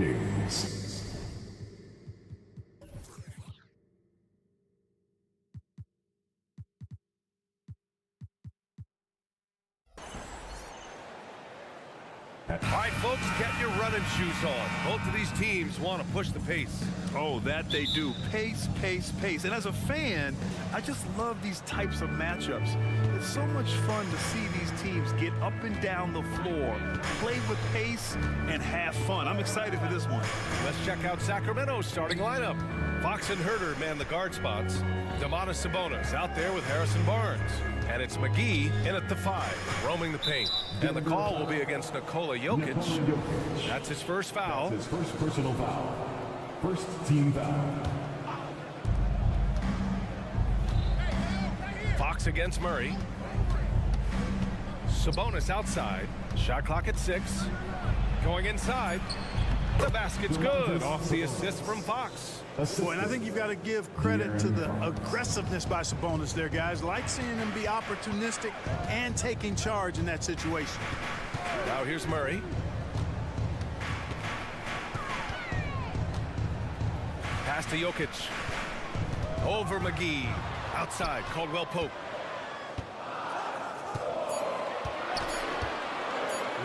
Games. All right, folks, get your running shoes on. Both of these teams want to push the pace. Oh, that they do. Pace, pace, pace. And as a fan, I just love these types of matchups. It's so much fun to see these teams get up and down the floor, play with pace, and have fun. I'm excited for this one. Let's check out Sacramento's starting lineup. Fox and Herter man the guard spots. Domantas Sabonis out there with Harrison Barnes. And it's McGee in at the 5, roaming the paint. And the call will be against Nikola Jokic. That's his first foul. That's his first personal foul. First team foul. Fox against Murray. Sabonis outside. Shot clock at 6. Going inside. The basket's good. Off the assist from Fox. Boy, and I think you've got to give credit to the aggressiveness by Sabonis there, guys. Like seeing him be opportunistic and taking charge in that situation. Now here's Murray. Pass to Jokic. Over McGee. Outside, Caldwell Pope.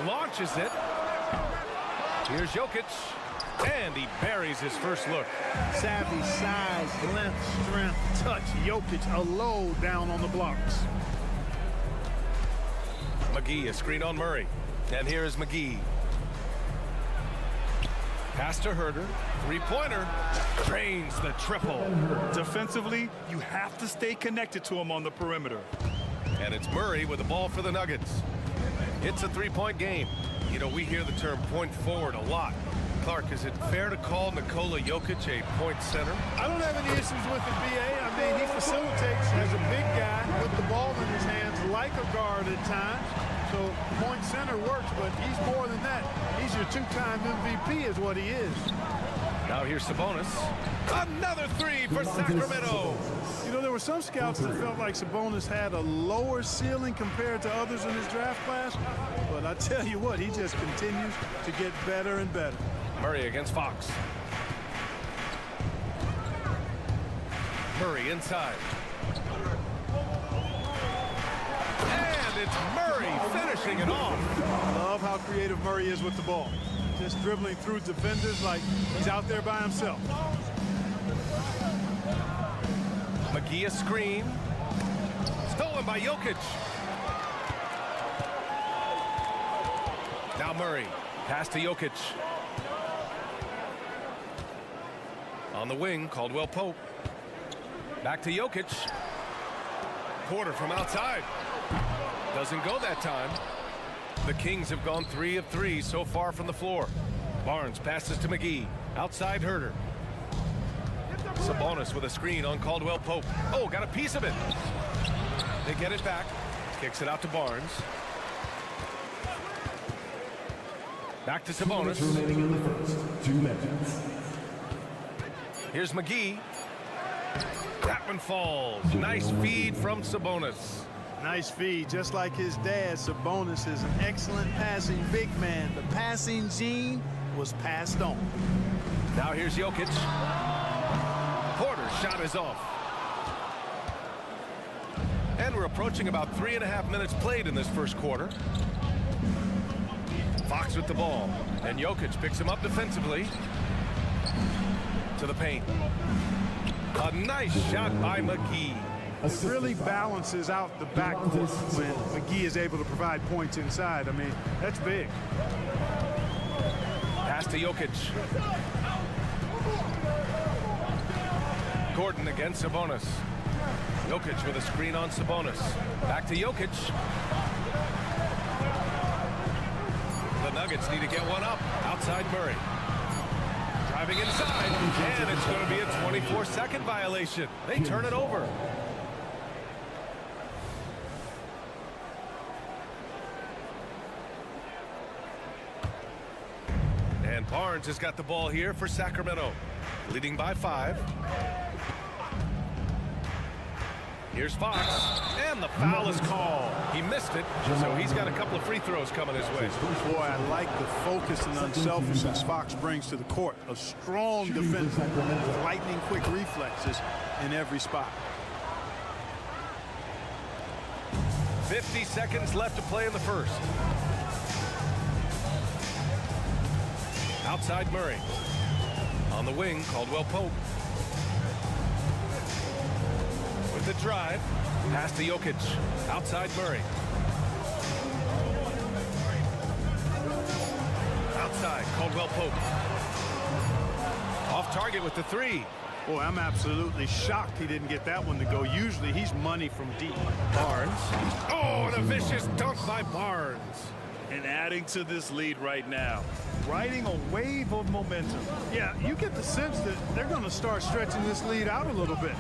Launches it. Here's Jokic. And he buries his first look. Savvy, size, length, strength, touch. Jokic a load down on the blocks. McGee, a screen on Murray. And here is McGee. Pass to Herter. Three-pointer. Drains the triple. Defensively, you have to stay connected to him on the perimeter. And it's Murray with the ball for the Nuggets. It's a three-point game. You know, we hear the term point forward a lot. Clark, is it fair to call Nikola Jokic a point center? I don't have any issues with it, B.A. I mean, he facilitates as a big guy with the ball in his hands like a guard at times. So point center works, but he's more than that. He's your two-time MVP is what he is. Now here's Sabonis. Another three for Sacramento. You know, there were some scouts that felt like Sabonis had a lower ceiling compared to others in his draft class. But I tell you what, he just continues to get better and better. Murray against Fox. Murray inside. And it's Murray finishing it off. Love how creative Murray is with the ball. Just dribbling through defenders like he's out there by himself. McGee a screen. Stolen by Jokic. Now Murray. Pass to Jokic. On the wing, Caldwell Pope. Back to Jokic. Porter from outside. Doesn't go that time. The Kings have gone 3 of 3 so far from the floor. Barnes passes to McGee. Outside Herter. Sabonis with a screen on Caldwell Pope. Oh, got a piece of it. They get it back. Kicks it out to Barnes. Back to Sabonis. Remaining in the first 2 minutes. Here's McGee. That one falls. Nice feed from Sabonis. Nice feed, just like his dad. Sabonis is an excellent passing big man. The passing gene was passed on. Now here's Jokic. Porter's shot is off. And we're approaching about 3.5 minutes played in this first quarter. Fox with the ball. And Jokic picks him up defensively. To the paint. A nice shot by McGee. It really balances out the backcourt when McGee is able to provide points inside. I mean, that's big. Pass to Jokic. Gordon against Sabonis. Jokic with a screen on Sabonis. Back to Jokic. The Nuggets need to get one up. Outside Murray. Driving inside, and it's going to be a 24-second violation. They turn it over. And Barnes has got the ball here for Sacramento, leading by 5. Here's Fox, and the foul is called. He missed it, so he's got a couple of free throws coming his way. Boy, I like the focus and unselfishness Fox brings to the court. A strong defender with lightning-quick reflexes in every spot. 50 seconds left to play in the first. Outside Murray. On the wing, Caldwell Pope. With the drive, pass to Jokic. Outside Murray. Outside, Caldwell Pope. Off target with the three. Boy, I'm absolutely shocked he didn't get that one to go. Usually he's money from deep. Barnes. Oh, and a vicious dunk by Barnes. And adding to this lead right now. Riding a wave of momentum. Yeah, you get the sense that they're going to start stretching this lead out a little bit.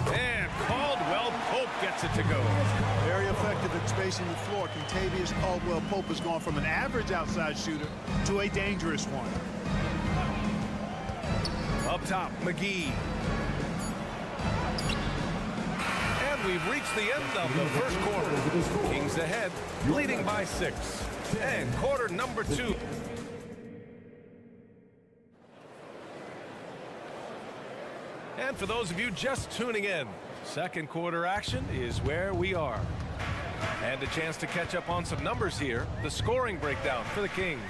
And Caldwell Pope gets it to go. Very effective at spacing the floor. Contavious Caldwell Pope has gone from an average outside shooter to a dangerous one. Up top, McGee. And we've reached the end of the first quarter. Kings ahead, leading by 6. And quarter number 2. And for those of you just tuning in, second quarter action is where we are. And a chance to catch up on some numbers here. The scoring breakdown for the Kings.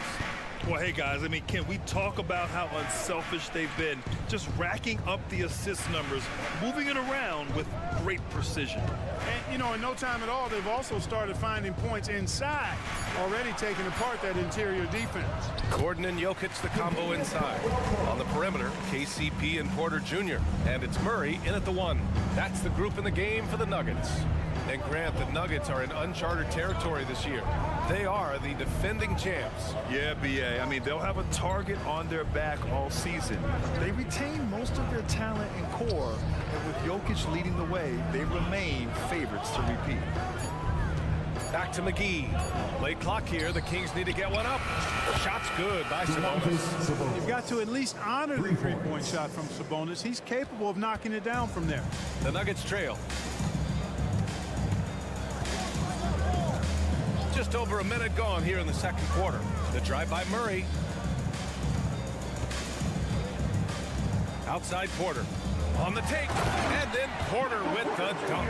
Well, hey, guys, I mean, can we talk about how unselfish they've been? Just racking up the assist numbers, moving it around with great precision. And, you know, in no time at all, they've also started finding points inside, already taking apart that interior defense. Gordon and Jokic, the combo inside. On the perimeter, KCP and Porter Jr. And it's Murray in at the 1. That's the group in the game for the Nuggets. And Grant, the Nuggets are in uncharted territory this year. They are the defending champs. Yeah, B.A. I mean, they'll have a target on their back all season. They retain most of their talent and core, and with Jokic leading the way, they remain favorites to repeat. Back to McGee. Late clock here. The Kings need to get one up. Shot's good by Sabonis. You've got to at least honor the three-point shot from Sabonis. He's capable of knocking it down from there. The Nuggets trail. Just over a minute gone here in the second quarter. The drive by Murray. Outside Porter. On the take. And then Porter with the dunk.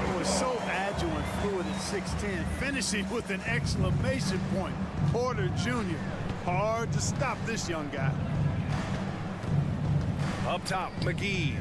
He was so agile and fluid at 6'10", finishing with an exclamation point. Porter Jr. Hard to stop this young guy. Up top, McGee.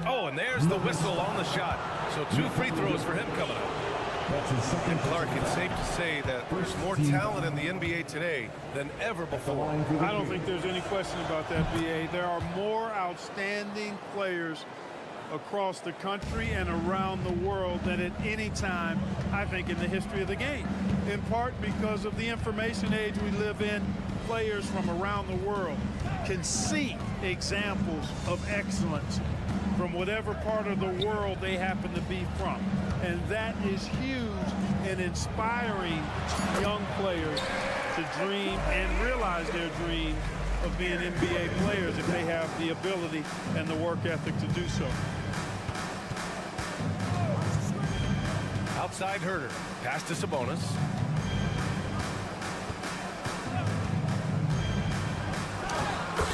Oh, and there's the whistle on the shot. So 2 free throws for him coming up. And Clark, it's safe to say that there's more talent in the NBA today than ever before. I don't think there's any question about that, B.A. There are more outstanding players across the country and around the world than at any time, I think, in the history of the game. In part because of the information age we live in, players from around the world can see examples of excellence from whatever part of the world they happen to be from. And that is huge in inspiring young players to dream and realize their dream of being NBA players if they have the ability and the work ethic to do so. Outside Herter. Pass to Sabonis.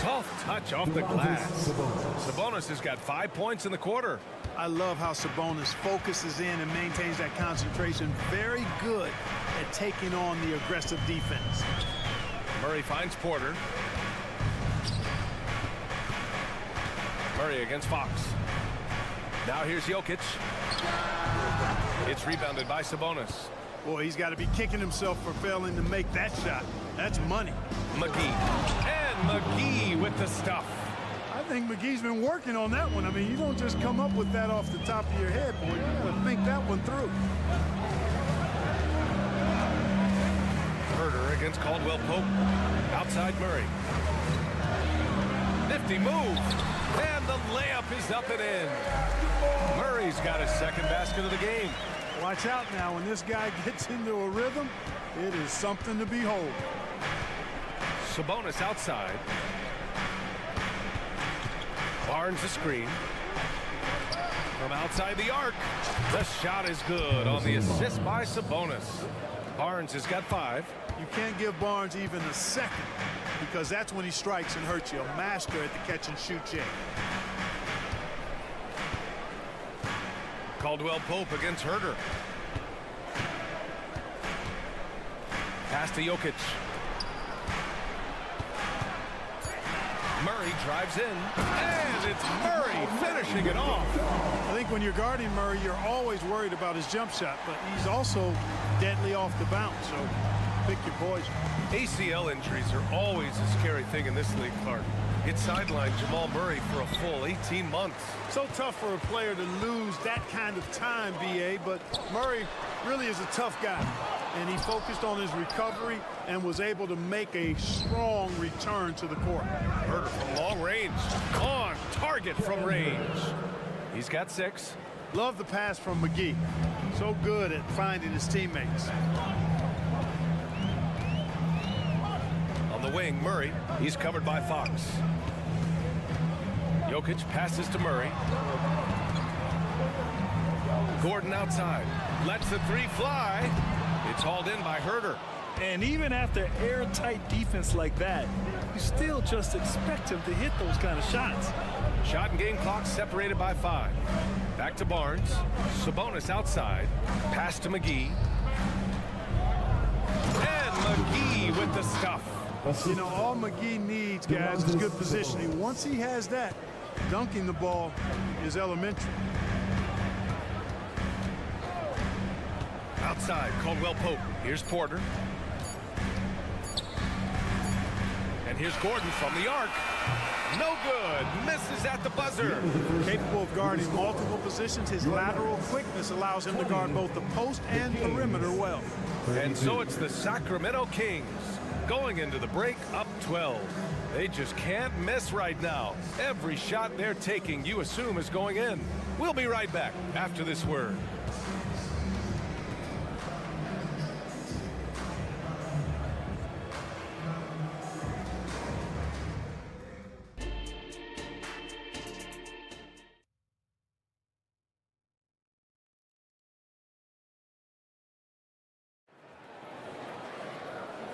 Soft touch off the glass. Sabonis has got 5 points in the quarter. I love how Sabonis focuses in and maintains that concentration. Very good at taking on the aggressive defense. Murray finds Porter. Murray against Fox. Now here's Jokic. It's rebounded by Sabonis. Boy, he's got to be kicking himself for failing to make that shot. That's money. McGee. And McGee with the stuff. I think McGee's been working on that one. I mean, you don't just come up with that off the top of your head, boy. You got to think that one through. Herter against Caldwell Pope. Outside Murray. Nifty move. And the layup is up and in. Murray's got his second basket of the game. Watch out now. When this guy gets into a rhythm, it is something to behold. Sabonis outside. Barnes the screen. From outside the arc. The shot is good on the assist by Sabonis. Barnes has got 5. You can't give Barnes even a second because that's when he strikes and hurts you. A master at the catch and shoot jam. Caldwell Pope against Herder. Pass to Jokic. Murray drives in, and it's Murray finishing it off. I think when you're guarding Murray, you're always worried about his jump shot, but he's also deadly off the bounce, so pick your poison. ACL injuries are always a scary thing in this league, Clark. It sidelined Jamal Murray for a full 18 months. So tough for a player to lose that kind of time, B.A., but Murray really is a tough guy, and he focused on his recovery and was able to make a strong return to the court. Herder from long range, on target from range. He's got 6. Love the pass from McGee. So good at finding his teammates. On the wing, Murray. He's covered by Fox. Jokic passes to Murray. Gordon outside. Lets the 3 fly. It's hauled in by Herder. And even after airtight defense like that, you still just expect him to hit those kind of shots. Shot and game clock separated by 5. Back to Barnes. Sabonis outside. Pass to McGee. And McGee with the stuff. You know, all McGee needs, guys, is good positioning. Once he has that, dunking the ball is elementary. Outside, Caldwell Pope. Here's Porter. And here's Gordon from the arc. No good. Misses at the buzzer. Capable of guarding multiple positions, his lateral quickness allows him to guard both the post and perimeter well. And so it's the Sacramento Kings going into the break up 12. They just can't miss right now. Every shot they're taking, you assume, is going in. We'll be right back after this word.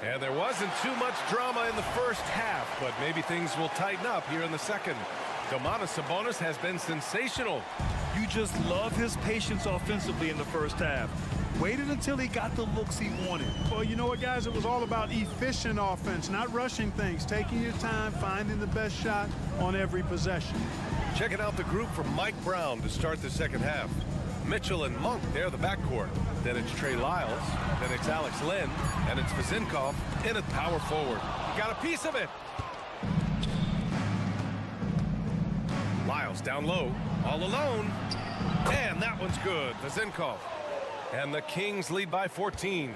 And there wasn't too much drama in the first half, but maybe things will tighten up here in the second. Domantas Sabonis has been sensational. You just love his patience offensively in the first half. Waited until he got the looks he wanted. Well, you know what, guys? It was all about efficient offense, not rushing things, taking your time, finding the best shot on every possession. Checking out the group from Mike Brown to start the second half. Mitchell and Monk, they're the backcourt. Then it's Trey Lyles. Then it's Alex Len. And it's Vazinkov in at power forward. He got a piece of it. Lyles down low, all alone. And that one's good. Vazinkov. And the Kings lead by 14.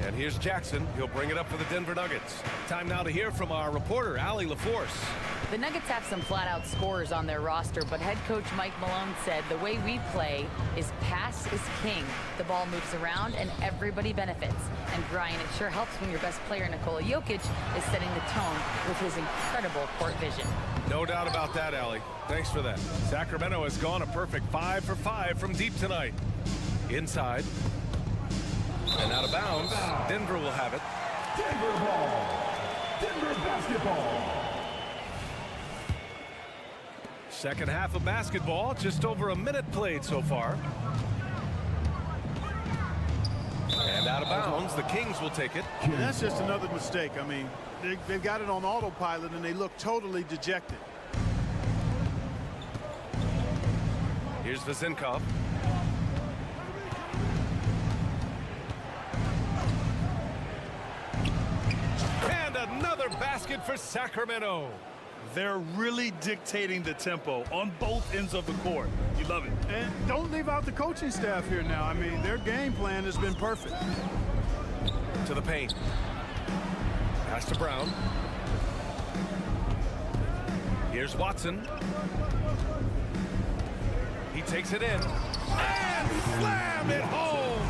And here's Jackson. He'll bring it up for the Denver Nuggets. Time now to hear from our reporter, Allie LaForce. The Nuggets have some flat-out scorers on their roster, but head coach Mike Malone said the way we play is pass is king. The ball moves around and everybody benefits. And Brian, it sure helps when your best player, Nikola Jokic, is setting the tone with his incredible court vision. No doubt about that, Allie. Thanks for that. Sacramento has gone a perfect 5 for 5 from deep tonight. Inside. And out of bounds. Denver will have it. Denver ball. Denver basketball. Second half of basketball, just over a minute played so far. And out of bounds, the Kings will take it. And that's just another mistake. I mean, they've got it on autopilot and they look totally dejected. Here's Vazinkov. And another basket for Sacramento. They're really dictating the tempo on both ends of the court. You love it. And don't leave out the coaching staff here now. I mean, their game plan has been perfect. To the paint. Pass to Brown. Here's Watson. He takes it in. And slam it home.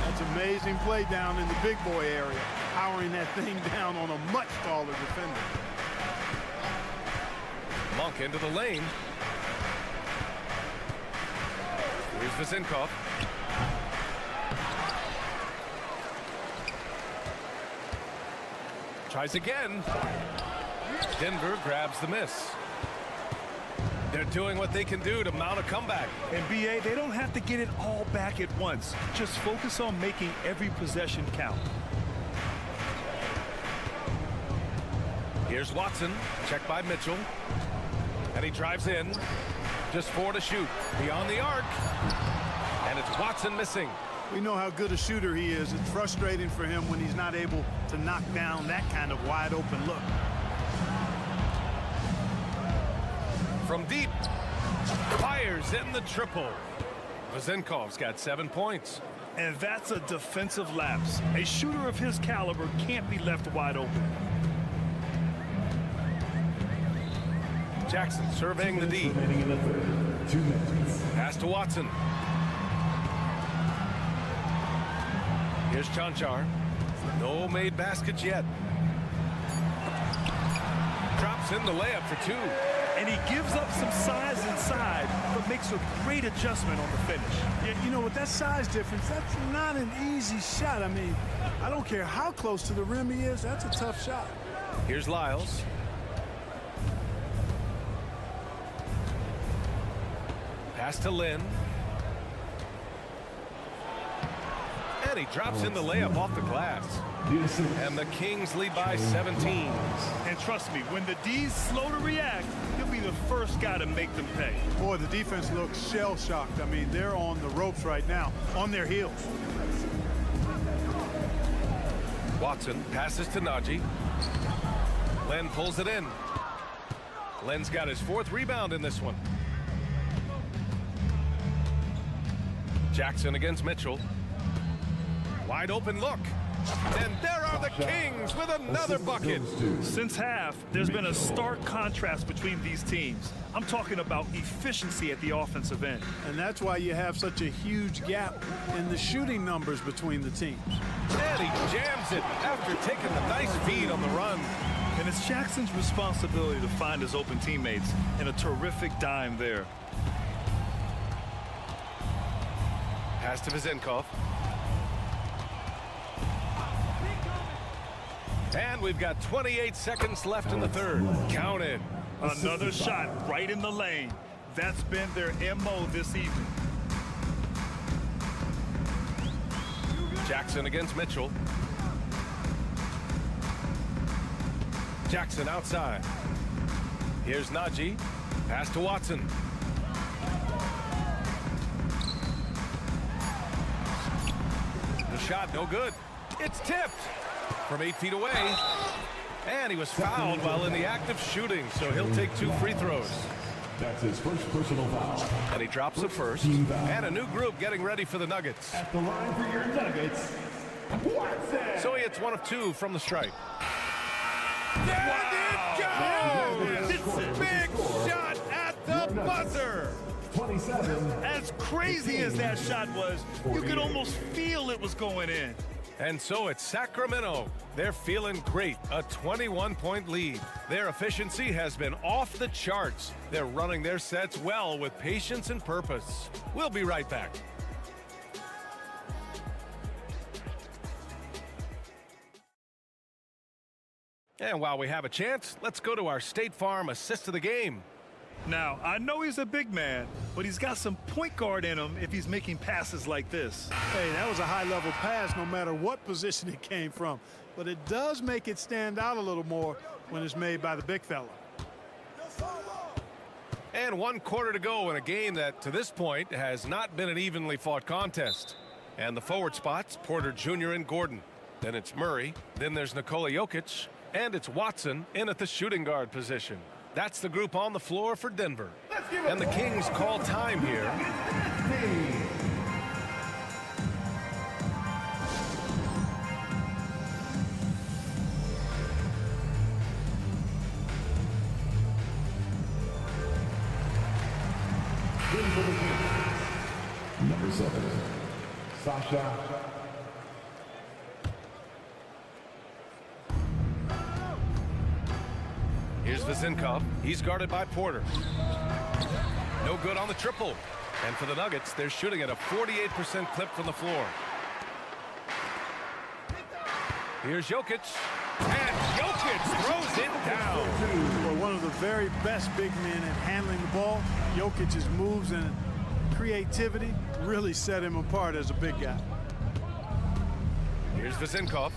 That's amazing play down in the big boy area, powering that thing down on a much taller defender. Monk into the lane. Here's Vizinkov. Tries again. Denver grabs the miss. They're doing what they can do to mount a comeback. And BA, they don't have to get it all back at once. Just focus on making every possession count. Here's Watson, checked by Mitchell. And he drives in. Just 4 to shoot. Beyond the arc. And it's Watson missing. We know how good a shooter he is. It's frustrating for him when he's not able to knock down that kind of wide open look. From deep, fires in the triple. Vizinkov's got 7 points. And that's a defensive lapse. A shooter of his caliber can't be left wide open. Jackson surveying the D. Remaining in the third. 2 minutes. Pass to Watson. Here's Chanchar. No made baskets yet. Drops in the layup for 2. And he gives up some size inside, but makes a great adjustment on the finish. Yeah, you know, with that size difference, that's not an easy shot. I mean, I don't care how close to the rim he is, that's a tough shot. Here's Lyles. Pass to Lynn. And he drops in the layup off the glass. And the Kings lead by 17. And trust me, when the D's slow to react, he'll be the first guy to make them pay. Boy, the defense looks shell-shocked. I mean, they're on the ropes right now, on their heels. Watson passes to Najee. Len pulls it in. Len's got his 4th rebound in this one. Jackson against Mitchell. Wide open look. And there are the Kings with another bucket. Since half, there's been a stark contrast between these teams. I'm talking about efficiency at the offensive end. And that's why you have such a huge gap in the shooting numbers between the teams. And he jams it after taking the nice feed on the run. And it's Jackson's responsibility to find his open teammates, and a terrific dime there. Pass to Vizinkov. And we've got 28 seconds left in the third. Count it. Another shot right in the lane. That's been their MO this evening. Jackson against Mitchell. Jackson outside. Here's Najee. Pass to Watson. The shot no good. It's tipped from 8 feet away. And he was fouled while in the act of shooting, so he'll take 2 free throws. That's his first personal foul. And he drops the first. Team foul. And a new group getting ready for the Nuggets. At the line for your Nuggets, Watson. So he hits 1 of 2 from the stripe. There it goes! It's a big shot at the buzzer! 27. As crazy as that shot was, you could almost feel it was going in. And so it's Sacramento. They're feeling great, a 21-point lead. Their efficiency has been off the charts. They're running their sets well with patience and purpose. We'll be right back. And while we have a chance, let's go to our State Farm assist of the game. Now, I know he's a big man, but he's got some point guard in him if he's making passes like this. Hey, that was a high-level pass no matter what position it came from. But it does make it stand out a little more when it's made by the big fella. And 1 quarter to go in a game that, to this point, has not been an evenly fought contest. And the forward spots, Porter Jr. and Gordon. Then it's Murray. Then there's Nikola Jokic. And it's Watson in at the shooting guard position. That's the group on the floor for Denver. And the Kings call time here. Number 7, Sasha. Here's Vizinkov. He's guarded by Porter. No good on the triple. And for the Nuggets, they're shooting at a 48% clip from the floor. Here's Jokic. And Jokic throws it down. Well, one of the very best big men at handling the ball. Jokic's moves and creativity really set him apart as a big guy. Here's Vizinkov.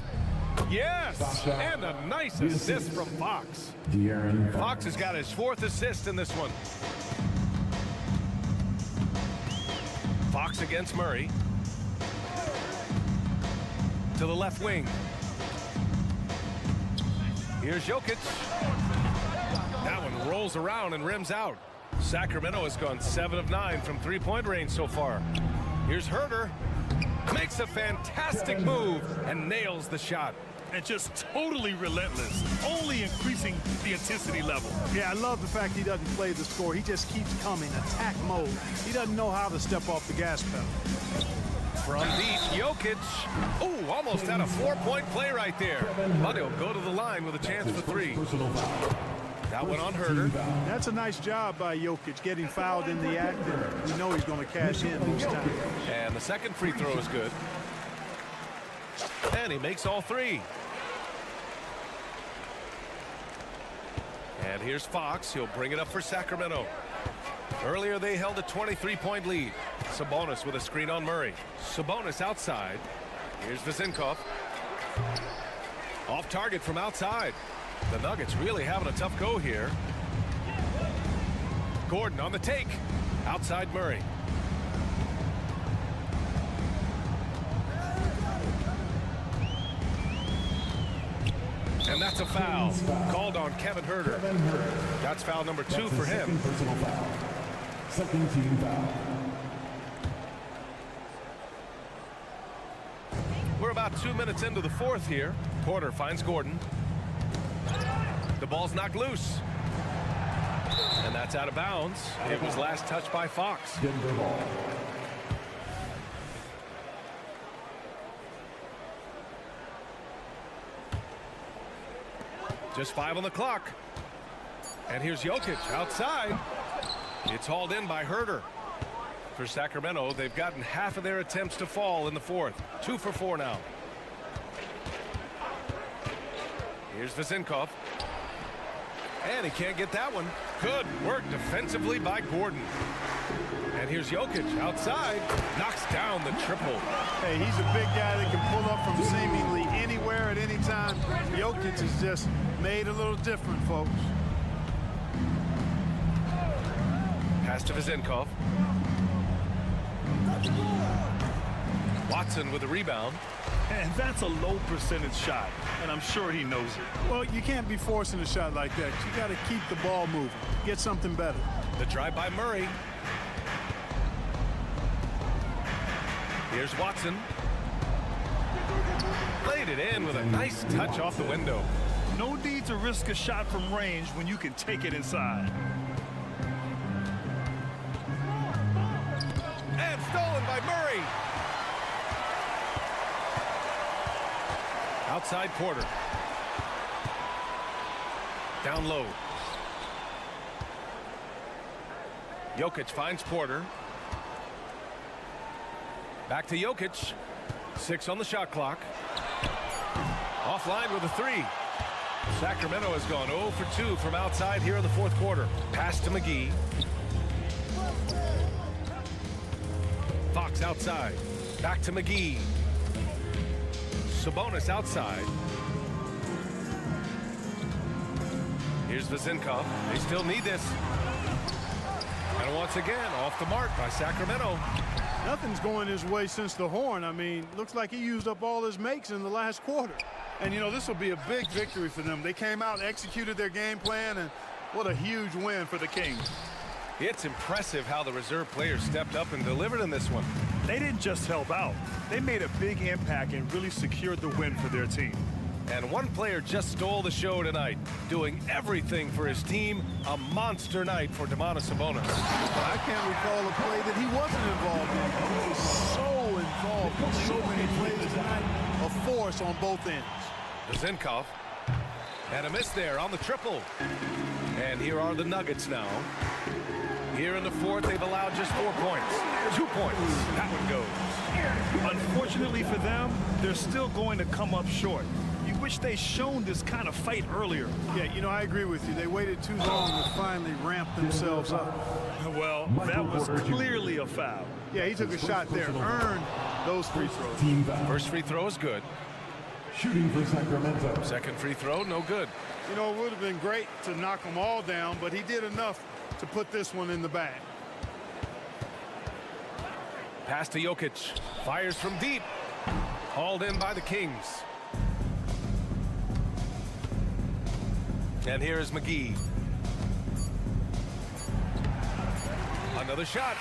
Yes! And a nice assist from Fox. Fox has got his 4th assist in this one. Fox against Murray. To the left wing. Here's Jokic. That one rolls around and rims out. Sacramento has gone 7 of 9 from three-point range so far. Here's Herter. Makes a fantastic move and nails the shot. And just totally relentless, only increasing the intensity level. Yeah, I love the fact he doesn't play the score. He just keeps coming, attack mode. He doesn't know how to step off the gas pedal. From deep, Jokic. Oh, almost had a 4-point play right there. But he'll go to the line with a chance for 3. That one on Herter. That's a nice job by Jokic, getting fouled in the act, and we know he's going to cash in each time. And the second free throw is good. And he makes all 3. And here's Fox. He'll bring it up for Sacramento. Earlier, they held a 23-point lead. Sabonis with a screen on Murray. Sabonis outside. Here's Vizinkov. Off target from outside. The Nuggets really having a tough go here. Gordon on the take. Outside Murray. And that's a foul called on Kevin Herter. That's foul number 2 for him. Personal foul. Second team foul. We're about 2 minutes into the 4th here. Porter finds Gordon. The ball's knocked loose. And that's out of bounds. It was last touched by Fox. Denver ball. Just 5 on the clock. And here's Jokic outside. It's hauled in by Herter. For Sacramento, they've gotten half of their attempts to fall in the 4th. 2 for 4 now. Here's Vizinkov. And he can't get that one. Good work defensively by Gordon. And here's Jokic outside. Knocks down the triple. Hey, he's a big guy that can pull up from seemingly anywhere at any time. Jokic is just made a little different, folks. Pass to Vizinkov. Watson with the rebound. And that's a low percentage shot, and I'm sure he knows it. Well, you can't be forcing a shot like that. You got to keep the ball moving. Get something better. The drive by Murray. Here's Watson. Laid it in with a nice touch off the window. No need to risk a shot from range when you can take it inside. And stolen by Murray. Outside Porter. Down low. Jokic finds Porter. Back to Jokic. 6 on the shot clock. Offline with a 3. Sacramento has gone 0 for 2 from outside here in the 4th quarter. Pass to McGee. Fox outside. Back to McGee. Sabonis outside. Here's Vizinkov. They still need this. And once again, off the mark by Sacramento. Nothing's going his way since the horn. I mean, looks like he used up all his makes in the last quarter. And, you know, this will be a big victory for them. They came out, executed their game plan, and what a huge win for the Kings. It's impressive how the reserve players stepped up and delivered in this one. They didn't just help out. They made a big impact and really secured the win for their team. And one player just stole the show tonight, doing everything for his team. A monster night for Domantas Sabonis. I can't recall a play that he wasn't involved in. He was so involved in so many plays tonight. A force on both ends. Vizinkov. And a miss there on the triple. And here are the Nuggets now. Here in the fourth, they've allowed just 4 points. 2 points. That one goes. Unfortunately for them, they're still going to come up short. You wish they shown this kind of fight earlier. Yeah, you know, I agree with you. They waited too long to finally ramp themselves up. Well, that was clearly a foul. Yeah, he took a shot there, earned those free throws. Team foul. First free throw is good. Shooting for Sacramento. Second free throw, no good. You know, it would have been great to knock them all down, but he did enough to put this one in the bag. Pass to Jokic. Fires from deep. Hauled in by the Kings. And here is McGee. Another shot.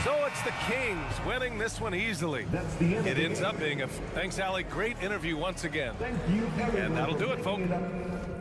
So it's the Kings winning this one easily. That's the end. It ends up being a thanks, Ali. Great interview once again. Thank you, everyone, And that'll for do it, folks. picking it up.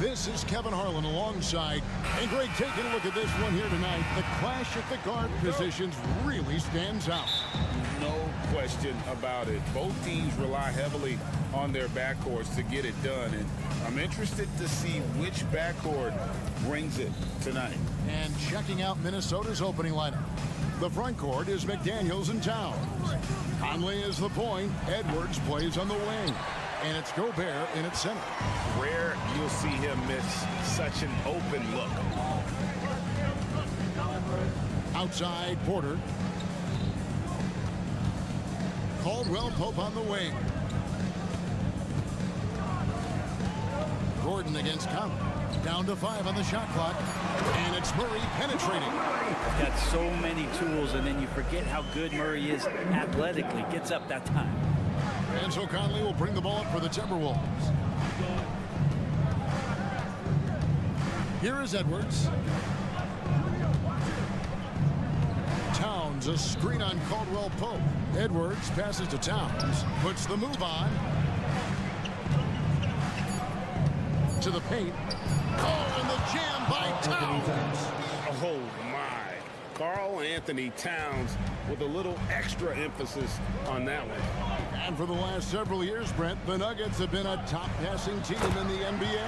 This is Kevin Harlan alongside. And Greg, taking a look at this one here tonight, the clash at the guard positions really stands out. No question about it. Both teams rely heavily on their backcourts to get it done. And I'm interested to see which backcourt brings it tonight. And checking out Minnesota's opening lineup. The front court is McDaniels and Towns. Conley is the point. Edwards plays on the wing. And it's Gobert in its center. Rare you'll see him miss such an open look. Outside, Porter. Caldwell Pope on the wing. Gordon against Conley. Down to 5 on the shot clock. And it's Murray penetrating. Got so many tools, and then you forget how good Murray is athletically. Gets up that time. And so Conley will bring the ball up for the Timberwolves. Here is Edwards. Towns, a screen on Caldwell Pope. Edwards passes to Towns. Puts the move on. To the paint. Oh, and the jam by Towns. Oh, my. Karl Anthony Towns with a little extra emphasis on that one. And for the last several years, Brent, the Nuggets have been a top passing team in the NBA.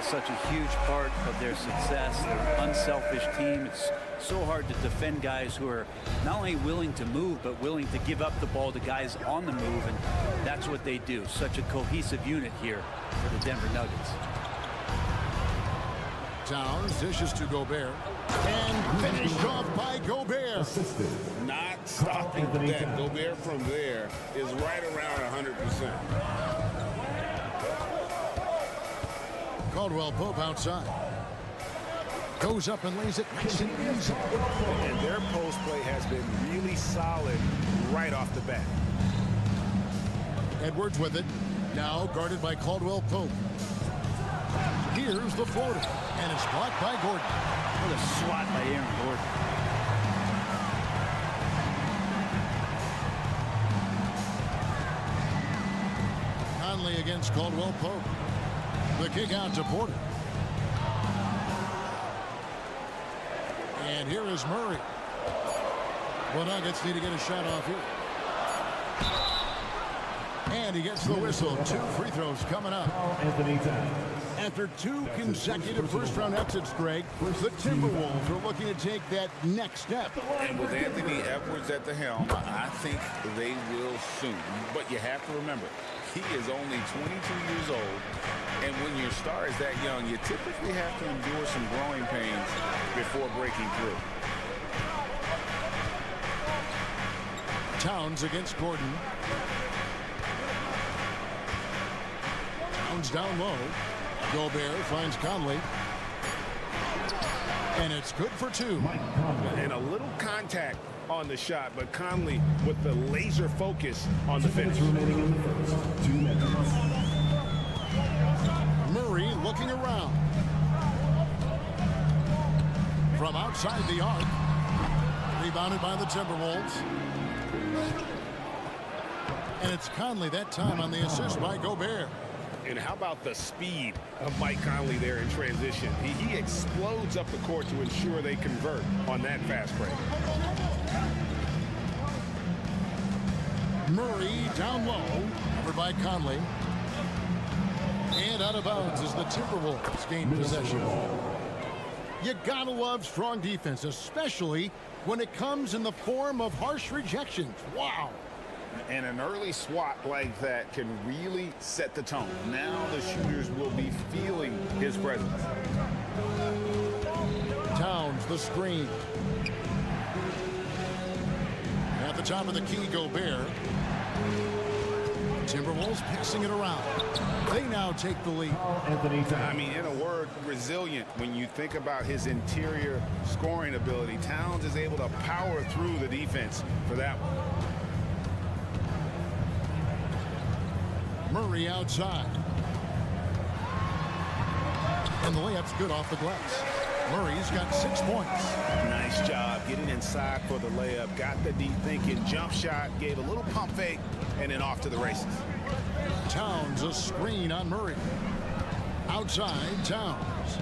Such a huge part of their success. They're an unselfish team. It's so hard to defend guys who are not only willing to move, but willing to give up the ball to guys on the move, and that's what they do. Such a cohesive unit here for the Denver Nuggets. Towns dishes to Gobert. And finished off by Gobert. Assisted. Not stopping that. Gobert from there is right around 100%. Caldwell Pope outside. Goes up and lays it nice and easy. And their post play has been really solid right off the bat. Edwards with it. Now guarded by Caldwell Pope. Here's the floater. And it's blocked by Gordon. What a swat by Aaron Gordon. Conley against Caldwell Pope. The kick out to Porter. And here is Murray. The Nuggets need to get a shot off here. And he gets the whistle. 2 free throws coming up. Anthony Towns. After 2 consecutive first-round exits, Greg, the Timberwolves are looking to take that next step. And with Anthony Edwards at the helm, I think they will soon. But you have to remember, he is only 22 years old. And when your star is that young, you typically have to endure some growing pains before breaking through. Towns against Gordon. Towns down low. Gobert finds Conley. And it's good for 2. And a little contact on the shot, but Conley with the laser focus on the finish. Remaining in the first 2 minutes. Murray looking around. From outside the arc. Rebounded by the Timberwolves. And it's Conley that time on the assist by Gobert. And how about the speed of Mike Conley there in transition? He explodes up the court to ensure they convert on that fast break. Murray down low. Covered by Conley. And out of bounds as the Timberwolves gain possession. You gotta love strong defense, especially when it comes in the form of harsh rejections. Wow. And an early swat like that can really set the tone. Now the shooters will be feeling his presence. Towns, the screen. At the top of the key, Gobert. Timberwolves passing it around. They now take the lead. Anthony Towns. I mean, in a word, resilient. When you think about his interior scoring ability, Towns is able to power through the defense for that one. Murray outside. And the layup's good off the glass. Murray's got 6 points. Nice job getting inside for the layup. Got the deep thinking jump shot, gave a little pump fake, and then off to the races. Towns, a screen on Murray. Outside, Towns.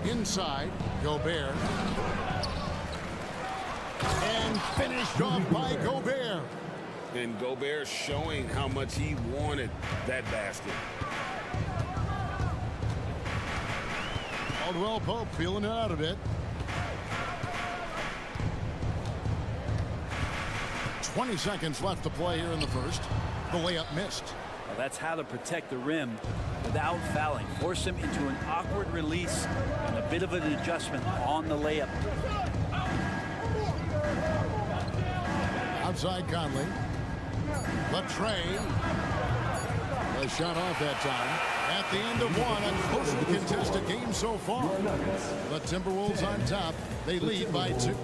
Inside, Gobert. And finished off by Gobert. And Gobert showing how much he wanted that basket. Caldwell Pope feeling it out a bit. 20 seconds left to play here in the first. The layup missed. Well, that's how to protect the rim without fouling. Force him into an awkward release and a bit of an adjustment on the layup. Outside Conley. Latrey. A shot off that time. At the end of one, a closely contested game so far. The Timberwolves on top. They lead by 2.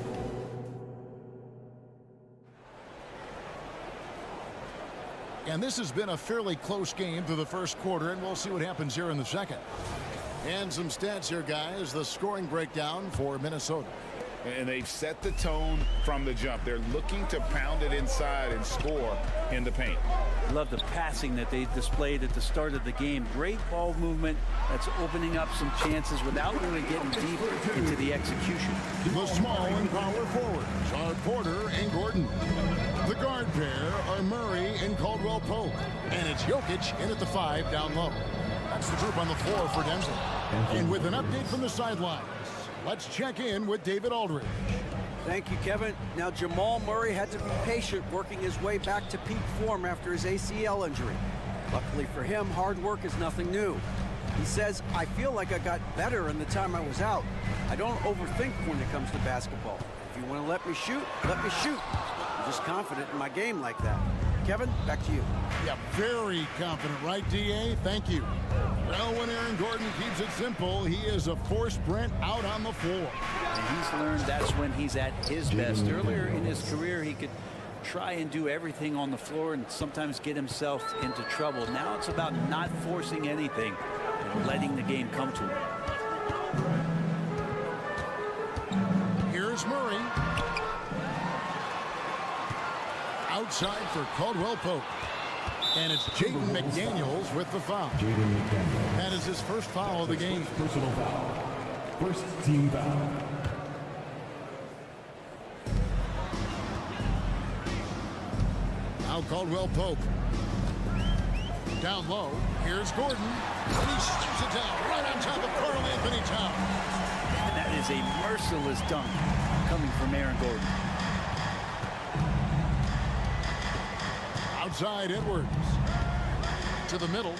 And this has been a fairly close game through the first quarter, and we'll see what happens here in the second. And some stats here, guys. The scoring breakdown for Minnesota. And they've set the tone from the jump. They're looking to pound it inside and score in the paint. Love the passing that they displayed at the start of the game. Great ball movement that's opening up some chances without really getting deep into the execution. The small and power forwards are Porter and Gordon. The guard pair are Murray and Caldwell Pope. And it's Jokic in at the 5 down low. That's the group on the floor for Denver. And with an update from the sidelines, let's check in with David Aldridge. Thank you, Kevin. Now, Jamal Murray had to be patient working his way back to peak form after his ACL injury. Luckily for him, hard work is nothing new. He says, I feel like I got better in the time I was out. I don't overthink when it comes to basketball. If you want to let me shoot, let me shoot. I'm just confident in my game like that. Kevin, back to you. Yeah, very confident, right, D.A.? Thank you. Well, when Aaron Gordon keeps it simple, he is a force sprint out on the floor. And he's learned that's when he's at his best. Earlier in his career, he could try and do everything on the floor and sometimes get himself into trouble. Now it's about not forcing anything and letting the game come to him. Here's Murray. Outside for Caldwell Pope. And it's Jaden McDaniels with the foul. That is his first foul of the game. Personal foul. First team foul. Now Caldwell Pope. Down low. Here's Gordon. And he slams it down right on top of Karl Anthony Towns. That is a merciless dunk coming from Aaron Gordon. Outside Edwards. To the middle.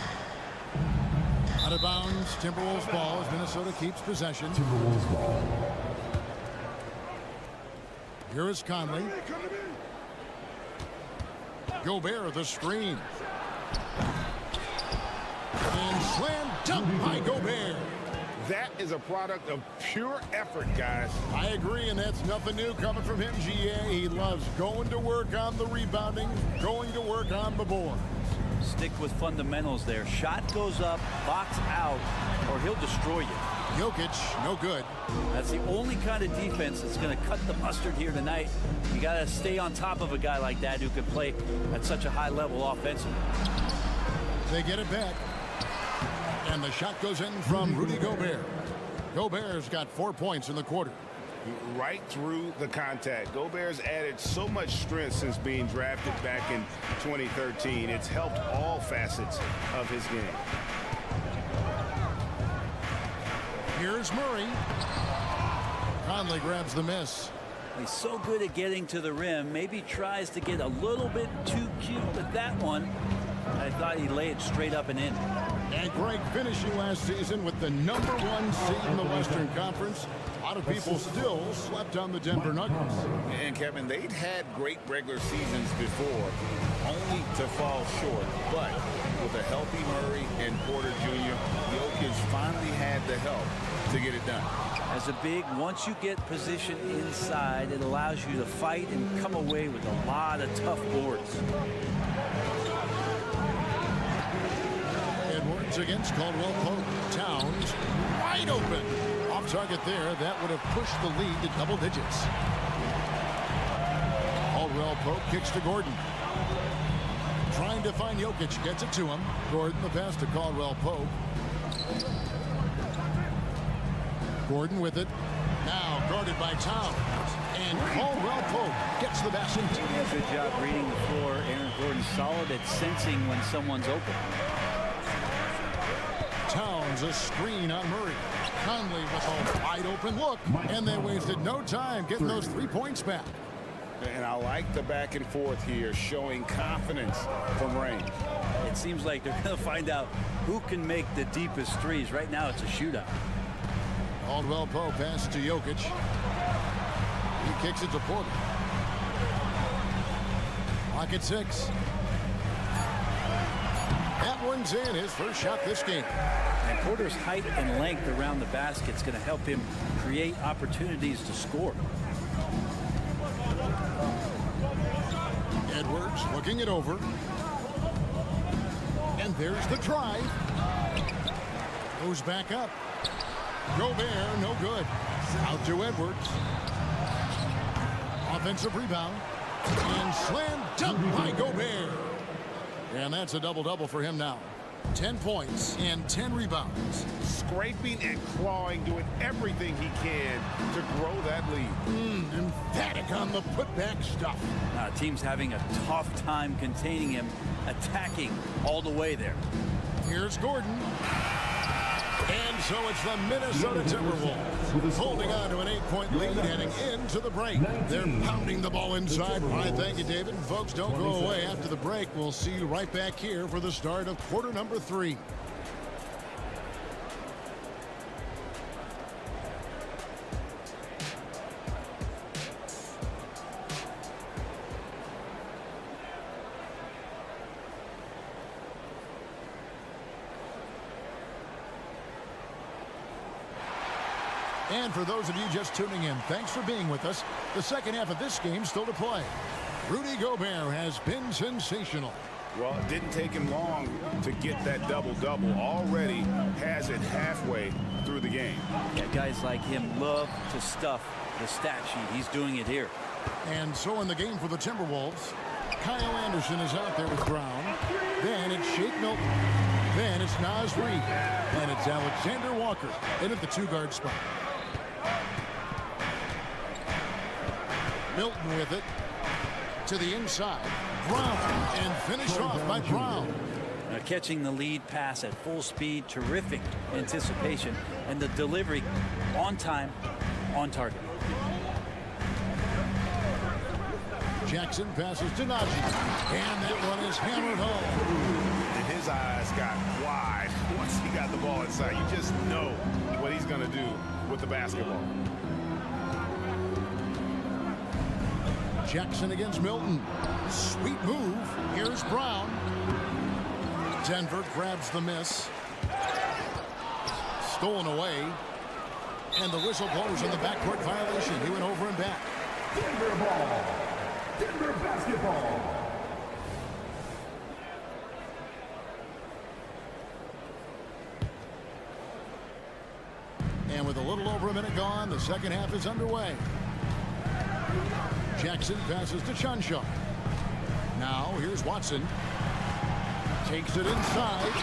Out of bounds. Timberwolves ball as Minnesota keeps possession. Timberwolves ball. Here is Conley. Gobert the screen. And slam dunk by Gobert. That is a product of pure effort, guys. I agree, and that's nothing new coming from him, GA. He loves going to work on the rebounding, going to work on the board. Stick with fundamentals there. Shot goes up, box out, or he'll destroy you. Jokic, no good. That's the only kind of defense that's going to cut the mustard here tonight. You got to stay on top of a guy like that who can play at such a high level offensively. They get it back. And the shot goes in from Rudy Gobert. Gobert's got 4 points in the quarter. Right through the contact. Gobert's added so much strength since being drafted back in 2013. It's helped all facets of his game. Here's Murray. Conley grabs the miss. He's so good at getting to the rim. Maybe tries to get a little bit too cute with that one. I thought he'd lay it straight up and in. And Greg finishing last season with the #1 seed in the Western Conference. A lot of people still slept on the Denver Nuggets. And Kevin, they'd had great regular seasons before, only to fall short. But with a healthy Murray and Porter Jr., Jokic finally had the help to get it done. As a big, once you get position inside, it allows you to fight and come away with a lot of tough boards. Edwards against Caldwell Pope. Towns wide open. Off target there. That would have pushed the lead to double digits. Caldwell Pope kicks to Gordon. Trying to find Jokic. Gets it to him. Gordon the pass to Caldwell Pope. Gordon with it. Now guarded by Towns. And Caldwell Pope gets the basket. Good job reading the floor. Aaron Gordon solid at sensing when someone's open. Towns a screen on Murray. Conley with a wide open look. And they wasted no time getting those 3 points back. And I like the back and forth here, showing confidence from range. It seems like they're going to find out who can make the deepest threes. Right now it's a shootout. Caldwell Pope passes to Jokic. He kicks it to Porter. Clock at 6. That one's in, his first shot this game. And Porter's height and length around the basket is going to help him create opportunities to score. Edwards looking it over. And there's the drive. Goes back up. Gobert, no good. Out to Edwards. Offensive rebound. And slam dunk by Gobert. And that's a double-double for him now. 10 points and 10 rebounds. Scraping and clawing, doing everything he can to grow that lead. Emphatic on the putback stuff. Team's having a tough time containing him, attacking all the way there. Here's Gordon. And so it's the Minnesota Timberwolves holding on to an 8-point lead heading into the break. They're pounding the ball inside. I thank you, David. Folks, don't go away after the break. We'll see you right back here for the start of quarter number 3. And for those of you just tuning in, thanks for being with us. The second half of this game still to play. Rudy Gobert has been sensational. Well, it didn't take him long to get that double-double. Already has it halfway through the game. Yeah, guys like him love to stuff the stat sheet. He's doing it here. And so in the game for the Timberwolves, Kyle Anderson is out there with Brown. Then it's Shake Milton. Then it's Naz Reid. And it's Alexander Walker in at the 2-guard spot. Milton with it to the inside. Brown, and finished off by Brown. Catching the lead pass at full speed, terrific anticipation, and the delivery on time, on target. Jackson passes to Najee, and that one is hammered home. And his eyes got wide once he got the ball inside. You just know what he's going to do with the basketball. Jackson against Milton. Sweet move. Here's Brown. Denver grabs the miss. Stolen away. And the whistle blows on the backcourt violation. He went over and back. Denver ball. Denver basketball. And with a little over a minute gone, the second half is underway. Jackson passes to Chanshaw. Now here's Watson. Takes it inside.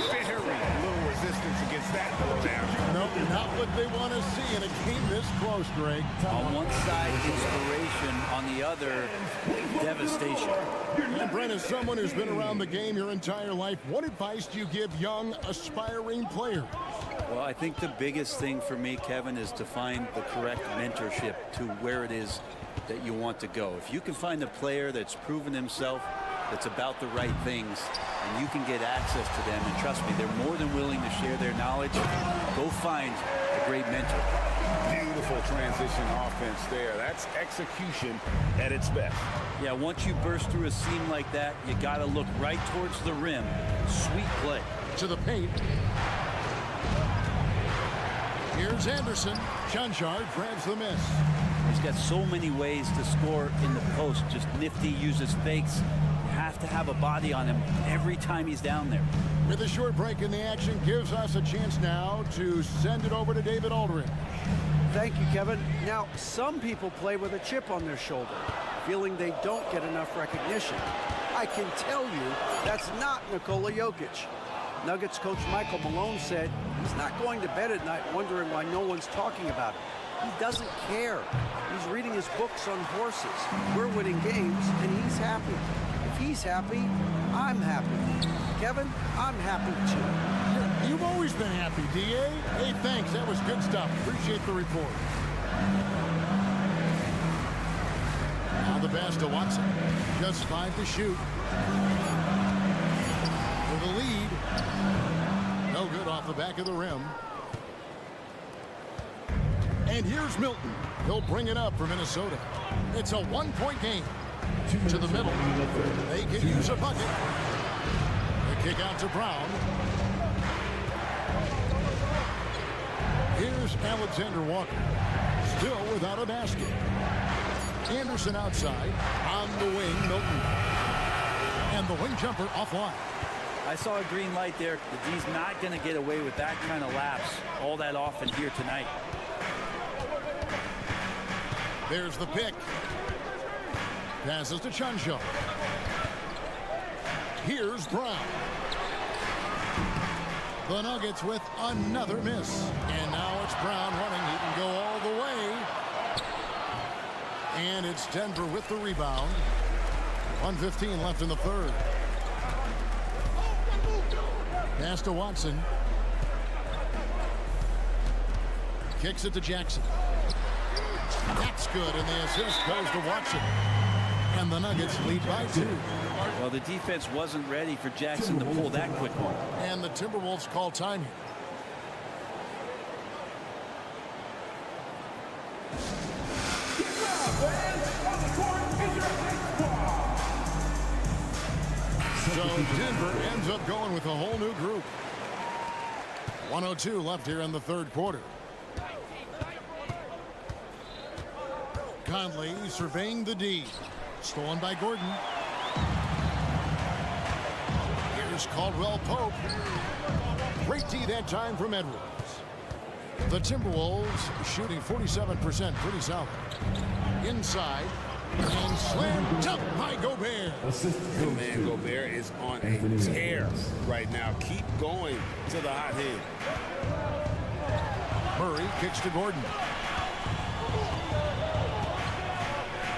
Very little resistance against that down. No, not what they want to see in a game this close, Greg. On one side, inspiration. On the other, devastation. And Brent, as someone who's been around the game your entire life, what advice do you give young, aspiring players? Well, I think the biggest thing for me, Kevin, is to find the correct mentorship to where it is that you want to go. If you can find a player that's proven himself, that's about the right things, and you can get access to them, and trust me, they're more than willing to share their knowledge. Go find a great mentor. Beautiful transition offense there. That's execution at its best. Yeah, once you burst through a seam like that, you got to look right towards the rim. Sweet play. To the paint. Here's Anderson. Chanchard grabs the miss. He's got so many ways to score in the post. Just nifty, uses fakes. You have to have a body on him every time he's down there. With a short break in the action, gives us a chance now to send it over to David Aldridge. Thank you, Kevin. Now, some people play with a chip on their shoulder, feeling they don't get enough recognition. I can tell you that's not Nikola Jokic. Nuggets coach Michael Malone said he's not going to bed at night wondering why no one's talking about it. He doesn't care. He's reading his books on horses. We're winning games, and he's happy. If he's happy, I'm happy. Kevin, I'm happy too. You've always been happy, D.A. Hey, thanks. That was good stuff. Appreciate the report. Now the pass to Watson. Just 5 to shoot. For the lead. No good off the back of the rim. And here's Milton. He'll bring it up for Minnesota. It's a 1-point game. To the middle. They can use a bucket. The kick out to Brown. Here's Alexander Walker. Still without a basket. Anderson outside. On the wing, Milton. And the wing jumper offline. I saw a green light there. The D's not going to get away with that kind of lapse all that often here tonight. There's the pick. Passes to Chuncho. Here's Brown. The Nuggets with another miss. And now it's Brown running. He can go all the way. And it's Denver with the rebound. 1:15 left in the third. Pass to Watson. Kicks it to Jackson. That's good, and the assist goes to Watson. And the Nuggets lead by 2. Well, the defense wasn't ready for Jackson to pull that quick one. And the Timberwolves call time here. So Denver ends up going with a whole new group. 1:02 left here in the third quarter. Conley surveying the D. Stolen by Gordon. Here's Caldwell Pope. Great D that time from Edwards. The Timberwolves shooting 47%, pretty solid. Inside. And slam dunk by Gobert. Man, Gobert is on a tear right now. Keep going to the hot head. Murray kicks to Gordon.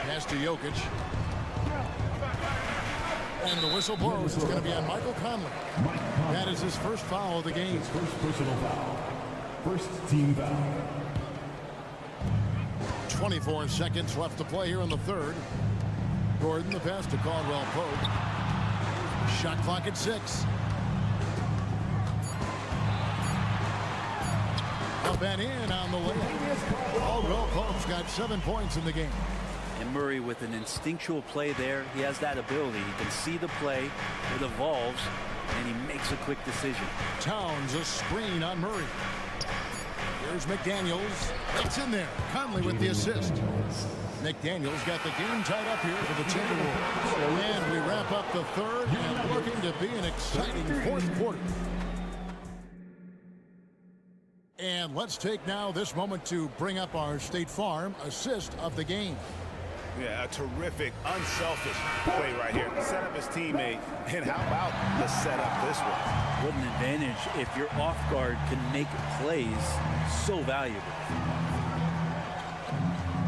Pass to Jokic. And the whistle blows. It's going to be on Michael Conley. That is his first foul of the game. His first personal foul. First team foul. 24 seconds left to play here in the third. Gordon, the pass to Caldwell Pope. Shot clock at 6. Up and in on the way. Caldwell Pope's got 7 points in the game. And Murray with an instinctual play there. He has that ability. He can see the play. It evolves, and he makes a quick decision. Towns a screen on Murray. Here's McDaniels. It's in there. Conley with the assist. McDaniels got the game tied up here for the Timberwolves. And we wrap up the third and looking to be an exciting fourth quarter. And let's take now this moment to bring up our State Farm assist of the game. Yeah, a terrific, unselfish play right here. Set up his teammate, and how about the setup this was? What an advantage if your off guard can make plays so valuable.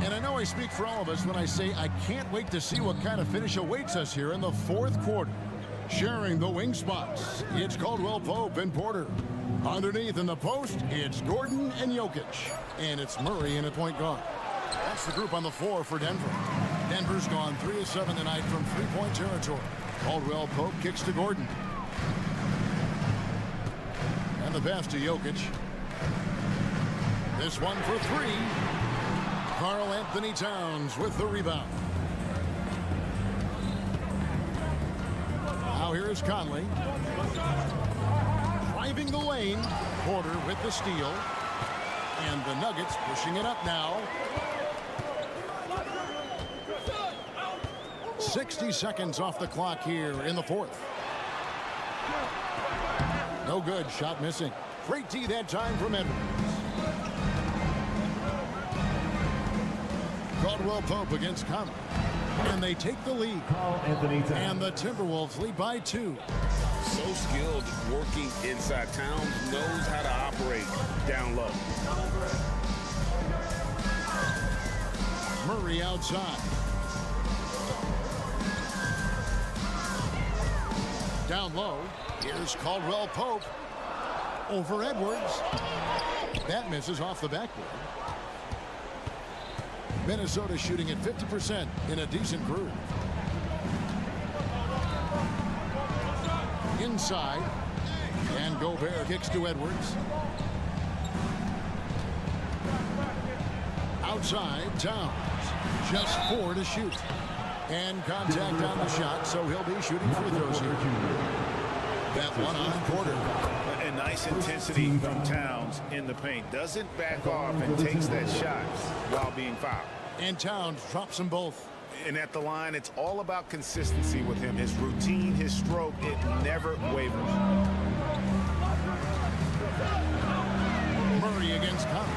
And I know I speak for all of us when I say I can't wait to see what kind of finish awaits us here in the fourth quarter. Sharing the wing spots, it's Caldwell Pope and Porter. Underneath in the post, it's Gordon and Jokic. And it's Murray in at point guard. That's the group on the floor for Denver. Denver's gone 3 of 7 tonight from three-point territory. Caldwell Pope kicks to Gordon. And the pass to Jokic. This one for 3. Karl Anthony Towns with the rebound. Now here's Conley. Driving the lane. Porter with the steal. And the Nuggets pushing it up now. 60 seconds off the clock here in the fourth. No good. Shot missing. Great D that time from Edwards. Caldwell Pope against Conley. And they take the lead. And the Timberwolves lead by 2. So skilled working inside. Towns knows how to operate down low. Murray outside. Down low. Here's Caldwell Pope. Over Edwards. That misses off the backboard. Minnesota shooting at 50% in a decent groove. Inside. And Gobert kicks to Edwards. Outside, Towns. Just 4 to shoot. And contact on the shot, so he'll be shooting free throws here. That one on Porter. A nice intensity from Towns in the paint. Doesn't back off and takes that shot while being fouled. And Towns drops them both. And at the line, it's all about consistency with him. His routine, his stroke, it never wavers. Murray against Conley.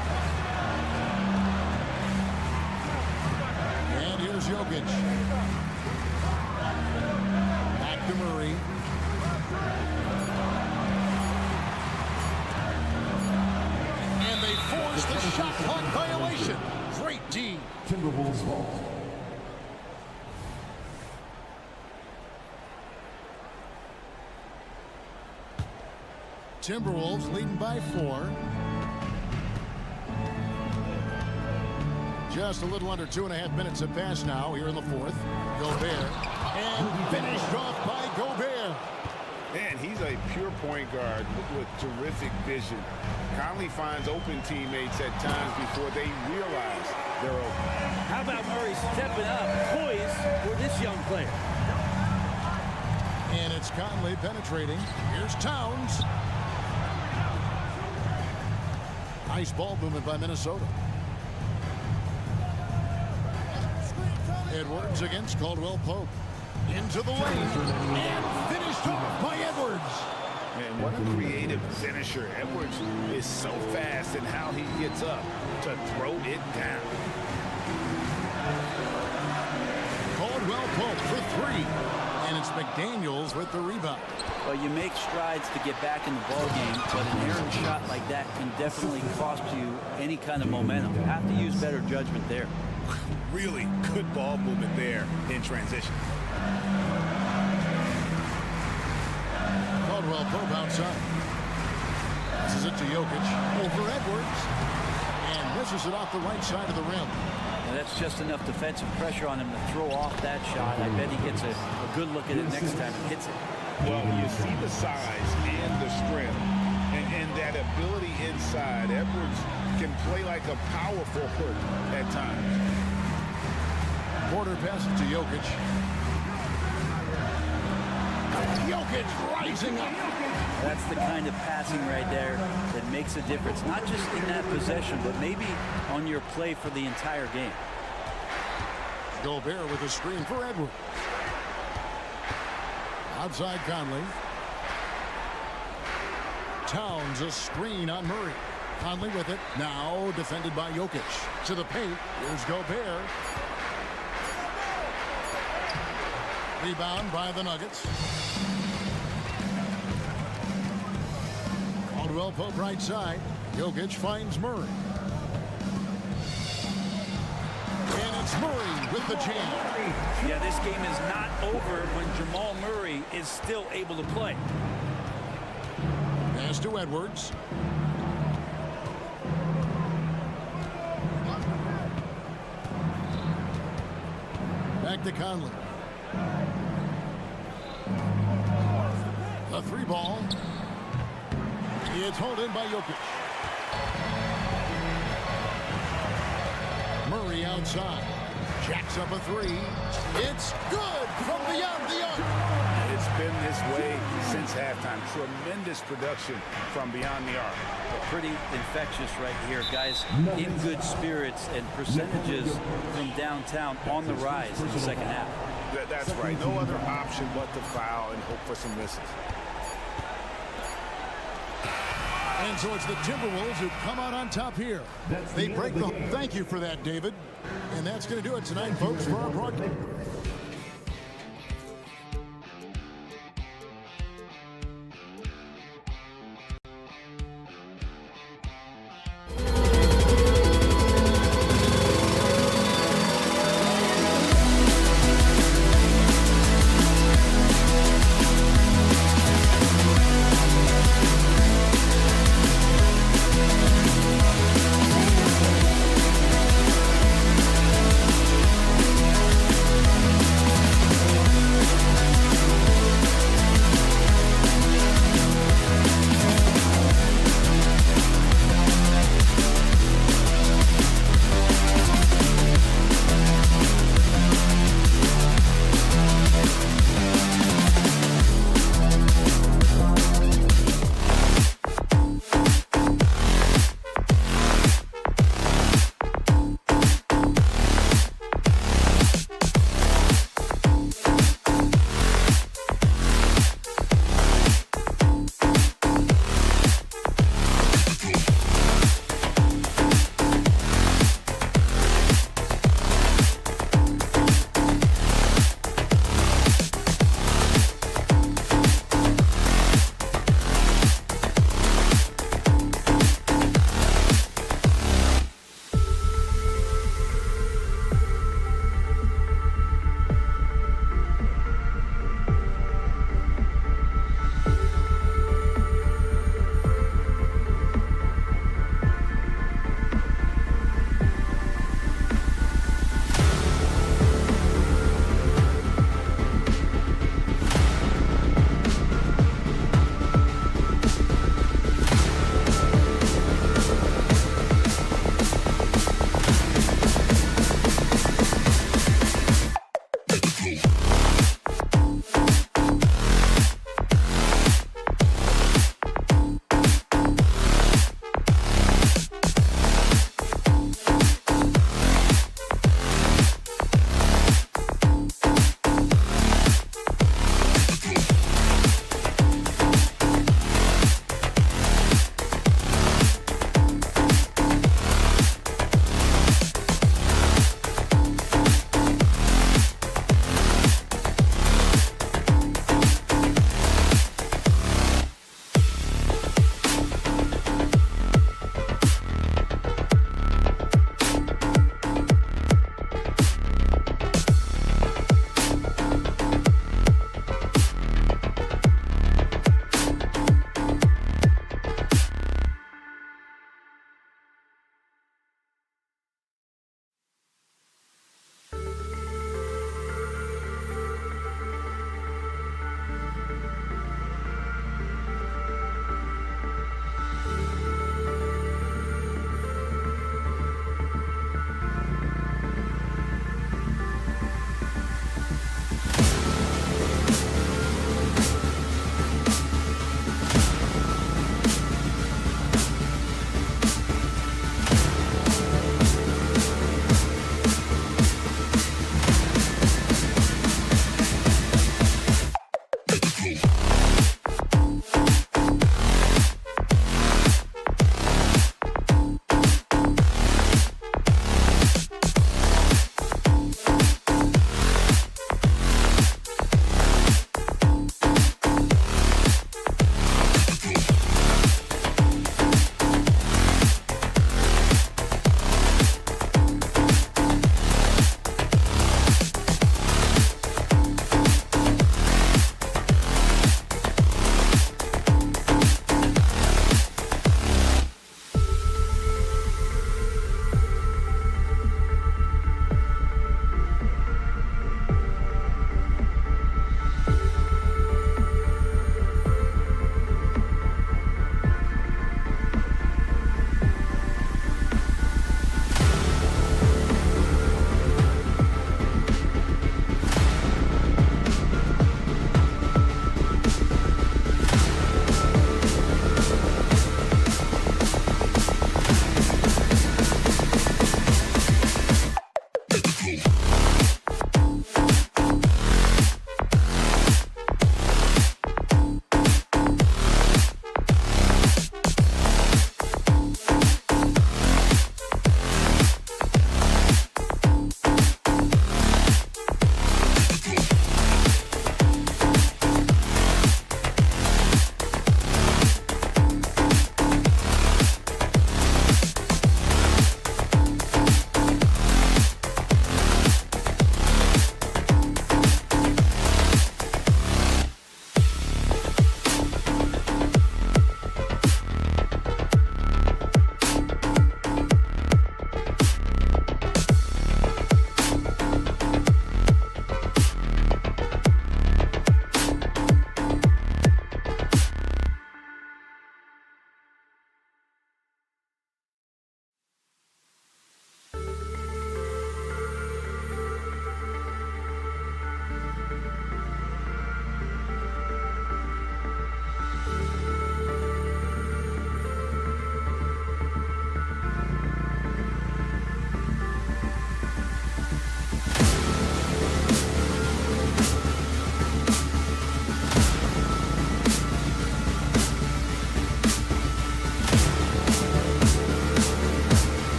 And here's Jokic. back to Murray. And they force the shot clock violation. Great D. Timberwolves ball. Timberwolves leading by 4. Just a little under 2.5 minutes have passed now here in the fourth. Gobert. And finished off by Gobert. Man, he's a pure point guard with terrific vision. Conley finds open teammates at times before they realize they're open. How about Murray stepping up, poised for this young player? And it's Conley penetrating. Here's Towns. Nice ball movement by Minnesota. Edwards against Caldwell Pope. Into the lane. And finished off by Edwards. Man, what a creative finisher. Edwards is so fast in how he gets up to throw it down. Caldwell Pope for 3. And it's McDaniels with the rebound. Well, you make strides to get back in the ball game, but an errant shot like that can definitely cost you any kind of momentum. You have to use better judgment there. Really good ball movement there in transition. Caldwell Pope outside. Passes it to Jokic. Over Edwards. And misses it off the right side of the rim. And that's just enough defensive pressure on him to throw off that shot. I bet he gets a good look at it next time he hits it. Well, you see the size and the strength and that ability inside. Edwards can play like a power forward at times. Porter passes to Jokic. Jokic rising up. That's the kind of passing right there that makes a difference, not just in that possession, but maybe on your play for the entire game. Gobert with a screen for Edwards. Outside Conley. Towns a screen on Murray. Conley with it. Now defended by Jokic. To the paint. Here's Gobert. Rebound by the Nuggets. Caldwell Pope right side. Jokic finds Murray. And it's Murray with the jam. Yeah, this game is not over when Jamal Murray is still able to play. Pass to Edwards. Back to Conley. The 3 ball. It's hauled in by Jokic. Murray outside. Jacks up a 3. It's good from beyond the arc. It's been this way since halftime. Tremendous production from beyond the arc. Pretty infectious right here. Guys in good spirits and percentages from downtown on the rise in the second half. That's right. No other option but to foul and hope for some misses. And so it's the Timberwolves who come out on top here. They break the... Thank you for that, David. And that's going to do it tonight, folks, for our broadcast.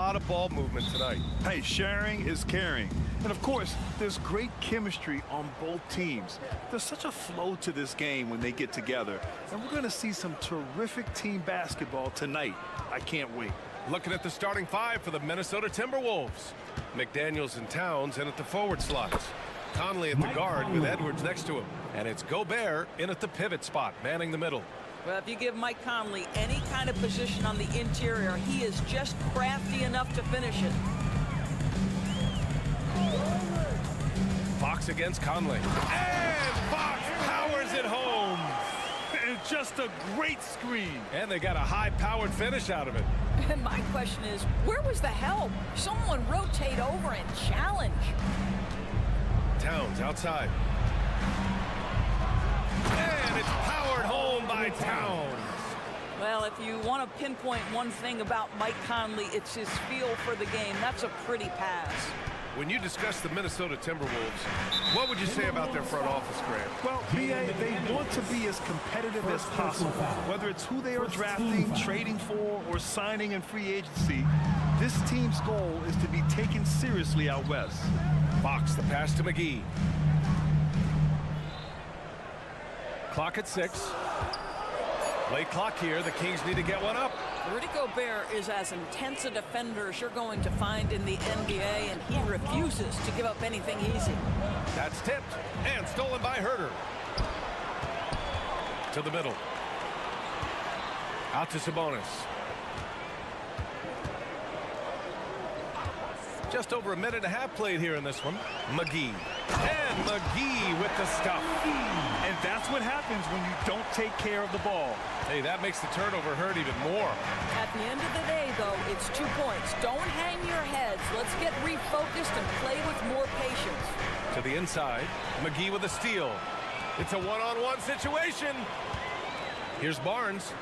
lot of ball movement tonight. Hey, sharing is caring. And of course, there's great chemistry on both teams. There's such a flow to this game when they get together. And we're going to see some terrific team basketball tonight. I can't wait. Looking at the starting five for the Minnesota Timberwolves. McDaniels and Towns in at the forward slots. Conley at the guard with Edwards next to him. And it's Gobert in at the pivot spot, manning the middle. Well, if you give Mike Conley any kind of position on the interior, he is just crafty enough to finish it. Fox against Conley. And Fox powers it home. And just a great screen. And they got a high-powered finish out of it. And my question is, where was the help? Someone rotate over and challenge. Towns outside. And it's powered home by Towns. Well, if you want to pinpoint one thing about Mike Conley, it's his feel for the game. That's a pretty pass. When you discuss the Minnesota Timberwolves, what would you say about their front office, Grant? Well, B.A., they want to be as competitive as possible. Whether it's who they are drafting, trading for, or signing in free agency, this team's goal is to be taken seriously out west. Fox, the pass to McGee. Clock at 6. Late clock here. The Kings need to get one up. Rudy Gobert is as intense a defender as you're going to find in the NBA, and he refuses to give up anything easy. That's tipped and stolen by Herter. To the middle. Out to Sabonis. Just over a minute and a half played here in this one. McGee. And McGee with the stuff. And that's what happens when you don't take care of the ball. Hey, that makes the turnover hurt even more. At the end of the day, though, it's 2 points. Don't hang your heads. Let's get refocused and play with more patience. To the inside. McGee with a steal. It's a one-on-one situation. Here's Barnes.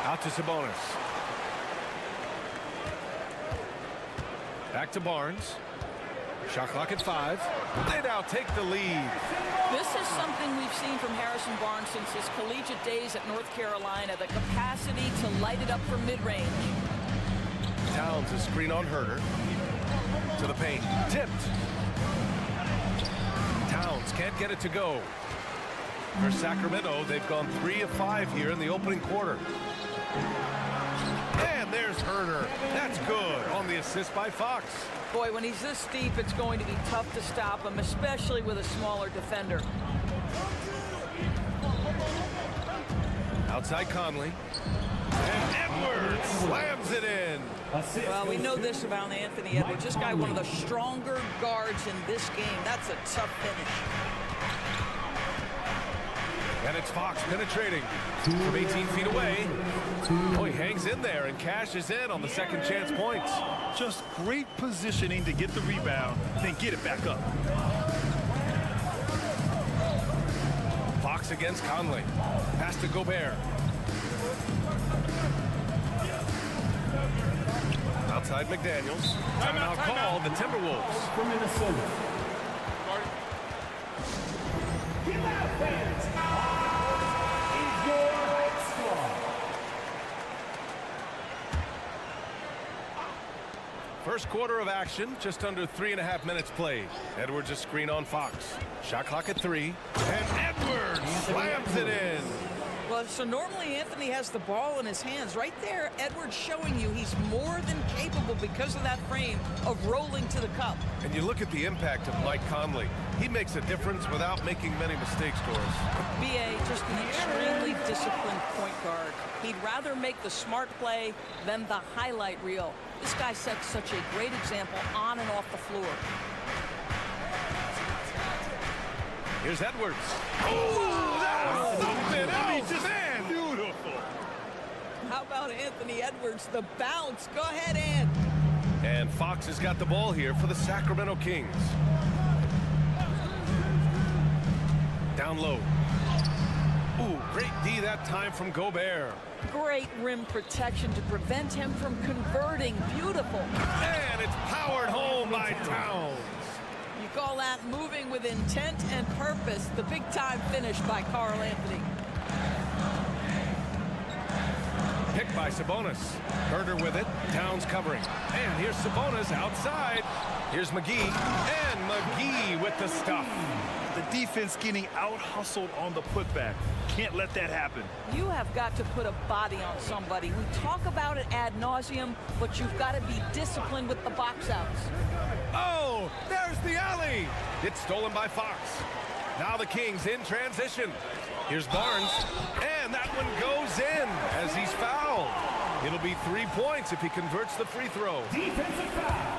Out to Sabonis. Back to Barnes. Shot clock at 5. They now take the lead. This is something we've seen from Harrison Barnes since his collegiate days at North Carolina, the capacity to light it up from mid-range. Towns a screen on Herter. To the paint. Tipped. Towns can't get it to go. For Sacramento, they've gone 3 of 5 here in the opening quarter. And there's Herter. That's good on the assist by Fox. Boy, when he's this deep, it's going to be tough to stop him, especially with a smaller defender. Outside Conley. And Edwards slams it in. Well, we know this about Anthony Edwards. This guy, one of the stronger guards in this game. That's a tough finish. And it's Fox penetrating from 18 feet away. Oh, he hangs in there and cashes in on the second chance points. Just great positioning to get the rebound, then get it back up. Fox against Conley. Pass to Gobert. Outside McDaniels. Timeout called the Timberwolves. For Minnesota. Give that fans is your squad. First quarter of action, just under 3.5 minutes played. Edwards a screen on Fox. Shot clock at 3. And Edwards slams it in. Well, so normally Anthony has the ball in his hands. Right there, Edwards showing you he's more than capable because of that frame of rolling to the cup. And you look at the impact of Mike Conley. He makes a difference without making many mistakes, Doris. B.A. just an extremely disciplined point guard. He'd rather make the smart play than the highlight reel. This guy sets such a great example on and off the floor. Here's Edwards. Oh, that was something else, man. Beautiful. How about Anthony Edwards, the bounce? Go ahead, Ant. And Fox has got the ball here for the Sacramento Kings. Down low. Ooh, great D that time from Gobert. Great rim protection to prevent him from converting. Beautiful. And it's powered home by Towns. You call that moving with intent and purpose. The big time finish by Carl Anthony. Picked by Sabonis. Herder with it. Towns covering. And here's Sabonis outside. Here's McGee. And McGee with the stuff. The defense getting out-hustled on the putback. Can't let that happen. You have got to put a body on somebody. We talk about it ad nauseum, but you've got to be disciplined with the box outs. Oh, there's the alley. It's stolen by Fox. Now the Kings in transition. Here's Barnes. And that one goes in as he's fouled. It'll be 3 points if he converts the free throw. Defensive foul.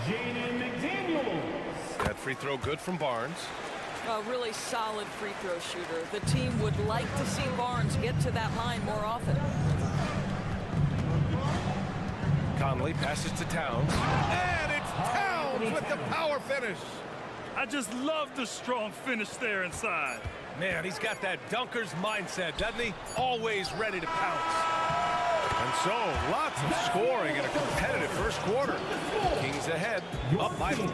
Jaden McDaniels. That free throw good from Barnes. A really solid free throw shooter. The team would like to see Barnes get to that line more often. Conley passes to Towns. And it's Towns with the power finish. I just love the strong finish there inside. Man, he's got that dunker's mindset, doesn't he? Always ready to pounce. And so, lots of scoring in a competitive first quarter. Kings ahead, up by 4.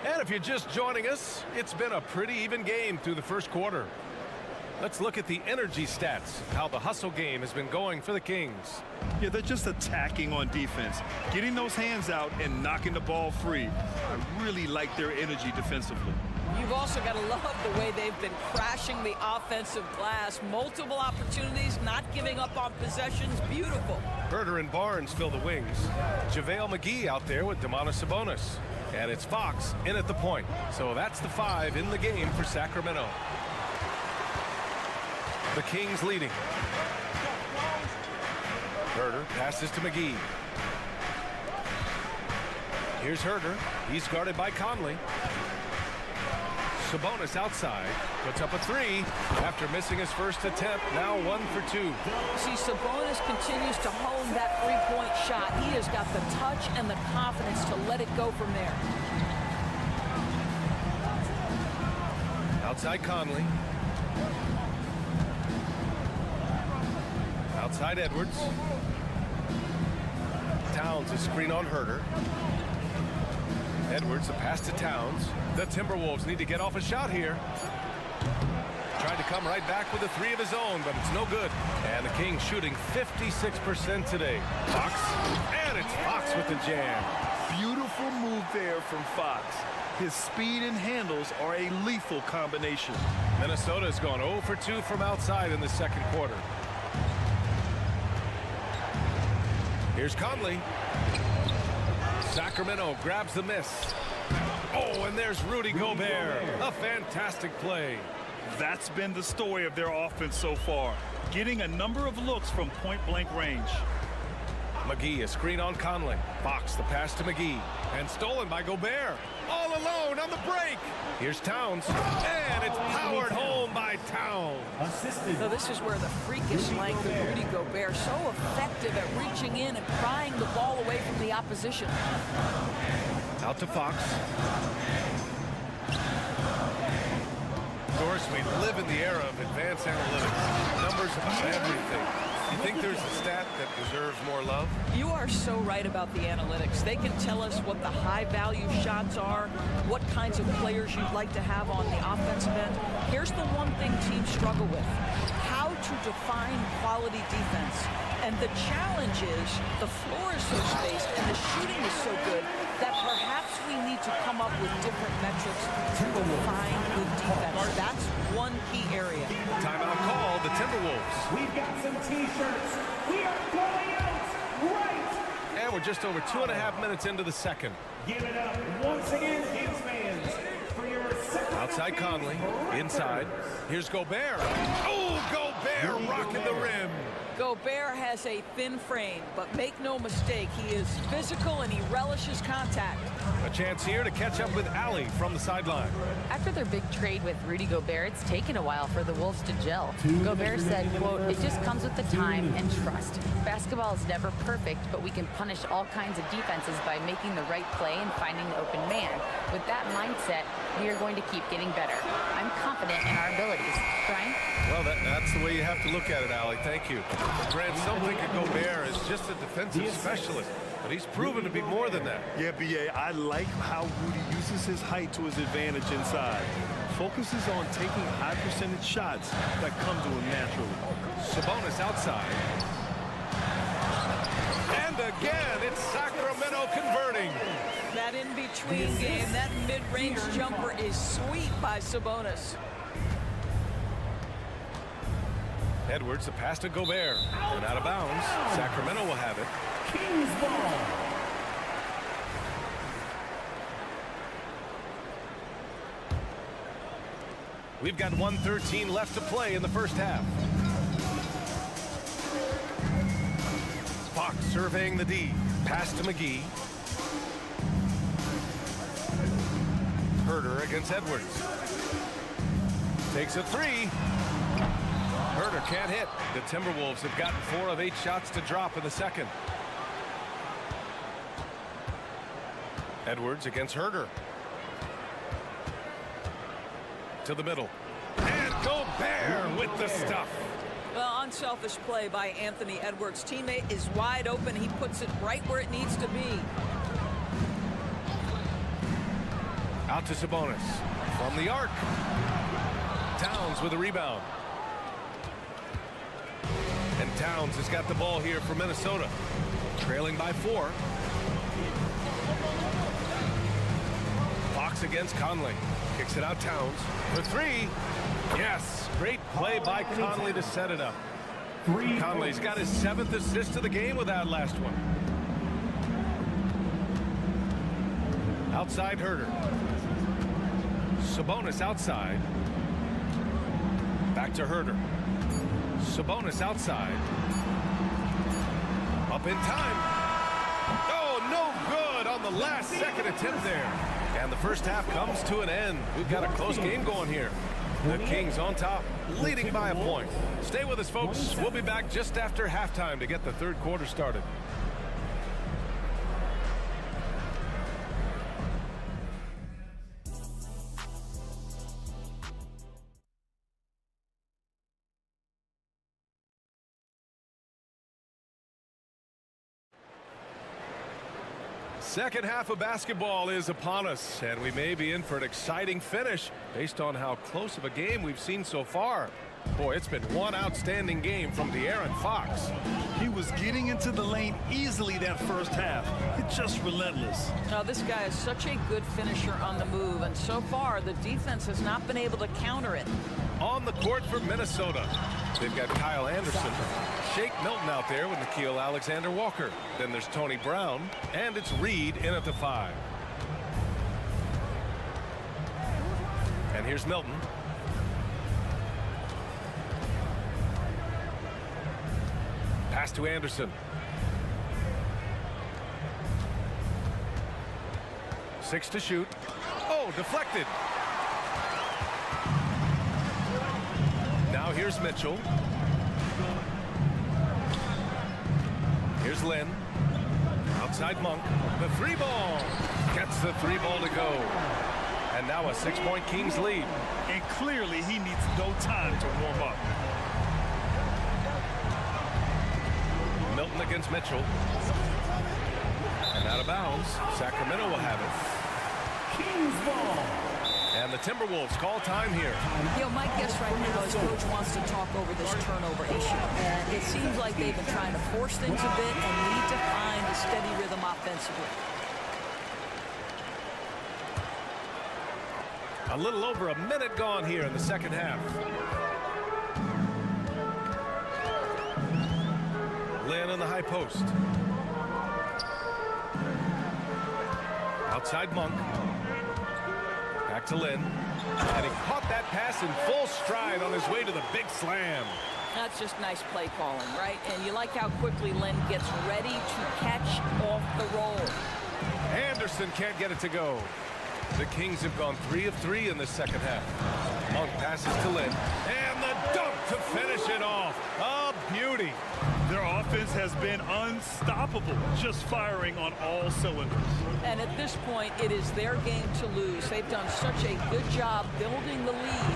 And if you're just joining us, it's been a pretty even game through the first quarter. Let's look at the energy stats, how the hustle game has been going for the Kings. Yeah, they're just attacking on defense, getting those hands out and knocking the ball free. I really like their energy defensively. You've also got to love the way they've been crashing the offensive glass. Multiple opportunities, not giving up on possessions. Beautiful. Herder and Barnes fill the wings. JaVale McGee out there with Domantas Sabonis. And it's Fox in at the point. So that's the 5 in the game for Sacramento. The Kings leading. Herder passes to McGee. Here's Herder. He's guarded by Conley. Sabonis outside. Puts up a 3 after missing his first attempt. Now 1 for 2. See, Sabonis continues to hone that three-point shot. He has got the touch and the confidence to let it go from there. Outside Conley. Outside Edwards. Towns a screen on Herder. Edwards, a pass to Towns. The Timberwolves need to get off a shot here. Trying to come right back with a 3 of his own, but it's no good. And the Kings shooting 56% today. Fox, and it's Fox with the jam. Beautiful move there from Fox. His speed and handles are a lethal combination. Minnesota's gone 0 for 2 from outside in the second quarter. Here's Conley. Sacramento grabs the miss. Oh, and there's Rudy Gobert. A fantastic play. That's been the story of their offense so far, getting a number of looks from point-blank range. McGee, a screen on Conley. Fox, the pass to McGee. And stolen by Gobert. All alone on the break. Here's Towns. And it's powered home by Towns. So this is where the freakish length of Rudy Gobert, so effective at reaching in and prying the ball away from the opposition. Out to Fox. Of course, we live in the era of advanced analytics. Numbers about everything. You think there's a stat that deserves more love? You are so right about the analytics. They can tell us what the high-value shots are, what kinds of players you'd like to have on the offensive end. Here's the one thing teams struggle with: how to define quality defense. And the challenge is the floor is so spaced and the shooting is so good that perhaps we need to come up with different metrics to define good defense. That's one key area. Timeout call, the Timberwolves. We've got some T-shirts. We are going out right. And we're just over 2.5 minutes into the second. Give it up once again, Kings fans, for your second. Outside Conley, inside. Here's Gobert. Oh, Gobert rocking the rim. Gobert has a thin frame, but make no mistake, he is physical and he relishes contact. A chance here to catch up with Allie from the sideline. After their big trade with Rudy Gobert, it's taken a while for the Wolves to gel. Gobert said, quote, "It just comes with the time and trust. Basketball is never perfect, but we can punish all kinds of defenses by making the right play and finding the open man. With that mindset, we are going to keep getting better. I'm confident in our abilities." Brian? Well, that's the way you have to look at it, Allie. Thank you. Grant, some think of Gobert as just a defensive specialist, but he's proven to be more than that. Yeah, B.A., I like how Rudy uses his height to his advantage inside. focuses on taking high percentage shots that come to him naturally. Sabonis outside. And again, it's Sacramento converting. That in-between game, that mid-range jumper is sweet by Sabonis. Edwards, a pass to Gobert. And out of bounds. Sacramento will have it. Kings ball. We've got 1:13 left to play in the first half. Fox surveying the D. Pass to McGee. Herder against Edwards. Takes a three. Herder can't hit. The Timberwolves have gotten 4 of 8 shots to drop in the second. Edwards against Herder. To the middle. And Gobert with the stuff. Well, unselfish play by Anthony Edwards. Teammate is wide open. He puts it right where it needs to be. Out to Sabonis. From the arc. Towns with a rebound. And Towns has got the ball here for Minnesota. Trailing by 4. Fox against Conley. Kicks it out Towns. For 3. Yes. Great play by Conley to set it up. Conley's got his 7th assist of the game with that last one. Outside Herder. Sabonis outside. Back to Herder. Sabonis outside. Up in time. Oh, no good on the last second attempt there. And the first half comes to an end. We've got a close game going here. The Kings on top, leading by a point. Stay with us, folks. We'll be back just after halftime to get the third quarter started. Second half of basketball is upon us, and we may be in for an exciting finish based on how close of a game we've seen so far. Boy, it's been one outstanding game from De'Aaron Fox. He was getting into the lane easily that first half. It's just relentless. Now, this guy is such a good finisher on the move, and so far the defense has not been able to counter it. On the court for Minnesota, they've got Kyle Anderson, Shake Milton out there with Nickeil Alexander-Walker. Then there's Tony Brown, and it's Reed in at the 5. And here's Milton. Pass to Anderson. 6 to shoot. Oh, deflected. Now here's Mitchell. Here's Lynn. Outside Monk. The 3 ball. Gets the 3 ball to go. And now a 6-point Kings lead. And clearly he needs no time to warm up. Milton against Mitchell. And out of bounds. Sacramento will have it. Kings ball. And the Timberwolves call time here. You know, my guess right now is Coach wants to talk over this turnover issue. And it seems like they've been trying to force things a bit and need to find a steady rhythm offensively. A little over a minute gone here in the second half. Lynn on the high post. Outside Monk. Back to Lynn. And he caught that pass in full stride on his way to the big slam. That's just nice play calling, right? And you like how quickly Lynn gets ready to catch off the roll. Anderson can't get it to go. The Kings have gone 3 of 3 in the second half. Monk passes to Lynn. And the dunk to finish it off. A beauty. Their offense has been unstoppable, just firing on all cylinders. And at this point, it is their game to lose. They've done such a good job building the lead.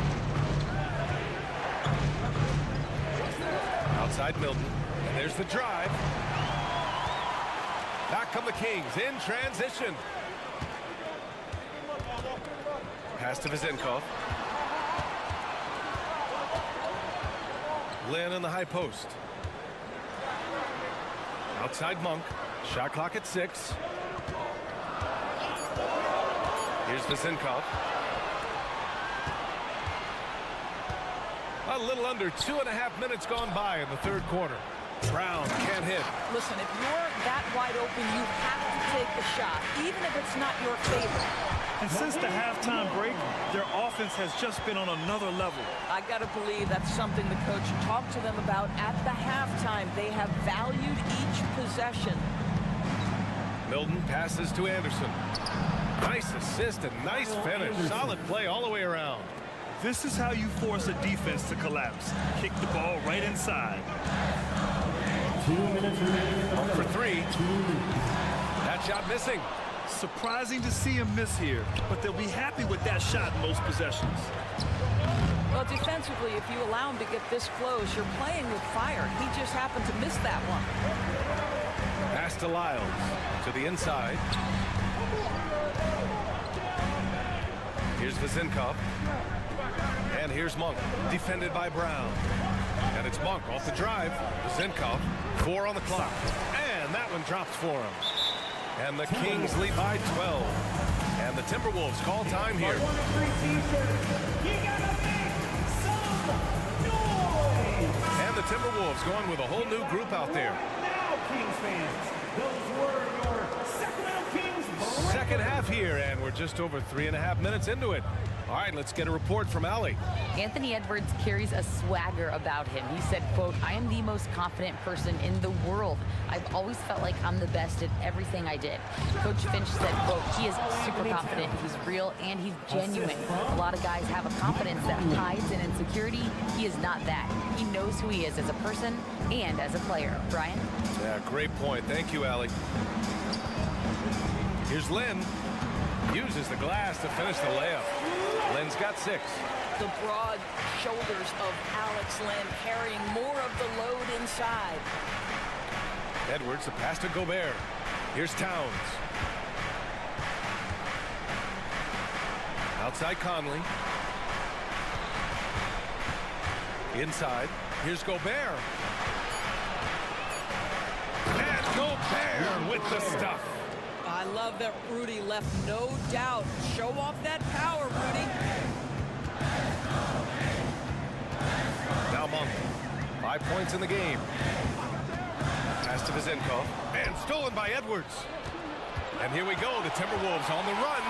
Outside Milton. And there's the drive. Back come the Kings in transition. Pass to Vezenkov. Lynn in the high post. Outside Monk. Shot clock at 6. Here's Vizinkov. A little under 2.5 minutes gone by in the third quarter. Brown can't hit. Listen, if you're that wide open, you have to take the shot, even if it's not your favorite. And since the halftime break, their offense has just been on another level. I got to believe that's something the coach talked to them about at the halftime. They have valued each possession. Milton passes to Anderson. Nice assist and nice finish. Solid play all the way around. This is how you force a defense to collapse. Kick the ball right inside. 2 minutes remaining. 1 for 3. That shot missing. Surprising to see him miss here, but they'll be happy with that shot in most possessions. Well, defensively, if you allow him to get this close, you're playing with fire. He just happened to miss that one. Pass to Lyles. To the inside. Here's Vizinkov. And here's Monk. Defended by Brown. And it's Monk off the drive. Vizinkov. 4 on the clock. And that one drops for him. And the Kings lead by 12. And the Timberwolves call time here. And the Timberwolves going with a whole new group out there. Now, Kings fans, those were your Sacramento Kings. Second half here, and we're just over 3.5 minutes into it. All right, let's get a report from Allie. Anthony Edwards carries a swagger about him. He said, quote, "I am the most confident person in the world. I've always felt like I'm the best at everything I did." Coach Finch said, quote, "He is super confident, he's real, and he's genuine. A lot of guys have a confidence that hides in insecurity. He is not that. He knows who he is as a person and as a player." Brian? Yeah, great point. Thank you, Allie. Here's Lynn. Uses the glass to finish the layup. Lynn's got 6. The broad shoulders of Alex Lynn carrying more of the load inside. Edwards, the pass to Gobert. Here's Towns. Outside Conley. Inside. Here's Gobert. And Gobert with the stuff. I love that Rudy left no doubt. Show off that power, Rudy. Now Monk. 5 points in the game. Pass to Vizinkov. And stolen by Edwards. And here we go. The Timberwolves on the run.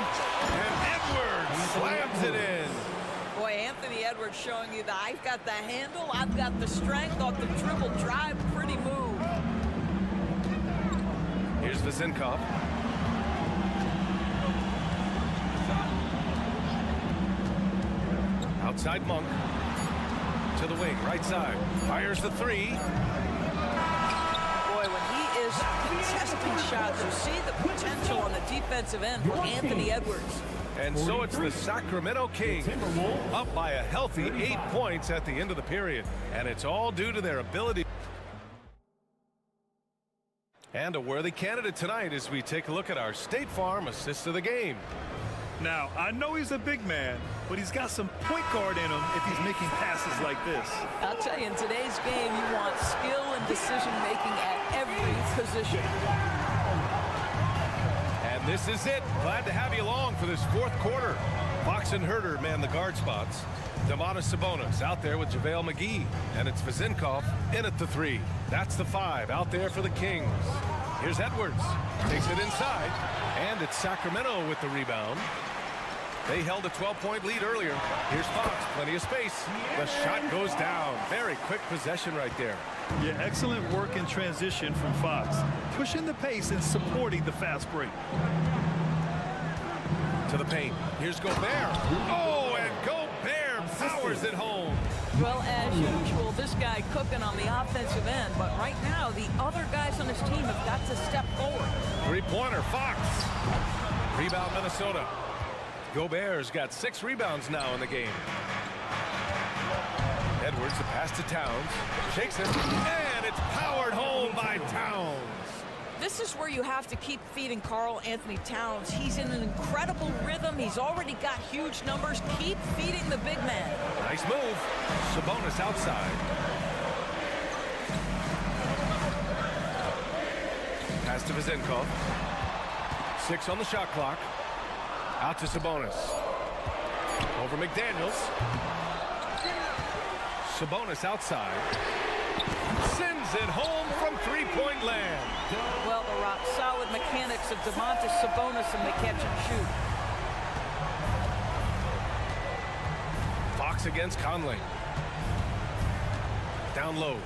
And Edwards slams it in. Boy, Anthony Edwards showing you that I've got the handle, I've got the strength off the dribble drive. Pretty move. Here's Vizinkov. Outside Monk. To the wing, right side. Fires the 3. Boy, when he is contesting shots, you see the potential on the defensive end for Anthony Edwards. And so it's the Sacramento Kings up by a healthy 8 points at the end of the period. And it's all due to their ability. And a worthy candidate tonight as we take a look at our State Farm assist of the game. Now, I know he's a big man, but he's got some point guard in him if he's making passes like this. I'll tell you, in today's game, you want skill and decision-making at every position. And this is it. Glad to have you along for this fourth quarter. Fox and Herter man the guard spots. Domantas Sabonis out there with JaVale McGee. And it's Vizinkov in at the 3. That's the 5 out there for the Kings. Here's Edwards. Takes it inside. And it's Sacramento with the rebound. They held a 12-point lead earlier. Here's Fox. Plenty of space. The shot goes down. Very quick possession right there. Yeah, excellent work in transition from Fox. Pushing the pace and supporting the fast break. To the paint. Here's Gobert. Oh, and Gobert powers it home. Well, as usual, this guy cooking on the offensive end, but right now the other guys on his team have got to step forward. Three-pointer, Fox. Rebound, Minnesota. Gobert's got 6 rebounds now in the game. Edwards, the pass to Towns. Shakes it, and it's powered home by Towns. This is where you have to keep feeding Karl Anthony Towns. He's in an incredible rhythm. He's already got huge numbers. Keep feeding the big man. Nice move. Sabonis outside. Pass to Vizenkov. 6 on the shot clock. Out to Sabonis. Over McDaniels. Sabonis outside. Sends it home from three-point land. Well, the rock-solid mechanics of Domantas Sabonis and the catch and shoot. Fox against Conley. Down low.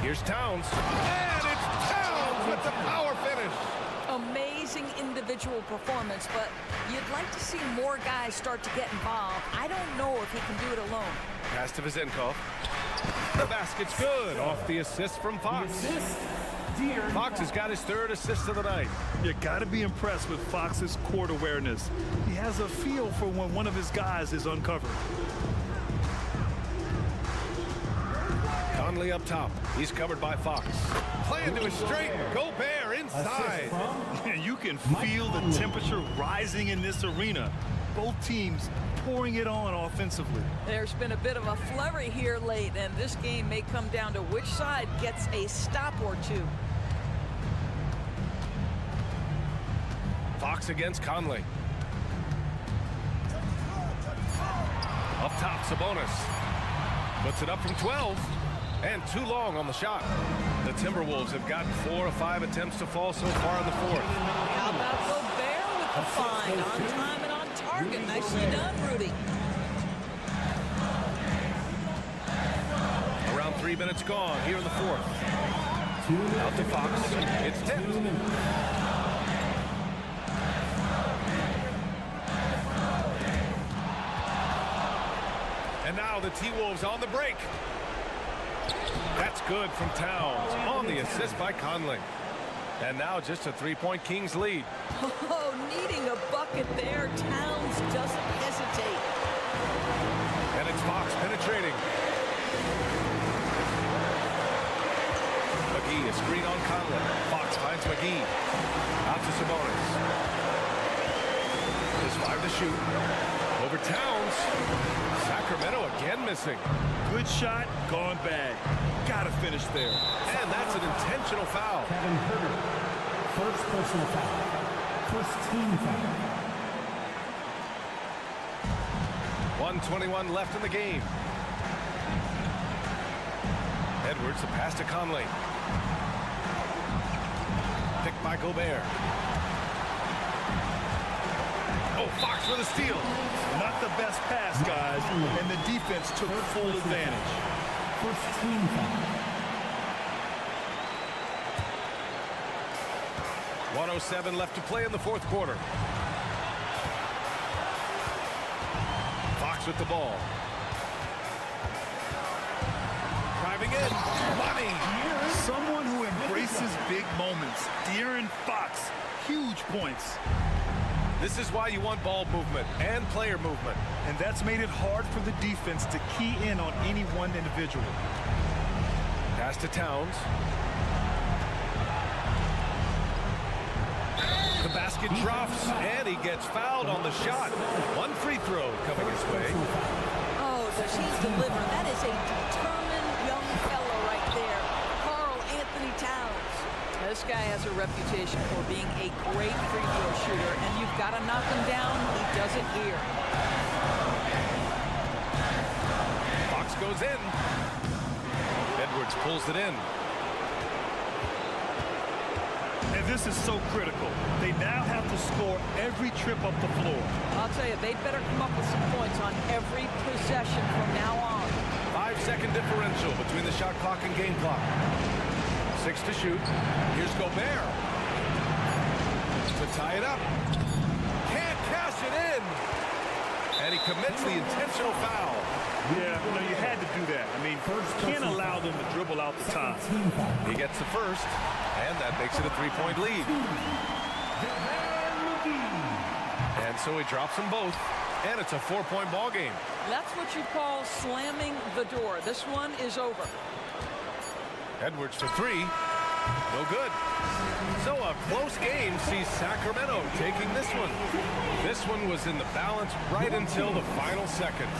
Here's Towns. And it's Towns with the power finish. Amazing individual performance, but you'd like to see more guys start to get involved. I don't know if he can do it alone. Pass to Vizenkov. The basket's good off the assist from Fox. Fox has got his 3rd assist of the night. You got to be impressed with Fox's court awareness. He has a feel for when one of his guys is uncovered. Conley up top. He's covered by Fox. Playing to his straight. Gobert inside. And you can feel the temperature rising in this arena. Both teams pouring it on offensively. There's been a bit of a flurry here late, and this game may come down to which side gets a stop or two. Fox against Conley. Up top, Sabonis. Puts it up from 12. And too long on the shot. The Timberwolves have gotten 4 of 5 attempts to fall so far in the 4th. How about Gobert with the find? On time and on target. Nicely done, Rudy. Around 3 minutes gone here in the 4th. Out to Fox. It's tipped. And now the T-Wolves on the break. That's good from Towns on the assist by Conley. And now just a 3-point Kings lead. Oh, needing a bucket there. Towns doesn't hesitate. And it's Fox penetrating. McGee, a screen on Conley. Fox finds McGee. Out to Sabonis. There's 5 to shoot. Over Towns. Sacramento again missing. Good shot, gone bad. Gotta finish there. And that's an intentional foul. Kevin Herter, first personal foul. First team foul. 1:21 left in the game. Edwards, the pass to Conley. Picked by Gobert. Oh, Fox with a steal. Not the best pass, guys, and the defense took full advantage. First team foul. 1:07 left to play in the 4th quarter. Fox with the ball. Driving in. Money. Someone who embraces big moments. De'Aaron Fox, huge points. This is why you want ball movement and player movement. And that's made it hard for the defense to key in on any one individual. Pass to Towns. The basket drops, and he gets fouled on the shot. 1 free throw coming his way. Oh, does he deliver? That is a determined young fellow right there. Karl Anthony Towns. This guy has a reputation for being a great free throw shooter, and you've got to knock him down. He does it here. Fox goes in. Edwards pulls it in. And this is so critical. They now have to score every trip up the floor. I'll tell you, they'd better come up with some points on every possession from now on. 5-second differential between the shot clock and game clock. 6 to shoot. Here's Gobert. To tie it up. Can't cash it in. And he commits the intentional foul. Yeah, you had to do that. I mean, can't allow them to dribble out the time. He gets the first, and that makes it a 3-point lead. And so he drops them both, and it's a 4-point ball game. That's what you call slamming the door. This one is over. Edwards for 3. No good. So a close game sees Sacramento taking this one. This one was in the balance right until the final seconds.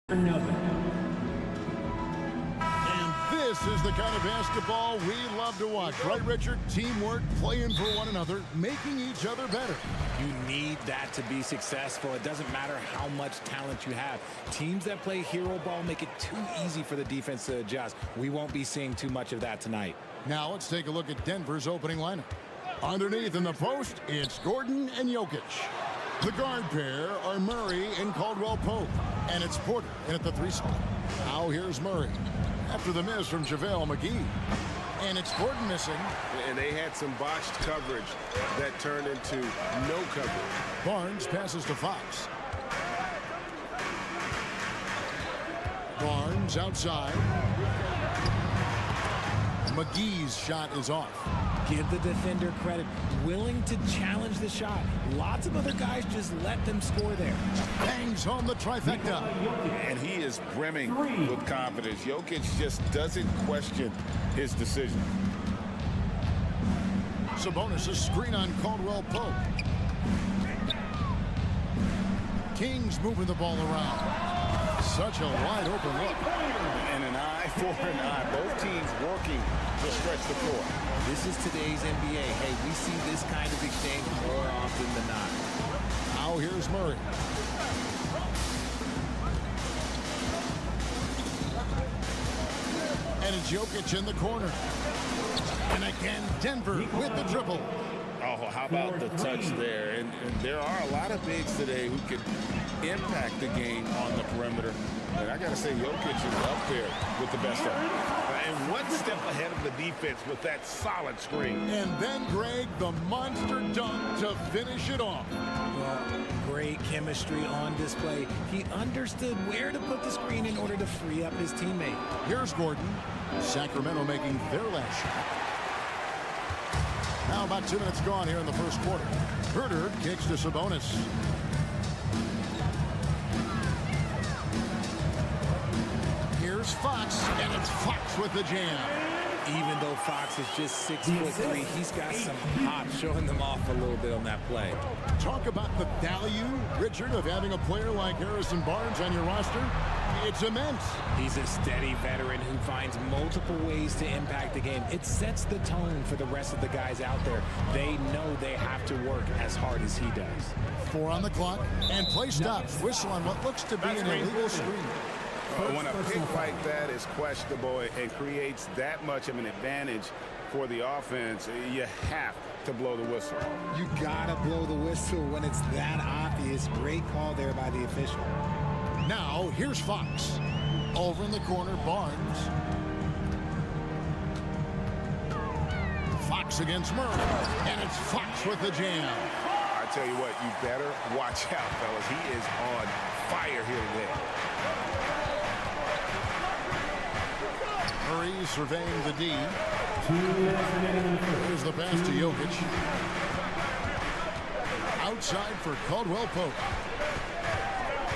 This is the kind of basketball we love to watch, right, Richard? Teamwork, playing for one another, making each other better. You need that to be successful. It doesn't matter how much talent you have. Teams that play hero ball make it too easy for the defense to adjust. We won't be seeing too much of that tonight. Now let's take a look at Denver's opening lineup. Underneath in the post, it's Gordon and Jokic. The guard pair are Murray and Caldwell-Pope. And it's Porter in at the 3 spot. Now here's Murray after the miss from JaVale McGee. And it's Gordon missing. And they had some botched coverage that turned into no coverage. Barnes passes to Fox. Barnes outside. McGee's shot is off. Give the defender credit. Willing to challenge the shot. Lots of other guys just let them score there. Bangs home the trifecta. And he is brimming with confidence. Jokic just doesn't question his decision. Sabonis' screen on Caldwell-Pope. Kings moving the ball around. Such a wide open look. And an eye for an eye. Both teams working to stretch the floor. This is today's NBA. Hey, we see this kind of exchange more often than not. Now here's Murray. And it's Jokic in the corner. And again, Denver with the triple. Oh, how about the touch there? And there are a lot of bigs today who can impact the game on the perimeter. And I got to say, Jokic is up there with the best of them. And one step ahead of the defense with that solid screen. And then, Greg, the monster dunk to finish it off. Well, great chemistry on display. He understood where to put the screen in order to free up his teammate. Here's Gordon. Sacramento making their last shot. Now about 2 minutes gone here in the first quarter. Herter kicks to Sabonis. Here's Fox, and it's Fox with the jam. Even though Fox is just 6'3", he's got some pop, showing them off a little bit on that play. Talk about the value, Richard, of having a player like Harrison Barnes on your roster. It's immense. He's a steady veteran who finds multiple ways to impact the game. It sets the tone for the rest of the guys out there. They know they have to work as hard as he does. 4 on the clock, and play stops. Whistle on what looks to be an illegal screen. When a pick like that is questionable and creates that much of an advantage for the offense, you have to blow the whistle. You gotta blow the whistle when it's that obvious. Great call there by the official. Now, here's Fox. Over in the corner, Barnes. Fox against Murray. And it's Fox with the jam. I tell you what, you better watch out, fellas. He is on fire here today. Murray surveying the D. Here's the pass to Jokic. Outside for Caldwell-Pope.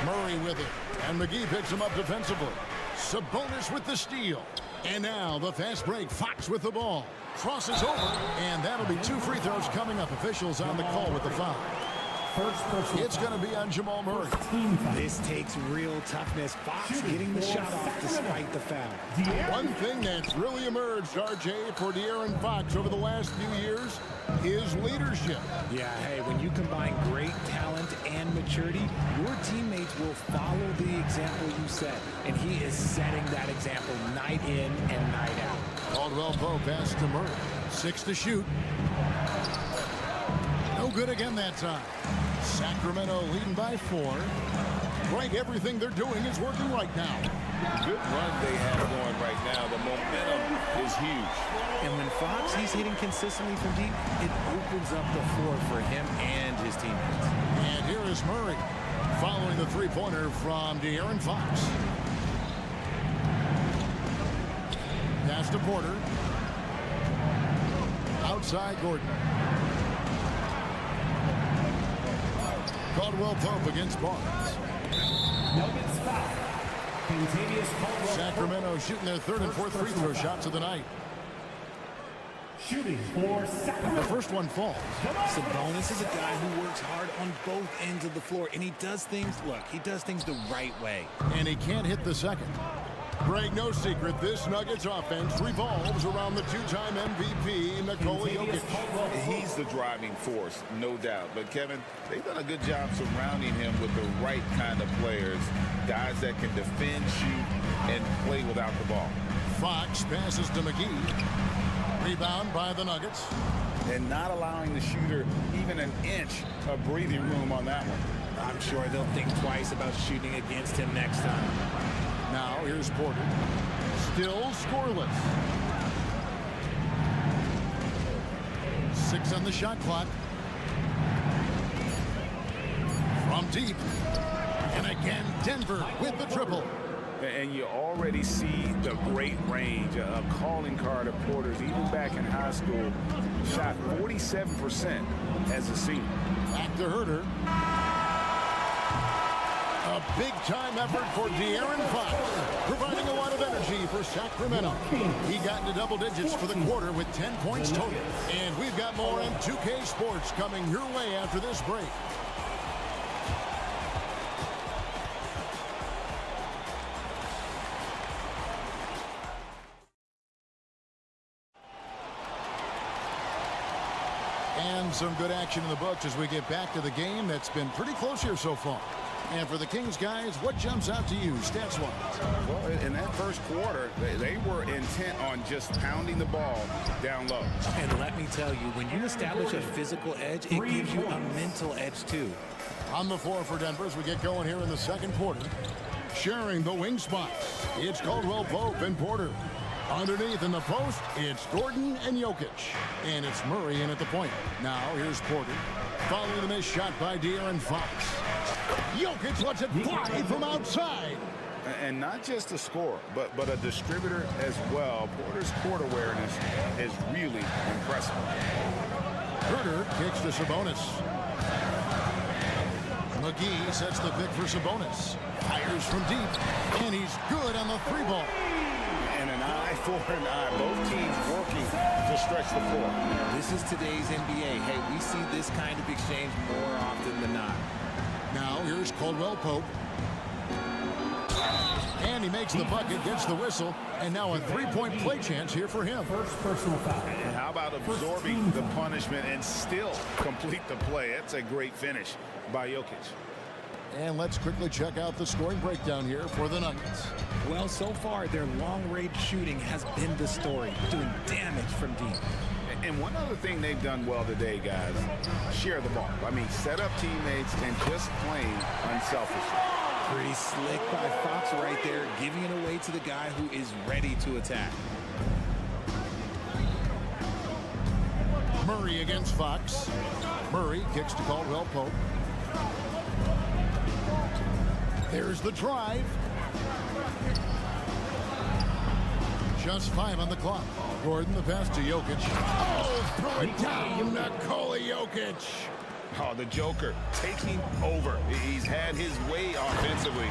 Murray with it. And McGee picks him up defensively. Sabonis with the steal. And now the fast break. Fox with the ball. Crosses over. And that'll be 2 free throws coming up. Officials on the call with the foul. It's going to be on Jamal Murray. This takes real toughness. Fox getting the shot off despite the foul. One thing that's really emerged, RJ, for De'Aaron Fox over the last few years is leadership. Yeah, hey, when you combine great talent and maturity, your teammates will follow the example you set. And he is setting that example night in and night out. Caldwell-Pope pass to Murray. 6 to shoot. No good again that time. Sacramento leading by 4. Right, everything they're doing is working right now. Good run they have going right now. The momentum is huge. And when Fox, he's hitting consistently from deep, it opens up the floor for him and his teammates. And here is Murray following the three-pointer from De'Aaron Fox. Pass to Porter. Outside Gordon. Caldwell-Pope against Barnes. Nuggets foul. Sacramento shooting their 3rd and 4th free throw shots of the night. Shooting for Sacramento. The first one falls. Sabonis is a guy who works hard on both ends of the floor, and he does things, look, he does things the right way. And he can't hit the second. Greg, no secret, this Nuggets offense revolves around the two-time MVP, Nikola Jokic. He's the driving force, no doubt. But, Kevin, they've done a good job surrounding him with the right kind of players, guys that can defend, shoot, and play without the ball. Fox passes to McGee. Rebound by the Nuggets. And not allowing the shooter even an inch of breathing room on that one. I'm sure they'll think twice about shooting against him next time. Now here's Porter. Still scoreless. 6 on the shot clock. From deep. And again, Denver with the triple. And you already see the great range, a calling card of Porter's. Even back in high school, shot 47% as a senior. Back to Herter. A big-time effort for De'Aaron Fox, providing a lot of energy for Sacramento. He got into double digits for the quarter with 10 points total. And we've got more in 2K Sports coming your way after this break. And some good action in the books as we get back to the game that's been pretty close here so far. And for the Kings, guys, what jumps out to you stats-wise? Well, in that first quarter, they were intent on just pounding the ball down low. And let me tell you, when you establish a physical edge, it gives you a mental edge, too. On the floor for Denver as we get going here in the second quarter. Sharing the wing spots, it's Caldwell Pope and Porter. Underneath in the post, it's Gordon and Jokic. And it's Murray in at the point. Now, here's Porter. Following the missed shot by De'Aaron Fox. Jokic lets it fly from outside. And not just a scorer, but a distributor as well. Porter's court awareness is really impressive. Herter kicks to Sabonis. McGee sets the pick for Sabonis. Fires from deep, and he's good on the 3-ball. And an eye for an eye. Both teams working to stretch the floor. This is today's NBA. Hey, we see this kind of exchange more often than not. Now here's Caldwell Pope. And he makes the bucket, gets the whistle, and now a 3-point play chance here for him. First personal foul. And how about absorbing the punishment and still complete the play? That's a great finish by Jokic. And let's quickly check out the scoring breakdown here for the Nuggets. Well, so far, their long-range shooting has been the story, doing damage from deep. And one other thing they've done well today, guys, share the ball. I mean, set up teammates and just playing unselfishly. Pretty slick by Fox right there, giving it away to the guy who is ready to attack. Murray against Fox. Murray kicks to Caldwell Pope. There's the drive. Just 5 on the clock. Gordon, the pass to Jokic. Oh, throw it down, Nikola Jokic. Oh, the Joker taking over. He's had his way offensively,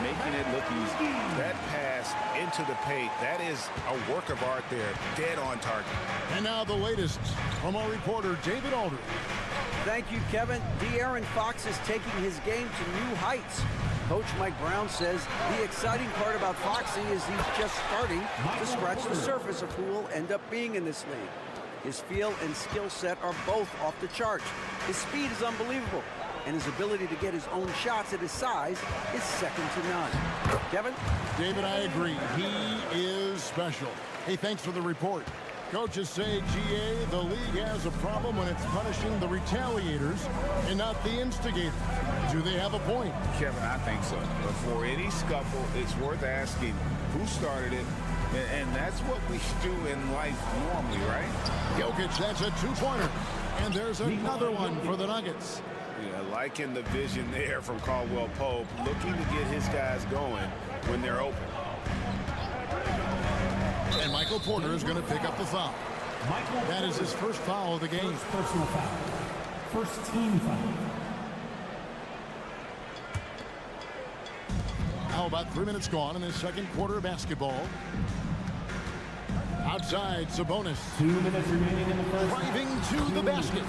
making it look easy. That pass into the paint, that is a work of art there, dead on target. And now the latest from our reporter, David Aldridge. Thank you, Kevin. De'Aaron Fox is taking his game to new heights. Coach Mike Brown says the exciting part about Foxy is he's just starting to scratch the surface of who will end up being in this league. His feel and skill set are both off the charts. His speed is unbelievable, and his ability to get his own shots at his size is second to none. Kevin? David, I agree. He is special. Hey, thanks for the report. Coaches say, GA, the league has a problem when it's punishing the retaliators and not the instigators. Do they have a point? Kevin, I think so. But for any scuffle, it's worth asking who started it, and that's what we do in life normally, right? Jokic, that's a 2-pointer. And there's another one for the Nuggets. Yeah, liking the vision there from Caldwell Pope, looking to get his guys going when they're open. And Michael Porter is going to pick up the foul. That is his first foul of the game. First personal foul. First team foul. Now about 3 minutes gone in the second quarter of basketball. Outside, Sabonis. 2 minutes remaining in the first. Driving to the basket.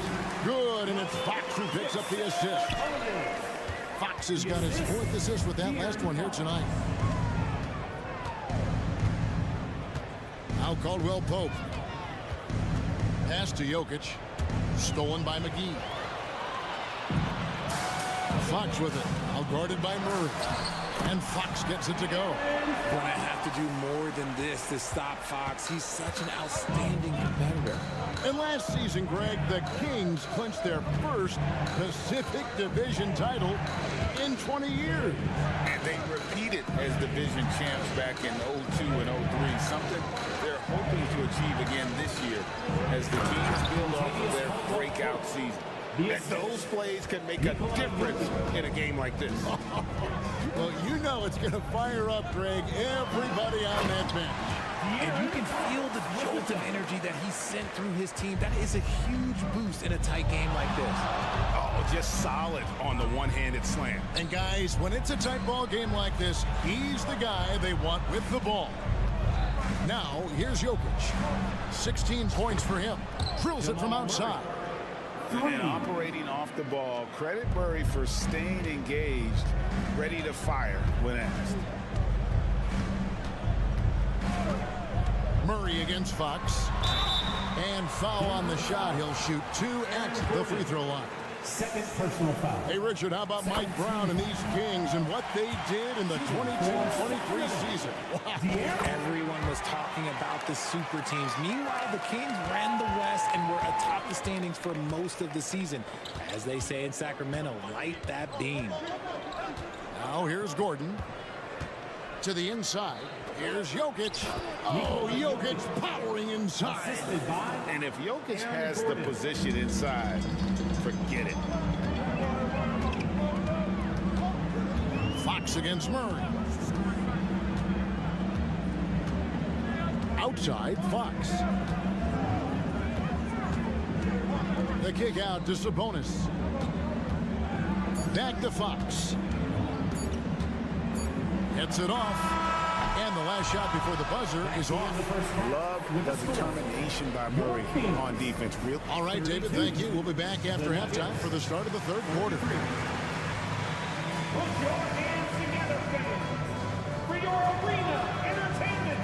Good, and it's Fox who picks up the assist. Fox has got his 4th assist with that last one here tonight. Now Caldwell Pope. Pass to Jokic. Stolen by McGee. Fox with it. Now guarded by Murray. And Fox gets it to go. Going to have to do more than this to stop Fox. He's such an outstanding competitor. And last season, Greg, the Kings clinched their first Pacific Division title in 20 years. And they repeated as division champs back in 02 and 03, something they're hoping to achieve again this year as the Kings build off of their breakout season. And those plays can make a difference in a game like this. Well, you know it's going to fire up, Greg, everybody on that bench. And you can feel the jolt of energy that he sent through his team. That is a huge boost in a tight game like this. Oh, just solid on the one-handed slam. And guys, when it's a tight ball game like this, he's the guy they want with the ball. Now, here's Jokic. 16 points for him. Drills it from outside. And operating off the ball, credit Murray for staying engaged, ready to fire when asked. Murray against Fox. And foul on the shot. He'll shoot 2 at the free throw line. Second personal foul. Hey, Richard, how about Mike Brown and these Kings and what they did in the 22-23 season? Wow. Everyone was talking about the super teams. Meanwhile, the Kings ran the West and were atop the standings for most of the season. As they say in Sacramento, light that beam. Now here's Gordon. To the inside. Here's Jokic. Oh, Jokic powering inside. And if Jokic has the position inside, forget it. Fox against Murray. Outside, Fox. The kick out to Sabonis. Back to Fox. Gets it off. And the last shot before the buzzer is off. Love the determination by Murray on defense. All right, David, thank you. We'll be back after halftime for the start of the third quarter. Put your hands together, fans, for your arena entertainment.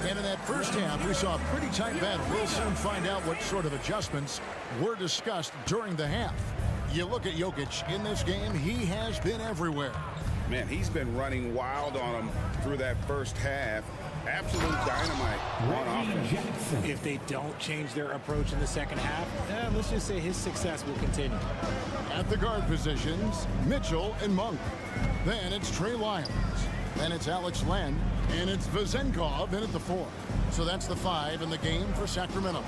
And in that first half, we saw a pretty tight battle. We'll soon find out what sort of adjustments were discussed during the half. You look at Jokic in this game, he has been everywhere. Man, he's been running wild on him through that first half. Absolute dynamite on offense. If they don't change their approach in the second half, let's just say his success will continue. At the guard positions, Mitchell and Monk. Then it's Trey Lyons. Then it's Alex Len. And it's Vezenkov in at the 4. So that's the 5 in the game for Sacramento.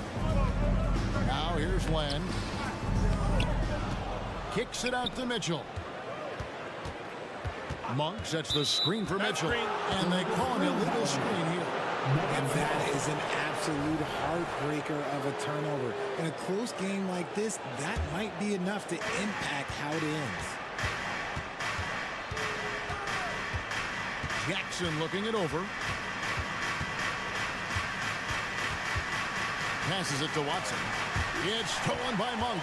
Now here's Len. Kicks it out to Mitchell. Monk sets the screen for Mitchell. And they call an illegal screen here. And that is an absolute heartbreaker of a turnover. In a close game like this, that might be enough to impact how it ends. Jackson looking it over. Passes it to Watson. It's stolen by Monk.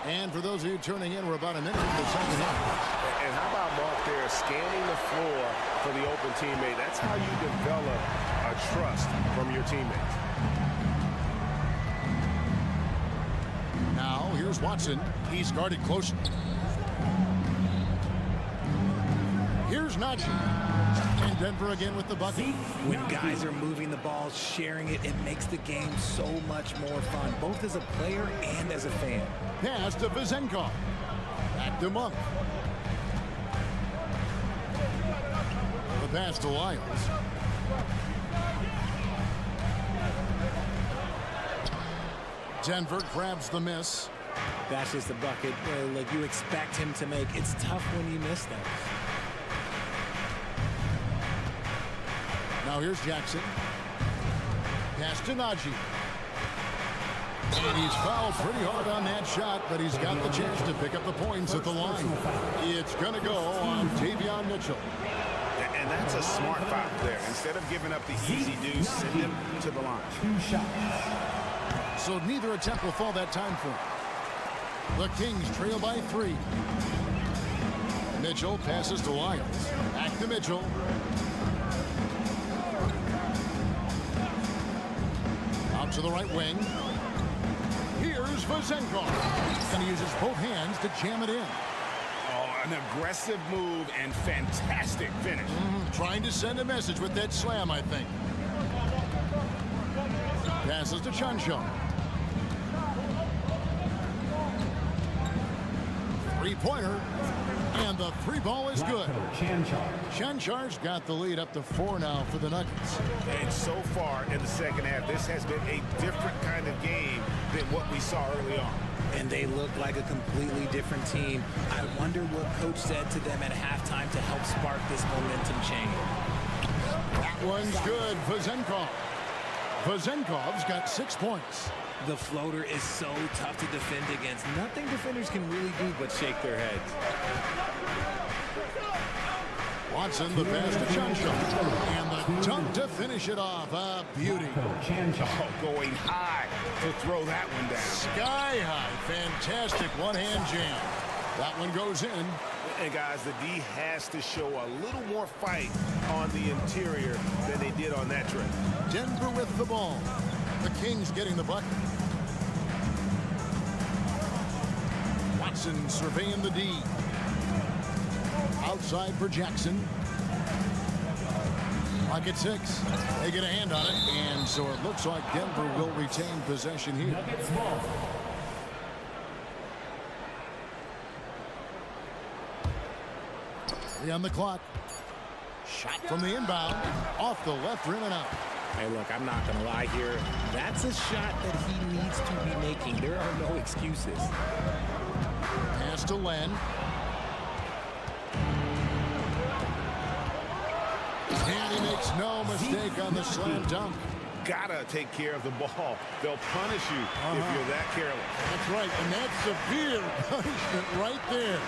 And for those of you tuning in, we're about a minute into the second half. And how about Monk there scanning the floor for the open teammate? That's how you develop a trust from your teammates. Now here's Watson. He's guarded closely. Here's Najee. And Denver again with the bucket. When guys are moving the ball, sharing it, it makes the game so much more fun, both as a player and as a fan. Pass to Vezenkov. Back to Monk. The pass to Lyons. Denver grabs the miss. That's just a bucket like you expect him to make. It's tough when you miss those. Now here's Jackson. Pass to Najee. And he's fouled pretty hard on that shot, but he's got the chance to pick up the points at the line. It's going to go on Davion Mitchell. And that's a smart foul there. Instead of giving up the easy deuce, send him to the line. 2 shots. So neither attempt will fall that time for him. The Kings trail by 3. Mitchell passes to Lyles. Back to Mitchell. Out to the right wing. Here's Vazenkov. And he uses both hands to jam it in. Oh, an aggressive move and fantastic finish. Trying to send a message with that slam, I think. Passes to Chancho. 3-pointer. And the 3-ball is good. Chanchar's got the lead up to 4 now for the Nuggets. And so far in the second half, this has been a different kind of game than what we saw early on. And they look like a completely different team. I wonder what coach said to them at halftime to help spark this momentum change. That one's good. Vazenkov's got 6 points. The floater is so tough to defend against. Nothing defenders can really do but shake their heads. Watson, the pass to Chancho. And the dunk to finish it off. A beauty. Oh, going high to throw that one down. Sky high. Fantastic one-hand jam. That one goes in. And guys, the D has to show a little more fight on the interior than they did on that trip. Denver with the ball. The Kings getting the bucket. Watson surveying the D. Outside for Jackson. Pocket 6. They get a hand on it. And so it looks like Denver will retain possession here. On the clock. Shot from the inbound. Off the left rim and out. Hey, look, I'm not going to lie here. That's a shot that he needs to be making. There are no excuses. Pass to Len. And he makes no mistake on the slam dunk. Gotta take care of the ball. They'll punish you if you're that careless. That's right, and that's severe punishment right there.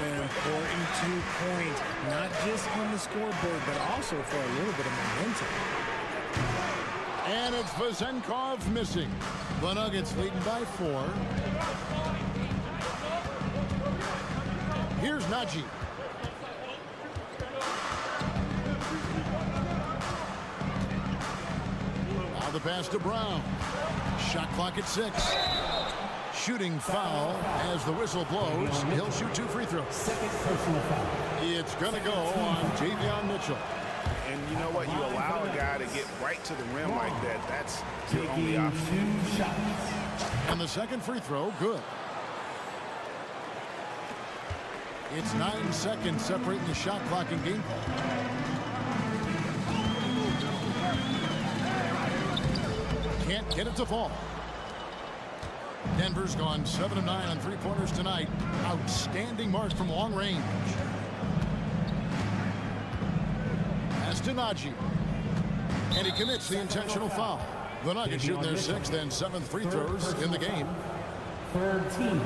An important 2-point, not just on the scoreboard, but also for a little bit of momentum. And it's Vazenkov missing. The Nuggets leading by 4. Here's Najee. Now the pass to Brown. Shot clock at 6. Shooting foul as the whistle blows. He'll shoot 2 free throws. Second personal foul. It's going to go on Davion Mitchell. And you know what? You allow a guy to get right to the rim like that. That's your only Taking option. 2 shots. And the second free throw, good. It's 9 seconds separating the shot clock and game clock. Can't get it to fall. Denver's gone 7 of 9 on 3-pointers tonight. Outstanding mark from long range. Pass to Najee. And he commits the intentional foul. The Nuggets shooting their 6th and 7th free throws in the game. Third team.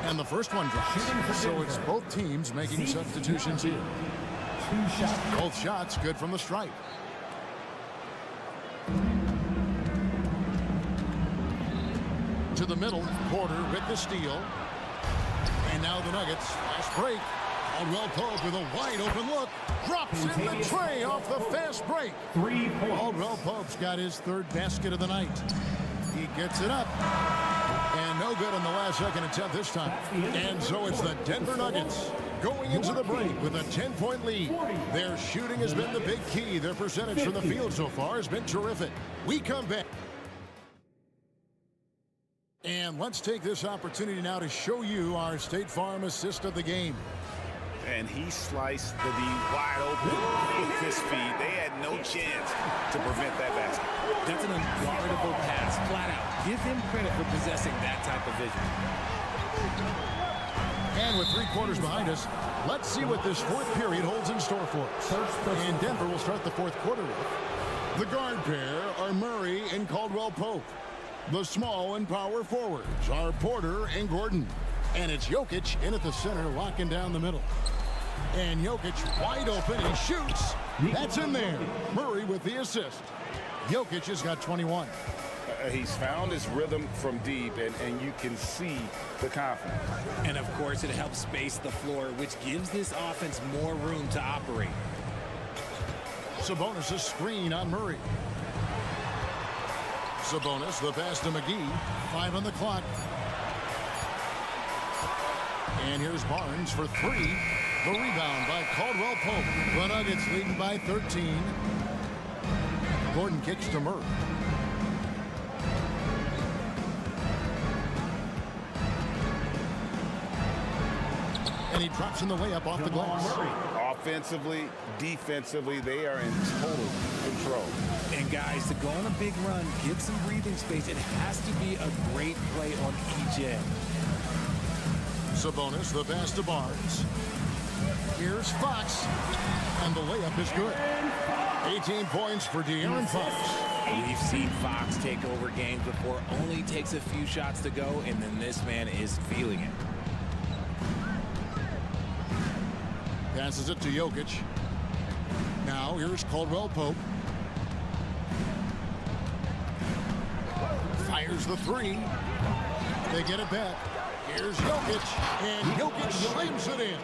And the first one drops. So it's both teams making substitutions here. 2 shots. Both shots good from the stripe. To the middle, Porter with the steal. And now the Nuggets, fast break. Caldwell Pope with a wide open look. Drops in the tray off the fast break. 3 points. Caldwell Pope's got his 3rd basket of the night. He gets it up. And no good on the last second attempt this time. And so it's the Denver Nuggets going into the break with a 10-point lead. Their shooting has been the big key. Their percentage from the field so far has been terrific. We come back. And let's take this opportunity now to show you our State Farm assist of the game. And he sliced the D wide open with his speed. They had no chance to prevent that basket. That's an unguardable pass, flat out. Give him credit for possessing that type of vision. And with 3 quarters behind us, let's see what this fourth period holds in store for us. And Denver will start the fourth quarter with the guard pair are Murray and Caldwell Pope. The small and power forwards are Porter and Gordon. And it's Jokic in at the center, locking down the middle. And Jokic wide open, he shoots. That's in there. Murray with the assist. Jokic has got 21. He's found his rhythm from deep, and you can see the confidence. And of course, it helps space the floor, which gives this offense more room to operate. Sabonis' screen on Murray. Sabonis, the pass to McGee. 5 on the clock. And here's Barnes for 3. The rebound by Caldwell Pope. The Nuggets leading by 13. Gordon kicks to Murray. And he drops in the layup off the glass. Offensively, defensively, they are in total control. And guys, to go on a big run, get some breathing space, it has to be a great play on each end. Sabonis, the pass to Barnes. Here's Fox. And the layup is good. 18 points for De'Aaron Fox. We've seen Fox take over games before. Only takes a few shots to go, and then this man is feeling it. Passes it to Jokic. Now here's Caldwell Pope. Fires the 3. They get it back. Here's Jokic. And Jokic slams it in.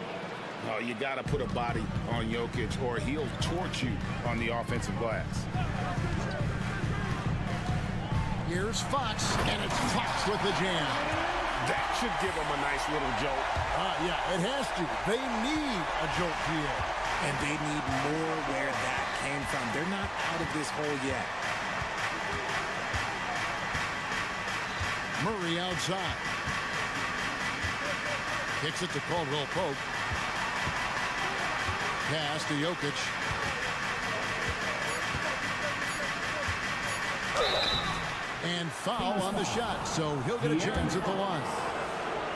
Oh, you got to put a body on Jokic or he'll torch you on the offensive glass. Here's Fox. And it's Fox with the jam. That should give him a nice little jolt. Yeah, it has to. They need a jolt here. And they need more where that came from. They're not out of this hole yet. Murray outside. Kicks it to Caldwell Pope. Pass to Jokic. And foul on the shot, so he'll get a chance at the line.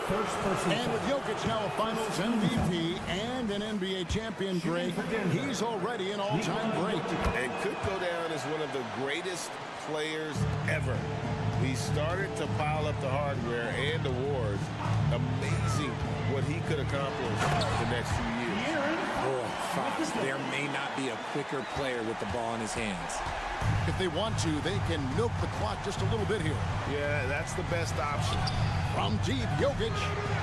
And with Jokic now a Finals MVP and an NBA champion, Greg, he's already an all-time great. And could go down as one of the greatest players ever. He started to pile up the hardware and awards. Amazing what he could accomplish the next few years. Oh, Fox, there may not be a quicker player with the ball in his hands. If they want to, they can milk the clock just a little bit here. Yeah, that's the best option. From deep, Jokic.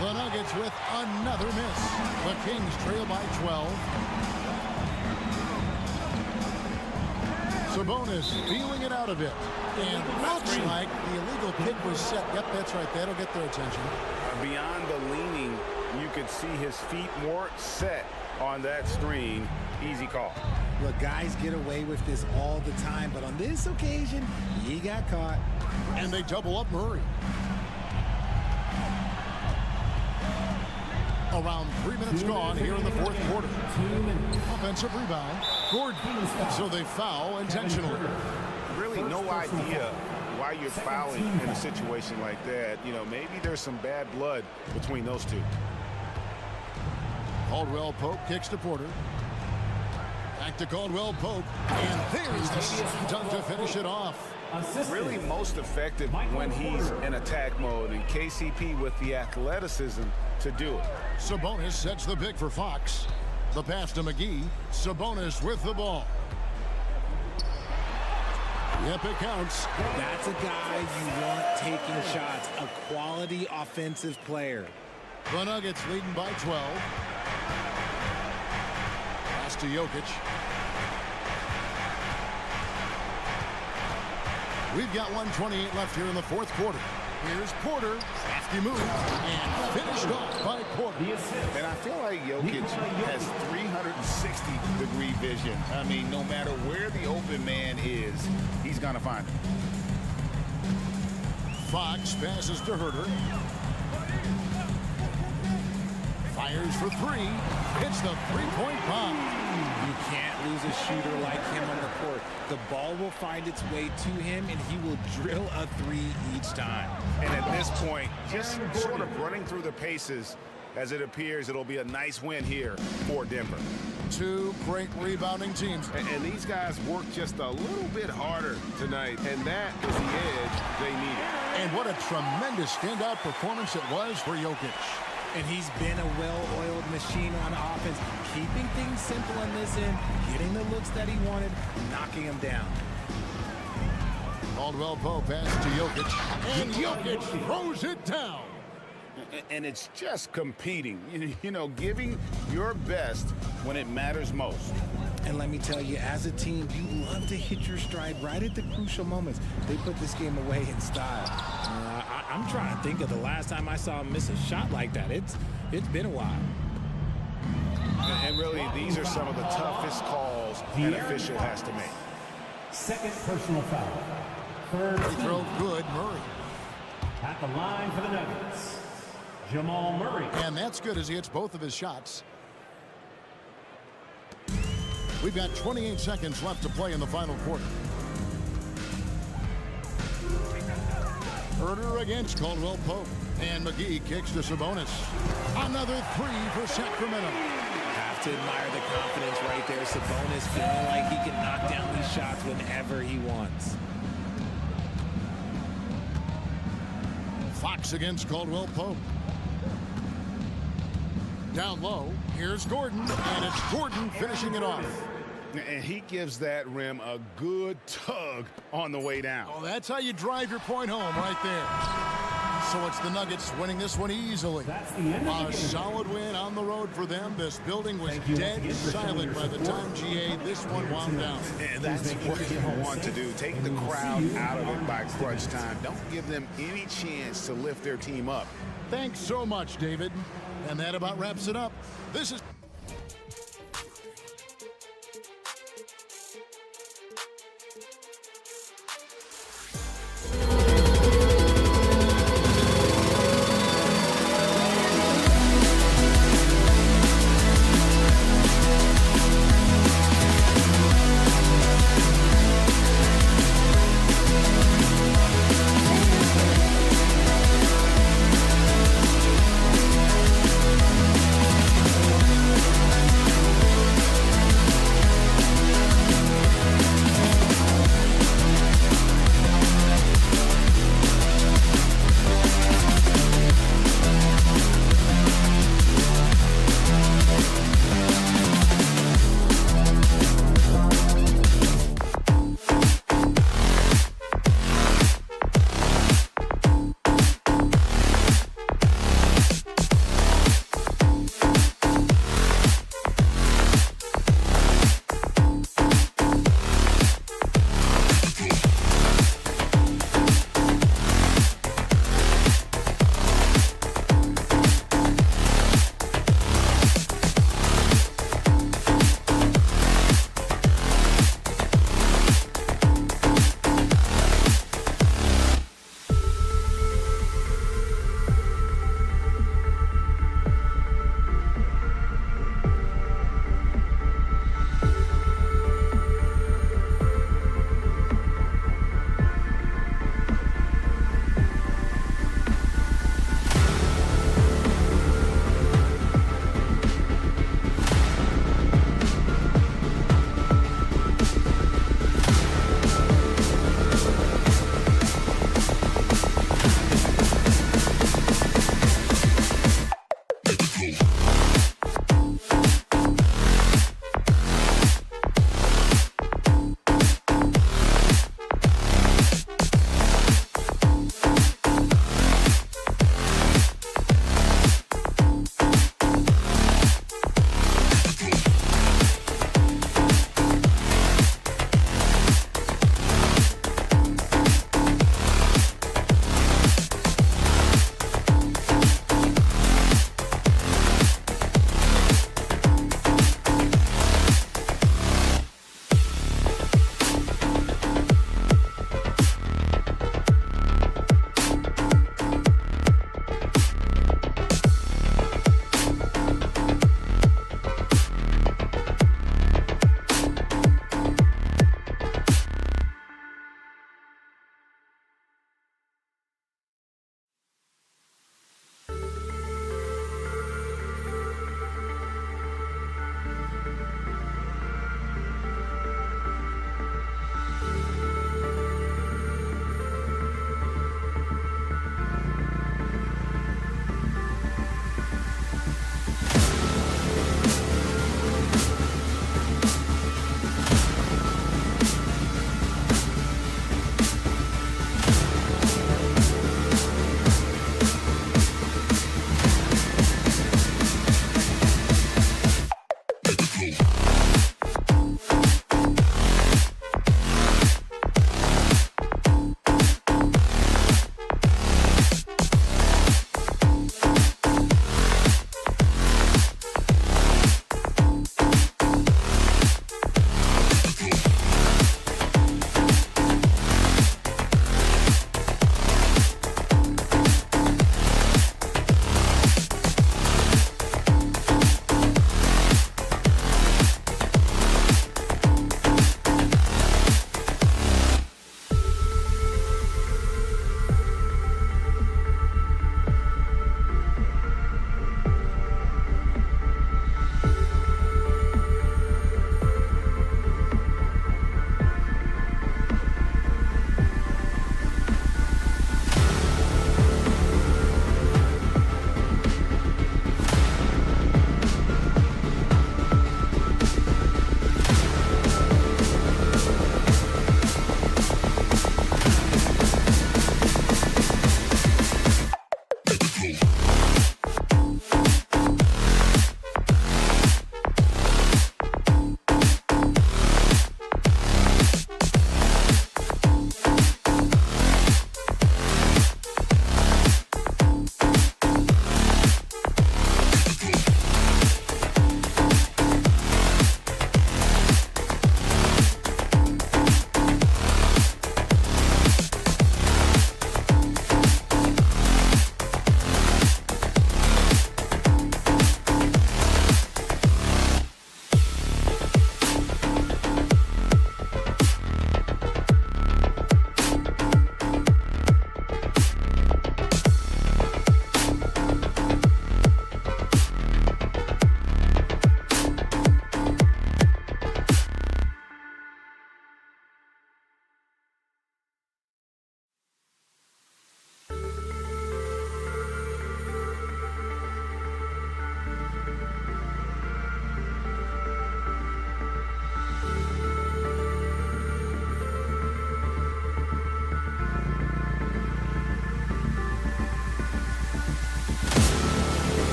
The Nuggets with another miss. The Kings trail by 12. Sabonis feeling it out a bit. And looks like the illegal pick was set. Yep, that's right. That'll get their attention. Beyond the leaning, you could see his feet more set on that screen. Easy call. Look, guys get away with this all the time, but on this occasion, he got caught. And they double up Murray. Around 3 minutes gone here in the fourth quarter. Offensive rebound. Gordon. So they foul intentionally. Really no idea why you're fouling in a situation like that. You know, maybe there's some bad blood between those two. Caldwell Pope kicks to Porter. Back to Caldwell Pope. And there's the slam dunk to finish it off. Really most effective when he's in attack mode, and KCP with the athleticism to do it. Sabonis sets the pick for Fox. The pass to McGee. Sabonis with the ball. Yep, it counts. That's a guy you want taking shots. A quality offensive player. The Nuggets leading by 12. Pass to Jokic. We've got 1:28 left here in the fourth quarter. Here's Porter. Crafty move. And finished off by Porter. And I feel like Jokic has 360-degree vision. I mean, no matter where the open man is, he's going to find him. Fox passes to Herter. Fires for three. Hits the three-point bomb. You can't lose a shooter like him on the court. The ball will find its way to him, and he will drill a three each time. And at this point, just sort of running through the paces, as it appears it'll be a nice win here for Denver. Two great rebounding teams. And these guys work just a little bit harder tonight, and that is the edge they needed. And what a tremendous standout performance it was for Jokic. And he's been a well-oiled machine on offense, keeping things simple on this end, getting the looks that he wanted, knocking him down. Caldwell Pope pass to Jokic, and Jokic throws it down. And it's just competing, you know, giving your best when it matters most. And let me tell you, as a team, you love to hit your stride right at the crucial moments. They put this game away in style. I'm trying to think of the last time I saw him miss a shot like that. It's been a while. And really, these are some of the toughest calls an official has to make. Second personal foul. Third He throw good, Murray. at the line for the Nuggets. Jamal Murray. And that's good as he hits both of his shots. We've got 28 seconds left to play in the final quarter. Herter against Caldwell Pope. And McGee kicks to Sabonis. Another three for Sacramento. Have to admire the confidence right there. Sabonis feeling like he can knock down these shots whenever he wants. Fox against Caldwell Pope. Down low, here's Gordon, and it's Gordon finishing it off. And he gives that rim a good tug on the way down. Oh, that's how you drive your point home right there. So it's the Nuggets winning this one easily. A solid win on the road for them. This building was dead silent by the time GA this one wound down. And that's what you want to do. Take the crowd out of it by crunch time. Don't give them any chance to lift their team up. Thanks so much, David. And that about wraps it up. This is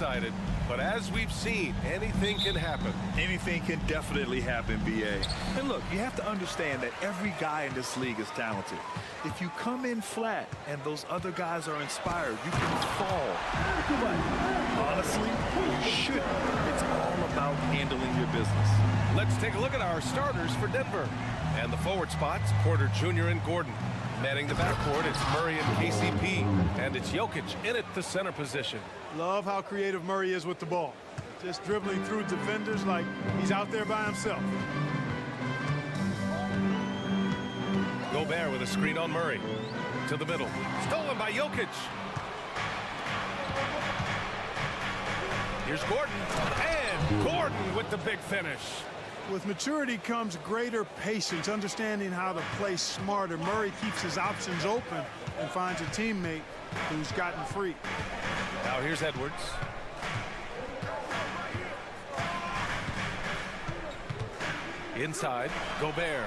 excited, but as we've seen, anything can happen. Anything can definitely happen, B.A. And look, you have to understand that every guy in this league is talented. If you come in flat and those other guys are inspired, you can fall. But honestly, you shouldn't. It's all about handling your business. Let's take a look at our starters for Denver. And the forward spots, Porter Jr. and Gordon. Manning the backcourt, it's Murray and KCP. And it's Jokic in at the center position. Love how creative Murray is with the ball. Just dribbling through defenders like he's out there by himself. Gobert with a screen on Murray. To the middle. Stolen by Jokic. Here's Gordon. And Gordon with the big finish. With maturity comes greater patience, understanding how to play smarter. Murray keeps his options open and finds a teammate who's gotten free. Now here's Edwards. Inside, Gobert.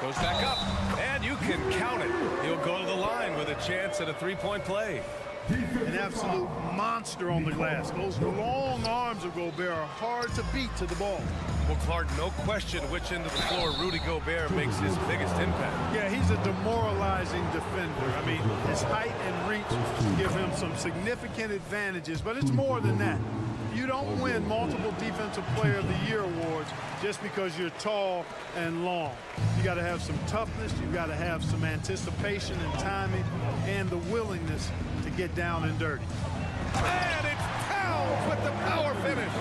Goes back up, and you can count it. He'll go to the line with a chance at a three-point play. An absolute monster on the glass. Those long arms of Gobert are hard to beat to the ball. Well, Clark, no question which end of the floor Rudy Gobert makes his biggest impact. Yeah, he's a demoralizing defender. I mean, his height and reach give him some significant advantages, but it's more than that. You don't win multiple Defensive Player of the Year awards just because you're tall and long. You got to have some toughness, you got to have some anticipation and timing, and the willingness to get down and dirty. And it's Towns with the power finish.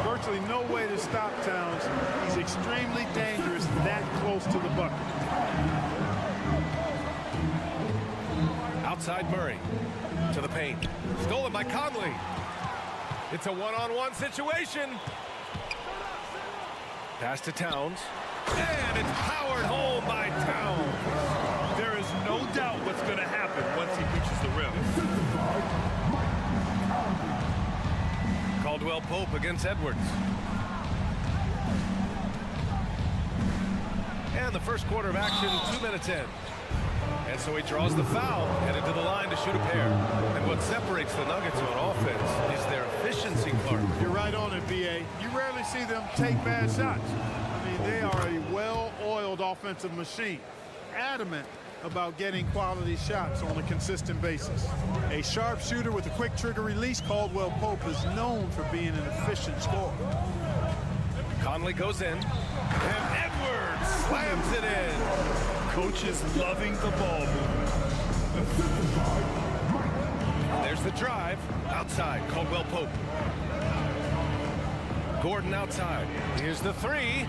Virtually no way to stop Towns. He's extremely dangerous that close to the bucket. Outside Murray to the paint. Stolen by Conley. It's a one-on-one situation. Pass to Towns. And it's powered home by Towns. There is no doubt what's going to happen once he reaches the rim. Caldwell Pope against Edwards. And the first quarter of action, 2 minutes in. And so he draws the foul, headed to the line to shoot a pair. And what separates the Nuggets on offense is their efficiency, Clark. You're right on it, B.A. You rarely see them take bad shots. I mean, they are a well-oiled offensive machine, adamant about getting quality shots on a consistent basis. A sharp shooter with a quick trigger release, Caldwell Pope is known for being an efficient scorer. Conley goes in, and Edwards slams it in. Coach is loving the ball movement. There's the drive. Outside, Caldwell Pope. Gordon outside. Here's the three.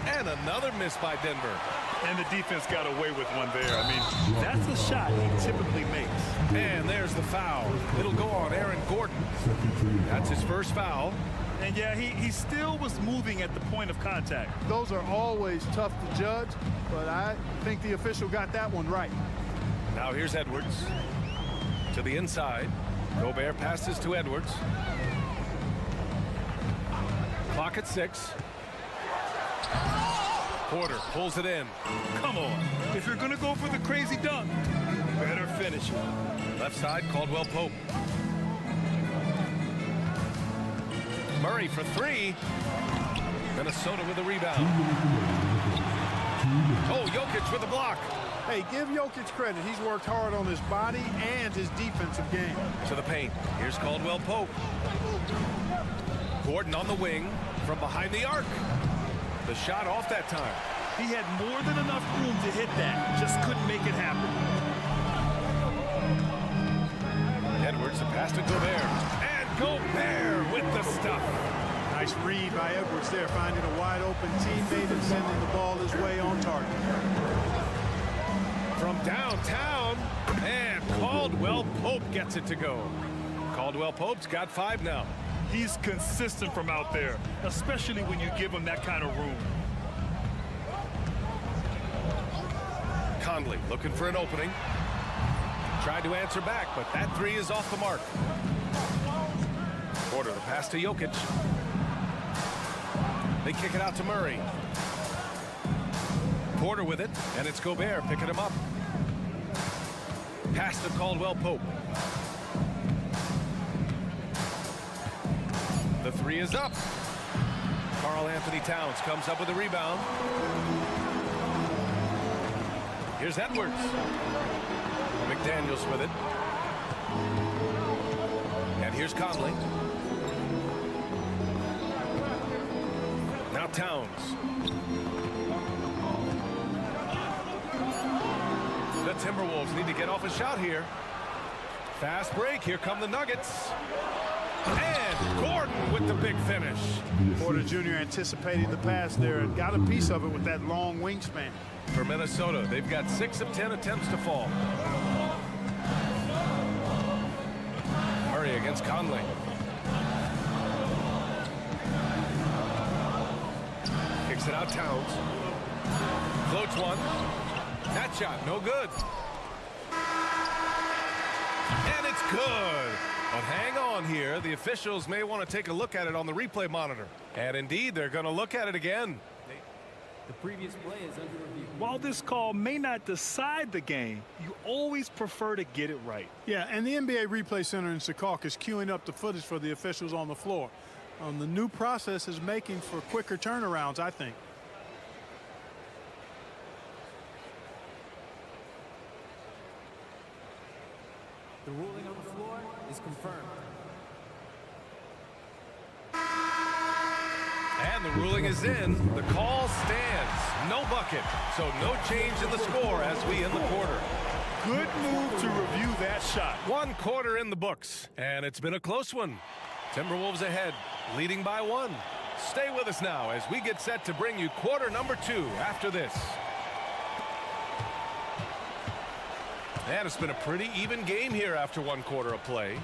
And another miss by Denver. And the defense got away with one there. I mean, that's the shot he typically makes. And there's the foul. It'll go on Aaron Gordon. That's his first foul. And yeah, he still was moving at the point of contact. Those are always tough to judge, but I think the official got that one right. Now here's Edwards. To the inside. Gobert passes to Edwards. Clock at 6. Porter pulls it in. Come on. If you're going to go for the crazy dunk, better finish it. Left side, Caldwell Pope. Murray for three. Minnesota with a rebound. Oh, Jokic with a block. Hey, give Jokic credit. He's worked hard on his body and his defensive game. To the paint. Here's Caldwell Pope. Gordon on the wing from behind the arc. The shot off that time. He had more than enough room to hit that. Just couldn't make it happen. Edwards, a pass to Gobert. And Gobert with the stuff. Nice read by Edwards there, finding a wide open teammate and sending the ball his way on target. From downtown, and Caldwell Pope gets it to go. Caldwell Pope's got 5 now. He's consistent from out there, especially when you give him that kind of room. Conley looking for an opening. Tried to answer back, but that three is off the mark. Porter, the pass to Jokic. They kick it out to Murray. Porter with it, and it's Gobert picking him up. Pass to Caldwell Pope. The three is up. Karl Anthony Towns comes up with a rebound. Here's Edwards. McDaniels with it. And here's Conley. Now Towns. The Timberwolves need to get off a shot here. Fast break. Here come the Nuggets. And Gordon with the big finish. Porter Jr. anticipating the pass there and got a piece of it with that long wingspan. For Minnesota, they've got 6 of 10 attempts to fall. Murray against Conley. Kicks it out, Towns. Floats one. That shot, no good. And it's good. But hang on here. The officials may want to take a look at it on the replay monitor. And indeed, they're going to look at it again. The previous play is under review. While this call may not decide the game, you always prefer to get it right. Yeah, and the NBA Replay Center in Secaucus is queuing up the footage for the officials on the floor. The new process is making for quicker turnarounds, I think. The ruling on the floor is confirmed. And the ruling is in. The call stands. No bucket. So no change in the score as we end the quarter. Good move to review that shot. 1 quarter in the books. And it's been a close one. Timberwolves ahead, leading by 1. Stay with us now as we get set to bring you quarter number 2 after this. And it's been a pretty even game here after 1 quarter of play.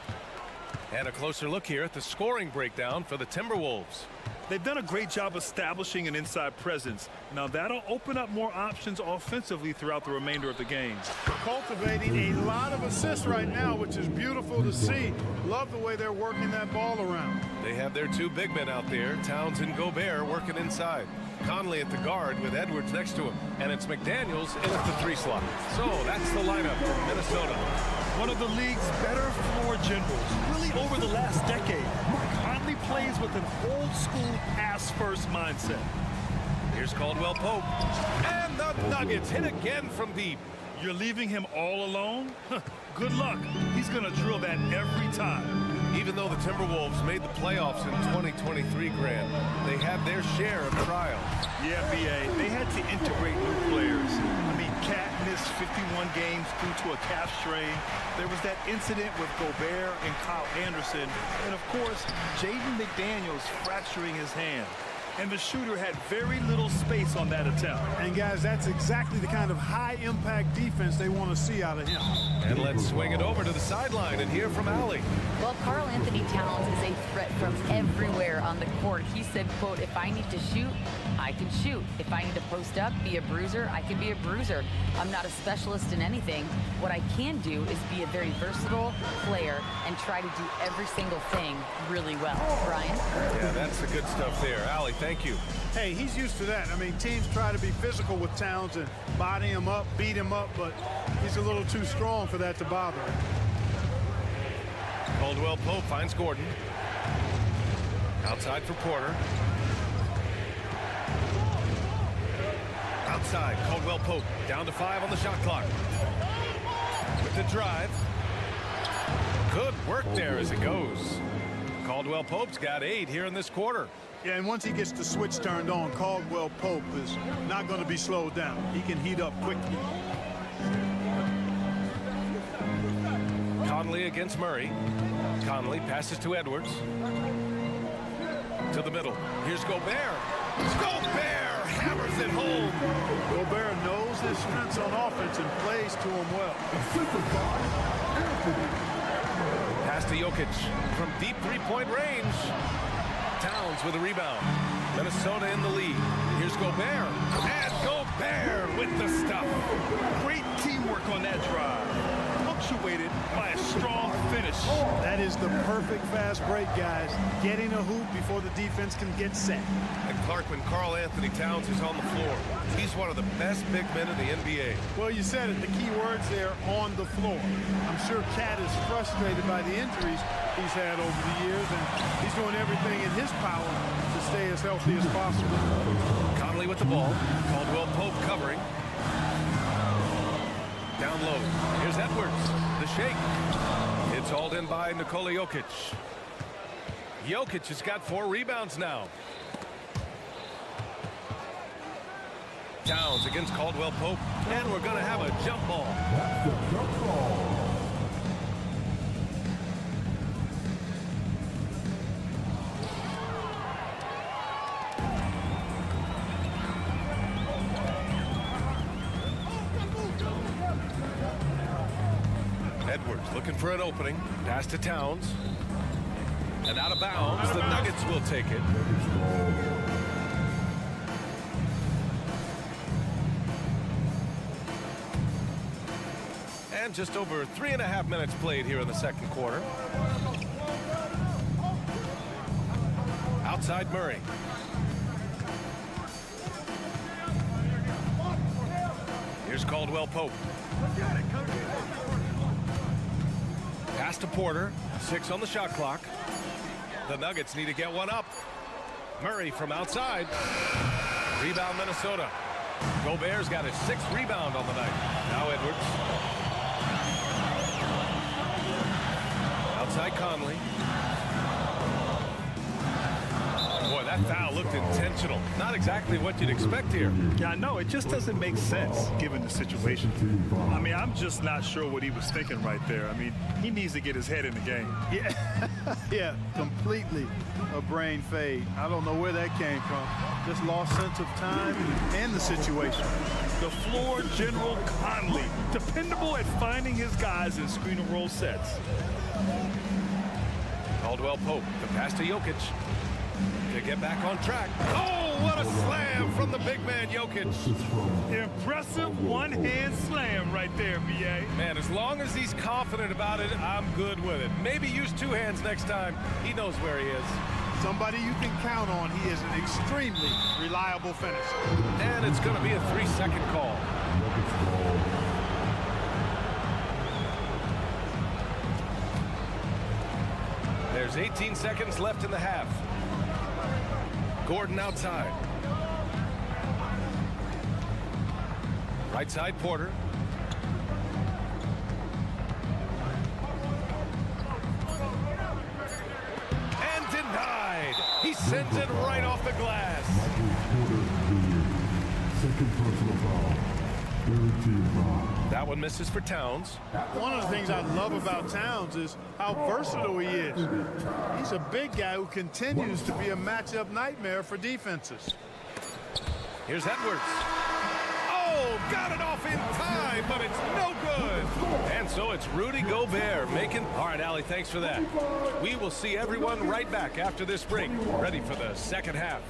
And a closer look here at the scoring breakdown for the Timberwolves. They've done a great job establishing an inside presence. Now that'll open up more options offensively throughout the remainder of the game. Cultivating a lot of assists right now, which is beautiful to see. Love the way they're working that ball around. They have their 2 big men out there, Towns and Gobert, working inside. Conley at the guard with Edwards next to him. And it's McDaniels in at the 3 slot. So that's the lineup from Minnesota. One of the league's better floor generals, really over the last decade. Conley plays with an old-school pass-first mindset. Here's Caldwell Pope. And the Nuggets hit again from deep. You're leaving him all alone? Good luck. He's going to drill that every time. Even though the Timberwolves made the playoffs in 2023, Grant, they had their share of trials. Yeah, B.A., they had to integrate new players. I mean, Cat missed 51 games due to a calf strain. There was that incident with Gobert and Kyle Anderson. And, of course, Jaden McDaniels fracturing his hand. And the shooter had very little space on that attempt. And, guys, that's exactly the kind of high-impact defense they want to see out of him. And let's swing it over to the sideline and hear from Allie. Well, Karl Anthony Towns is a threat from everywhere on the court. He said, quote, if I need to shoot, I can shoot. If I need to post up, be a bruiser, I can be a bruiser. I'm not a specialist in anything. What I can do is be a very versatile player and try to do every single thing really well. Brian? Yeah, that's the good stuff there. Allie, thank you. Hey, he's used to that. I mean, teams try to be physical with Towns and body him up, beat him up, but he's a little too strong for that to bother him. Caldwell Pope finds Gordon. Outside for Porter. Outside, Caldwell Pope down to 5 on the shot clock. With the drive. Good work there as it goes. Caldwell Pope's got 8 here in this quarter. Yeah, and once he gets the switch turned on, Caldwell Pope is not going to be slowed down. He can heat up quickly. Conley against Murray. Conley passes to Edwards. To the middle. Here's Gobert. Gobert hammers it home. Gobert knows his strengths on offense and plays to him well. Pass to Jokic from deep 3-point range. Towns with a rebound. Minnesota in the lead. Here's Gobert. And Gobert with the stuff. Great teamwork on that drive. Punctuated by a strong finish. That is the perfect fast break, guys. Getting a hoop before the defense can get set. And Clark, when Karl Anthony Towns is on the floor, he's one of the best big men in the NBA. Well, you said it. The key words there, on the floor. I'm sure Cat is frustrated by the injuries he's had over the years, and he's doing everything in his power to stay as healthy as possible. Conley with the ball. Caldwell Pope covering. Down low. Here's Edwards. The shake. It's hauled in by Nikola Jokic. Jokic has got 4 rebounds now. Towns against Caldwell Pope. And we're going to have a jump ball. That's the jump ball. Edwards looking for an opening. Pass to Towns. And out of bounds. The Nuggets will take it. And just over 3.5 minutes played here in the second quarter. Outside Murray. Here's Caldwell Pope. Pass to Porter. 6 on the shot clock. The Nuggets need to get one up. Murray from outside. Rebound Minnesota. Gobert's got his 6th rebound on the night. Now Edwards. Outside Conley. Boy, that foul looked intentional. Not exactly what you'd expect here. Yeah, no, it just doesn't make sense given the situation. I mean, I'm just not sure what he was thinking right there. I mean, he needs to get his head in the game. Yeah, yeah, completely a brain fade. I don't know where that came from. Just lost sense of time and the situation. The floor general Conley, dependable at finding his guys in screen and roll sets. Caldwell Pope, the pass to Jokic. To get back on track. Oh, what a slam from the big man, Jokic. Impressive one-hand slam right there, B.A. Man, as long as he's confident about it, I'm good with it. Maybe use 2 hands next time. He knows where he is. Somebody you can count on. He is an extremely reliable finisher. And it's going to be a 3-second call. There's 18 seconds left in the half. Gordon outside. Right side Porter. And denied. He sends it right off the glass. Second personal foul. Third team foul. That one misses for Towns. One of the things I love about Towns is how versatile he is. He's a big guy who continues to be a matchup nightmare for defenses. Here's Edwards. Oh, got it off in time, but it's no good. And so it's Rudy Gobert making... All right, Allie, thanks for that. We will see everyone right back after this break, ready for the second half.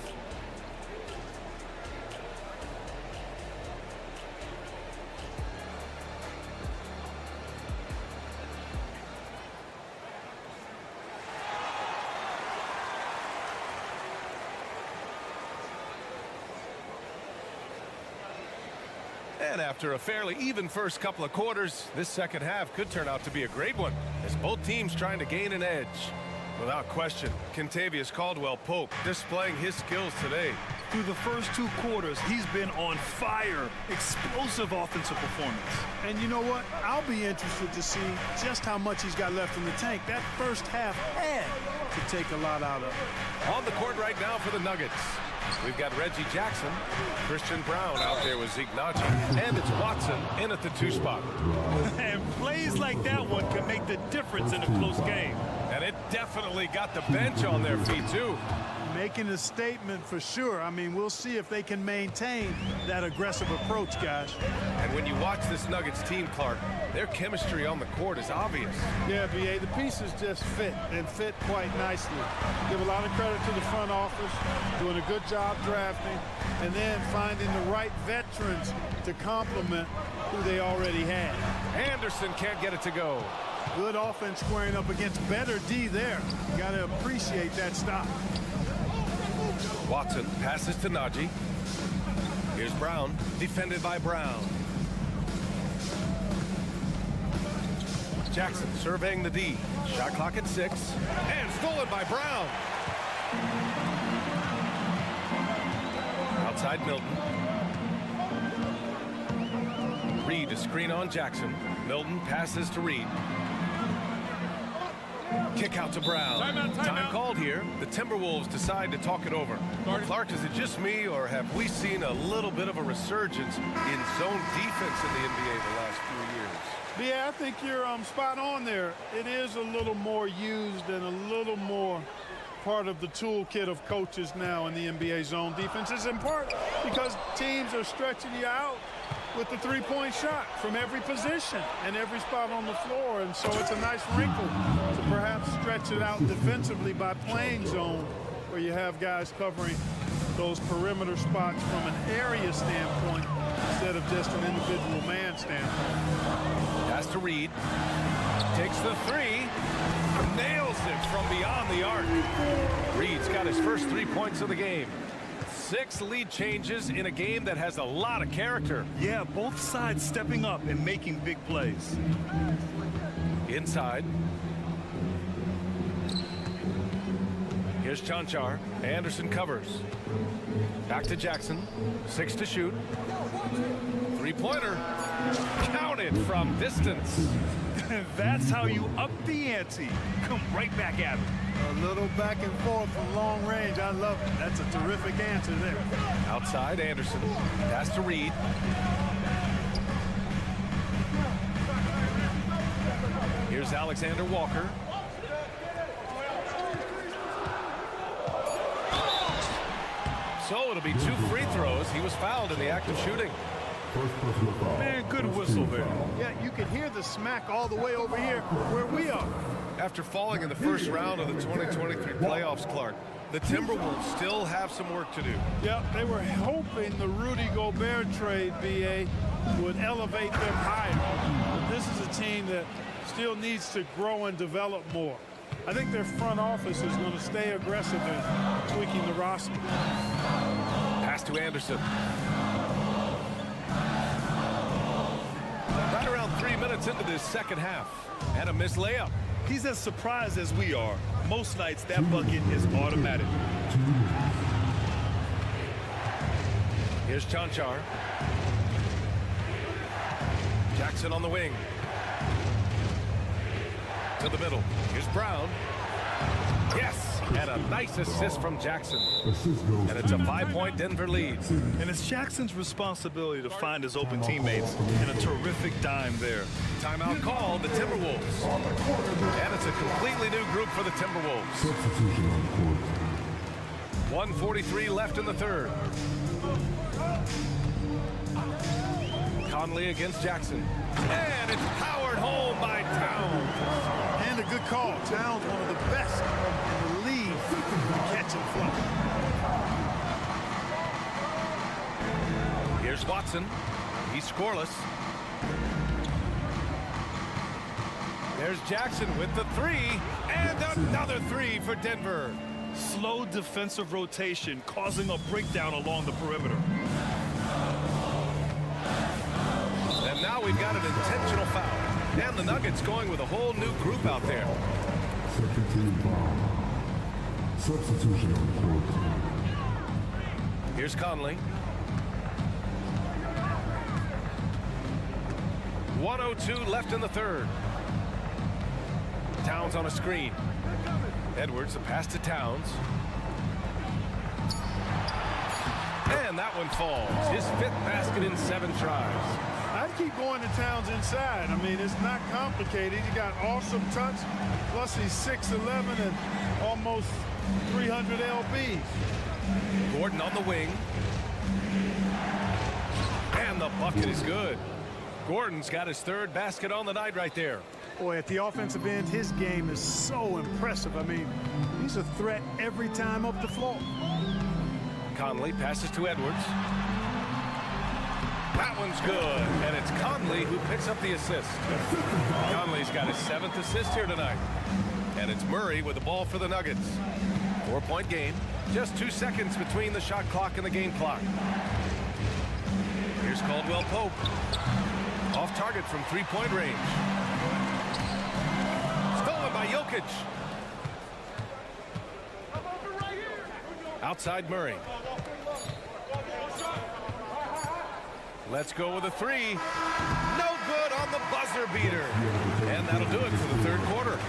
And after a fairly even first couple of quarters, this second half could turn out to be a great one, as both teams trying to gain an edge. Without question, Kentavious Caldwell-Pope displaying his skills today. Through the first 2 quarters, he's been on fire. Explosive offensive performance. And you know what? I'll be interested to see just how much he's got left in the tank. That first half had to take a lot out of it. On the court right now for the Nuggets. We've got Reggie Jackson, Christian Brown out there with Zeke Naji, and it's Watson in at the 2 spot. And plays like that one can make the difference in a close game. And it definitely got the bench on their feet, too. Making a statement for sure. I mean, we'll see if they can maintain that aggressive approach, guys. And when you watch this Nuggets team, Clark, their chemistry on the court is obvious. Yeah, B.A., the pieces just fit, and fit quite nicely. Give a lot of credit to the front office, doing a good job drafting, and then finding the right veterans to complement who they already had. Anderson can't get it to go. Good offense squaring up against better D there. You got to appreciate that stop. Watson passes to Najee. Here's Brown, defended by Brown. Jackson surveying the D. Shot clock at 6. And stolen by Brown. Outside Milton. Reed to screen on Jackson. Milton passes to Reed. Kick out to Brown. Time called here. The Timberwolves decide to talk it over. Clark, is it just me, or have we seen a little bit of a resurgence in zone defense in the NBA the last few years? Yeah, I think you're spot on there. It is a little more used and a little more part of the toolkit of coaches now in the NBA zone defenses, in part because teams are stretching you out with the three-point shot from every position and every spot on the floor. And so it's a nice wrinkle to perhaps stretch it out defensively by playing zone, where you have guys covering those perimeter spots from an area standpoint instead of just an individual man standpoint. Pass to Reed. Takes the 3. Nails it from beyond the arc. Reed's got his first 3 points of the game. 6 lead changes in a game that has a lot of character. Yeah, both sides stepping up and making big plays. Inside. Here's Chanchar. Anderson covers. Back to Jackson. 6 to shoot. Three-pointer. Counted from distance. That's how you up the ante. Come right back at him. A little back and forth from long range. I love it. That's a terrific answer there. Outside, Anderson. Pass to Reed. Here's Alexander Walker. So it'll be 2 free throws. He was fouled in the act of shooting. Man, good whistle there. Yeah, you can hear the smack all the way over here where we are. After falling in the first round of the 2023 playoffs, Clark, the Timberwolves still have some work to do. Yeah, they were hoping the Rudy Gobert trade, B.A., would elevate them higher. But this is a team that still needs to grow and develop more. I think their front office is going to stay aggressive in tweaking the roster. Pass to Anderson. Right around 3 minutes into this second half. And a missed layup. He's as surprised as we are. Most nights, that bucket is automatic. Here's Chanchar. Jackson on the wing. To the middle. Here's Brown. Yes! And a nice assist from Jackson. And it's a 5-point Denver lead. And it's Jackson's responsibility to find his open teammates, and a terrific dime there. Timeout called, the Timberwolves. And it's a completely new group for the Timberwolves. 1:43 left in the third. Conley against Jackson. And it's powered home by Towns. And a good call. Towns, one of the best in the league catch and fly. Here's Watson. He's scoreless. There's Jackson with the 3. And another 3 for Denver. Slow defensive rotation causing a breakdown along the perimeter. And now we've got an intentional foul. And the Nuggets going with a whole new group out there. Second team foul. Substitution on the court. Here's Conley. 1:02 left in the third. Towns on a screen. Edwards, the pass to Towns. And that one falls. His 5th basket in 7 tries. I'd keep going to Towns inside. I mean, it's not complicated. He got awesome touch. Plus, he's 6'11" and almost 300 lbs. Gordon on the wing. And the bucket is good. Gordon's got his 3rd basket on the night right there. Boy, at the offensive end, his game is so impressive. I mean, he's a threat every time up the floor. Conley passes to Edwards. That one's good, and it's Conley who picks up the assist. Conley's got his 7th assist here tonight. And it's Murray with the ball for the Nuggets. 4-point game. Just 2 seconds between the shot clock and the game clock. Here's Caldwell Pope. Off target from 3-point range. Stolen by Jokic. Outside Murray. Let's go with a 3. No good on the buzzer beater. And that'll do it for the third quarter.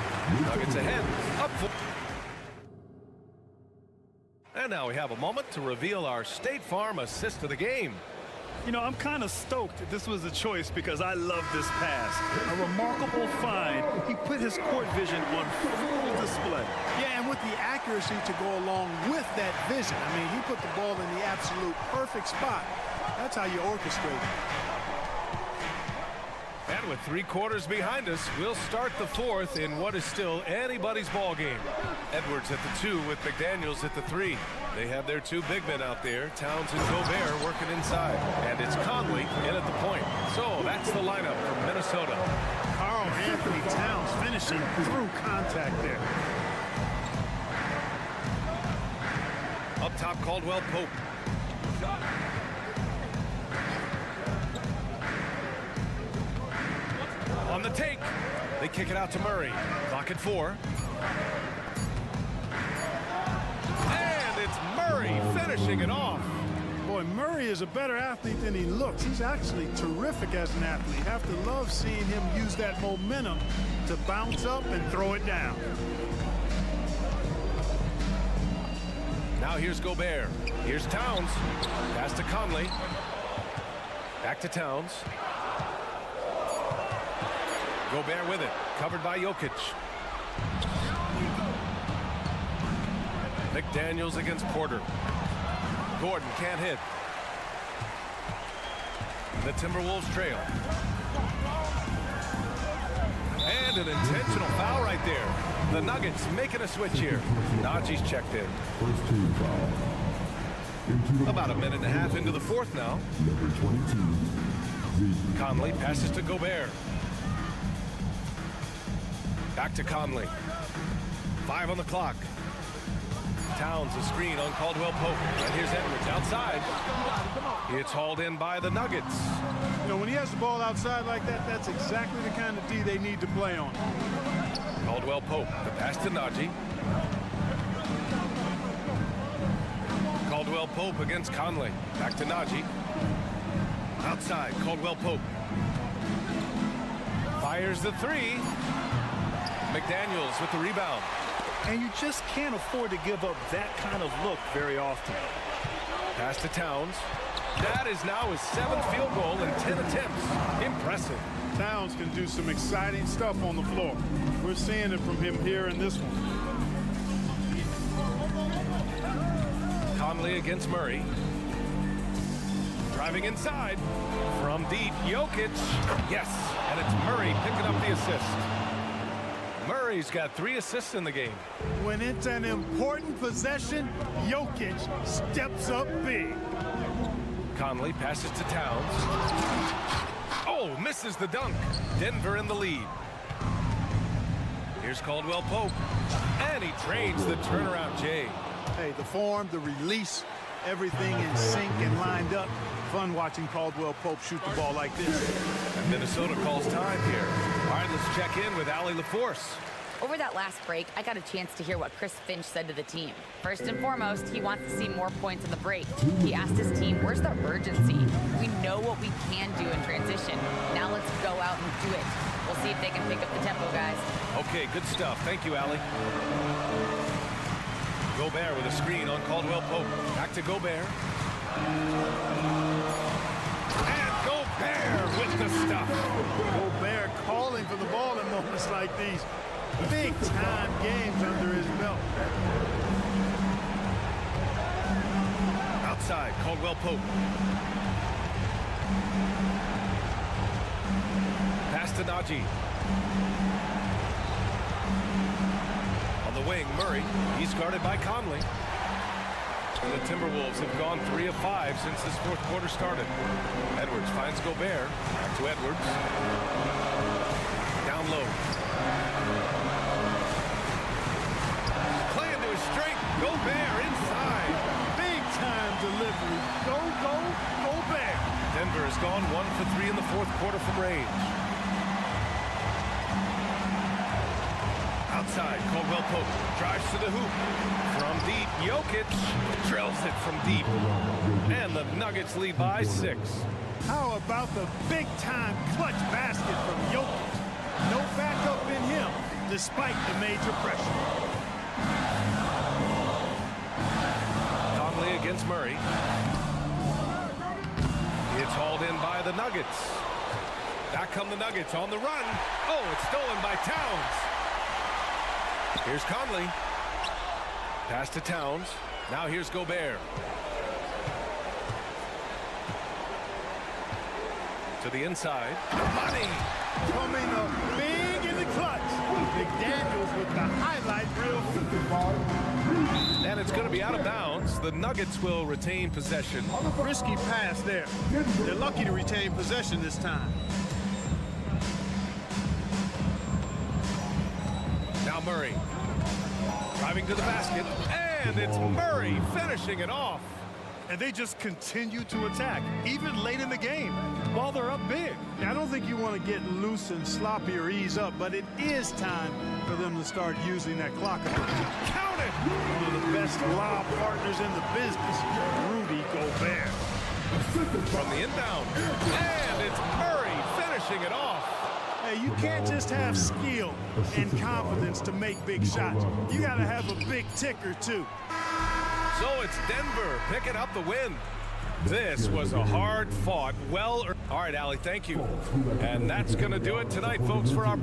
Nuggets ahead. Up 4. And now we have a moment to reveal our State Farm assist of the game. You know, I'm kind of stoked that this was a choice because I love this pass. A remarkable find. He put his court vision on full display. Yeah, and with the accuracy to go along with that vision. I mean, he put the ball in the absolute perfect spot. That's how you orchestrate it. And with 3 quarters behind us, we'll start the 4th in what is still anybody's ball game. Edwards at the 2 with McDaniels at the 3. They have their 2 big men out there, Towns and Gobert, working inside. And it's Conley in at the point. So that's the lineup from Minnesota. Karl Anthony Towns finishing through contact there. Up top, Caldwell Pope. On the take, they kick it out to Murray. Clock at 4. And it's Murray finishing it off. Boy, Murray is a better athlete than he looks. He's actually terrific as an athlete. You have to love seeing him use that momentum to bounce up and throw it down. Now here's Gobert. Here's Towns. Pass to Conley. Back to Towns. Gobert with it. Covered by Jokic. McDaniels against Porter. Gordon can't hit. The Timberwolves trail. And an intentional foul right there. The Nuggets making a switch here. Najee's checked in. First team foul. About a minute and a half into the 4th now. Number 22. Conley passes to Gobert. Back to Conley. 5 on the clock. Towns a screen on Caldwell Pope. And here's Edwards outside. It's hauled in by the Nuggets. You know, when he has the ball outside like that, that's exactly the kind of D they need to play on. Caldwell Pope. The pass to Najee. Caldwell Pope against Conley. Back to Najee. Outside, Caldwell Pope. Fires the 3. McDaniels with the rebound. And you just can't afford to give up that kind of look very often. Pass to Towns. That is now his 7th field goal in 10 attempts. Impressive. Towns can do some exciting stuff on the floor. We're seeing it from him here in this one. Conley against Murray. Driving inside. From deep, Jokic. Yes, and it's Murray picking up the assist. Murray's got 3 assists in the game. When it's an important possession, Jokic steps up big. Conley passes to Towns. Oh, misses the dunk. Denver in the lead. Here's Caldwell Pope. And he trades the turnaround J. Hey, the form, the release, everything in sync and lined up. Fun watching Caldwell Pope shoot the ball like this. And Minnesota calls time here. All right, let's check in with Allie LaForce. Over that last break, I got a chance to hear what Chris Finch said to the team. First and foremost, he wants to see more points in the break. He asked his team, where's the urgency? We know what we can do in transition. Now let's go out and do it. We'll see if they can pick up the tempo, guys. Okay, good stuff. Thank you, Allie. Gobert with a screen on Caldwell Pope. Back to Gobert. And Gobert with the stuff. Gobert calling for the ball in moments like these. Big-time games under his belt. Outside, Caldwell Pope. Pass to Najee. On the wing, Murray. He's guarded by Conley. The Timberwolves have gone 3 of 5 since this fourth quarter started. Edwards finds Gobert. Back to Edwards. Down low. Play into his strength. Gobert inside. Big time delivery. Go, Gobert. Denver has gone 1 for 3 in the fourth quarter from range. Outside, Caldwell Pope drives to the hoop. From deep, Jokic drills it from deep. And the Nuggets lead by 6. How about the big-time clutch basket from Jokic? No backup in him, despite the major pressure. Conley against Murray. It's hauled in by the Nuggets. Back come the Nuggets on the run. Oh, it's stolen by Towns. Here's Conley. Pass to Towns. Now here's Gobert. To the inside. Money. Coming up big in the clutch. McDaniels with the highlight reel. And it's going to be out of bounds. The Nuggets will retain possession. Risky pass there. They're lucky to retain possession this time. Now Murray. Driving to the basket. And it's Murray finishing it off. And they just continue to attack, even late in the game, while they're up big. Now, I don't think you want to get loose and sloppy or ease up, but it is time for them to start using that clock. Count it! One of the best lob partners in the business, Rudy Gobert. From the inbound. And it's Murray finishing it off. Hey, you can't just have skill and confidence to make big shots. You got to have a big ticker, too. So it's Denver picking up the win. This was a hard-fought, all right, Allie, thank you. And that's going to do it tonight, folks, for our...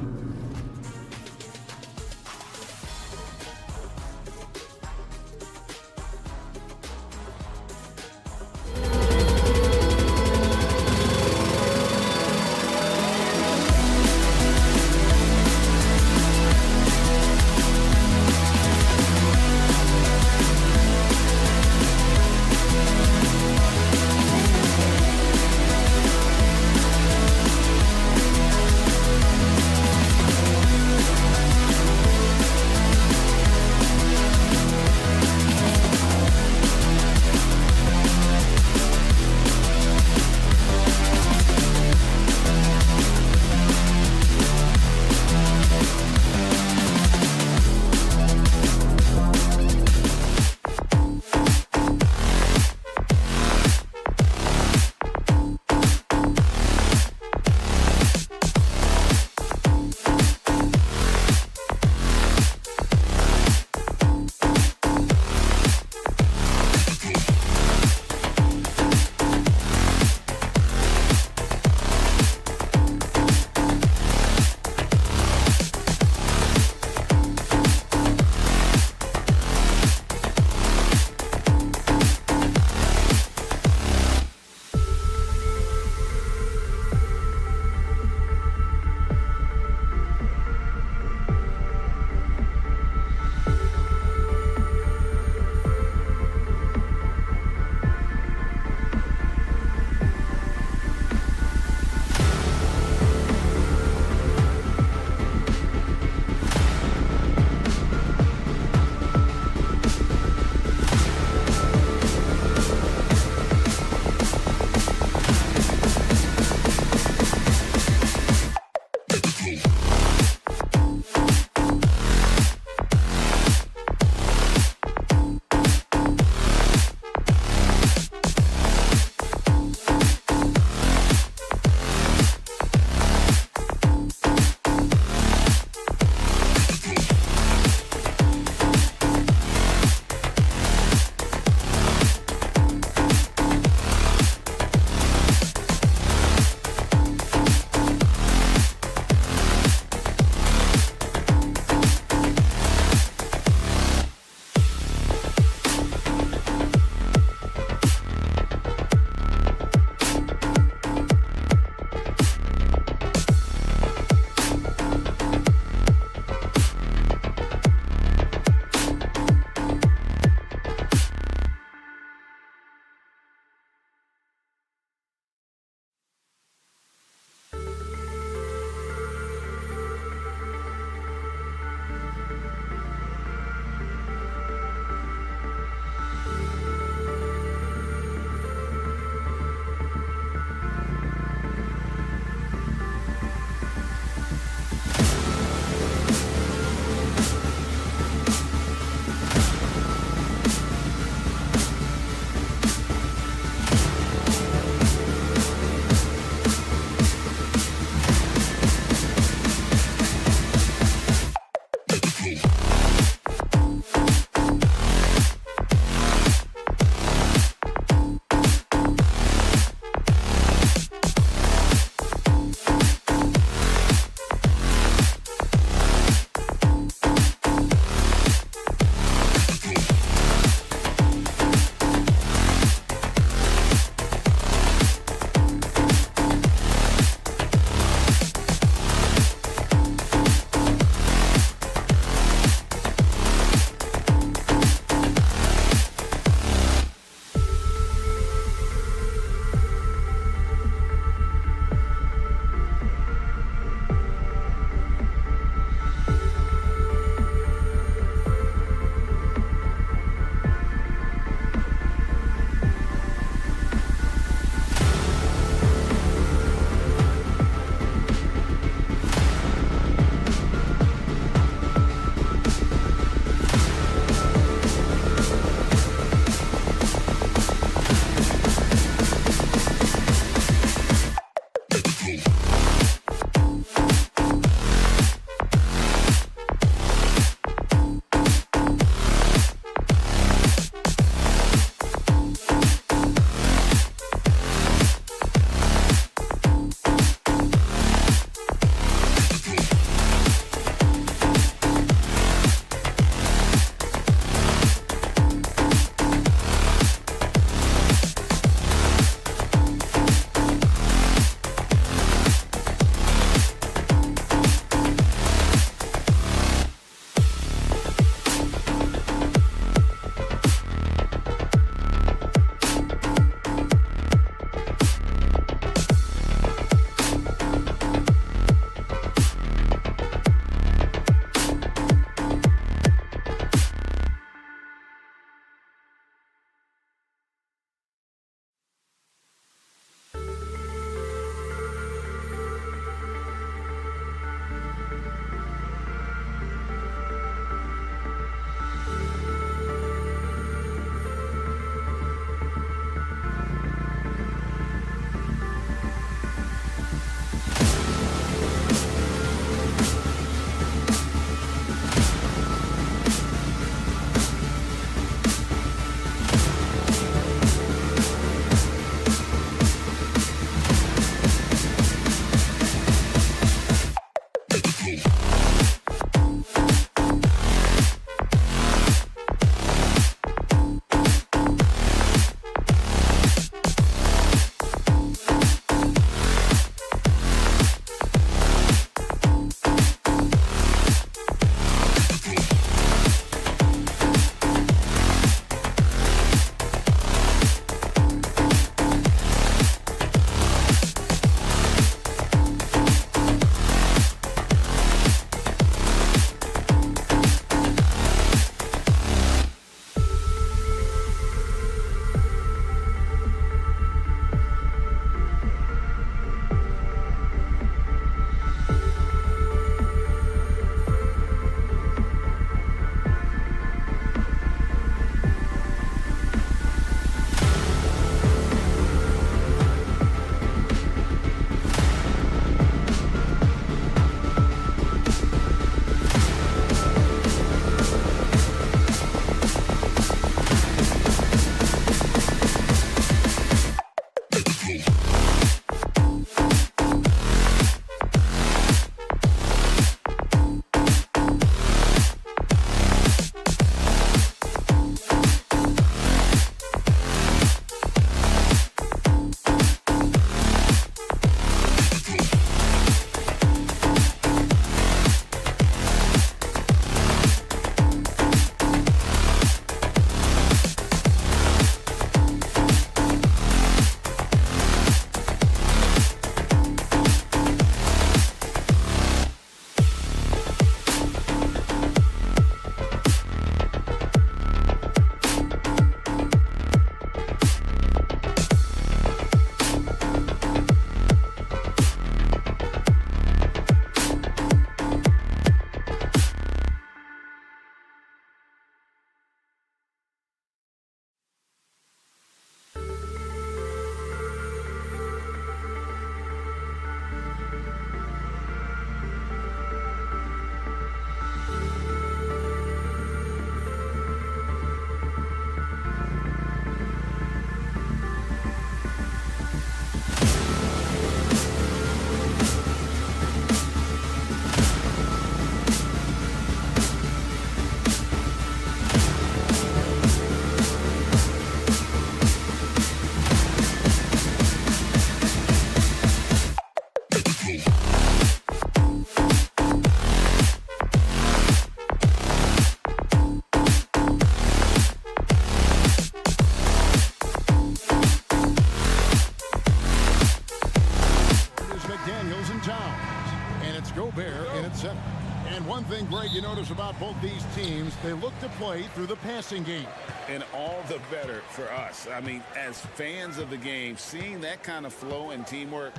notice about both these teams, they look to play through the passing game. And all the better for us. I mean, as fans of the game, seeing that kind of flow and teamwork,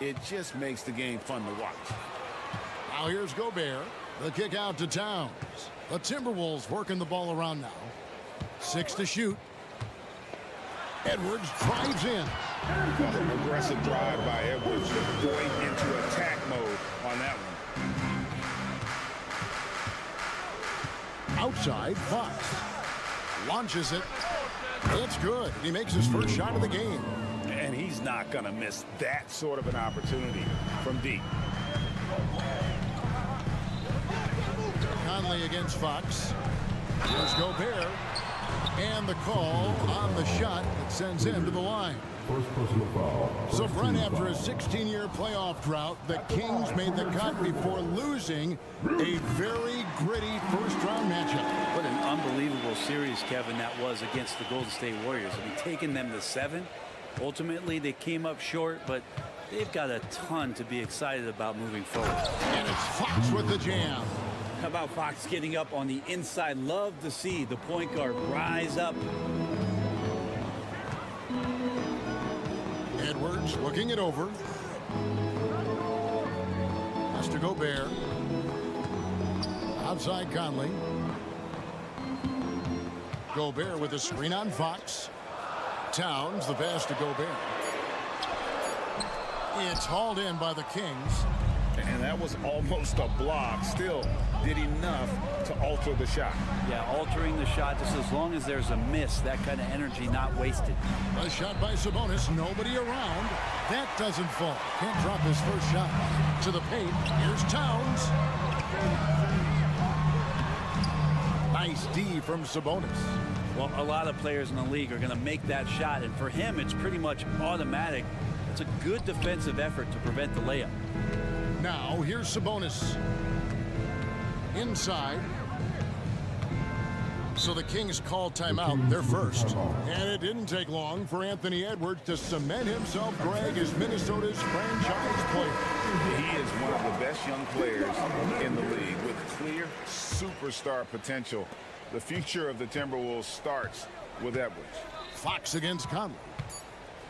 it just makes the game fun to watch. Now here's Gobert. The kick out to Towns. The Timberwolves working the ball around now. 6 to shoot. Edwards drives in. Aggressive drive by Edwards, going into attack mode on that one. Outside, Fox. Launches it. It's good. He makes his first shot of the game. And he's not going to miss that sort of an opportunity from deep. Conley against Fox. Here's Gobert. And the call on the shot that sends him to the line. First personal foul. So, Brent, after a 16-year playoff drought, the Kings made the cut before losing a very gritty first-round matchup. What an unbelievable series, Kevin, that was against the Golden State Warriors. I mean, taking them to 7. Ultimately, they came up short, but they've got a ton to be excited about moving forward. And it's Fox with the jam. How about Fox getting up on the inside? Love to see the point guard rise up. Edwards looking it over. Has to Gobert. Outside Conley. Gobert with a screen on Fox. Towns, the pass to Gobert. It's hauled in by the Kings. And that was almost a block. Still did enough to alter the shot. Yeah, altering the shot just as long as there's a miss. That kind of energy not wasted. A shot by Sabonis. Nobody around. That doesn't fall. Can't drop his first shot. To the paint. Here's Towns. Nice D from Sabonis. Well, a lot of players in the league are going to make that shot, and for him, it's pretty much automatic. It's a good defensive effort to prevent the layup. Now, here's Sabonis. Inside. So the Kings called timeout, their first. And it didn't take long for Anthony Edwards to cement himself, Greg, as Minnesota's franchise player. He is one of the best young players in the league with clear superstar potential. The future of the Timberwolves starts with Edwards. Fox against Conley.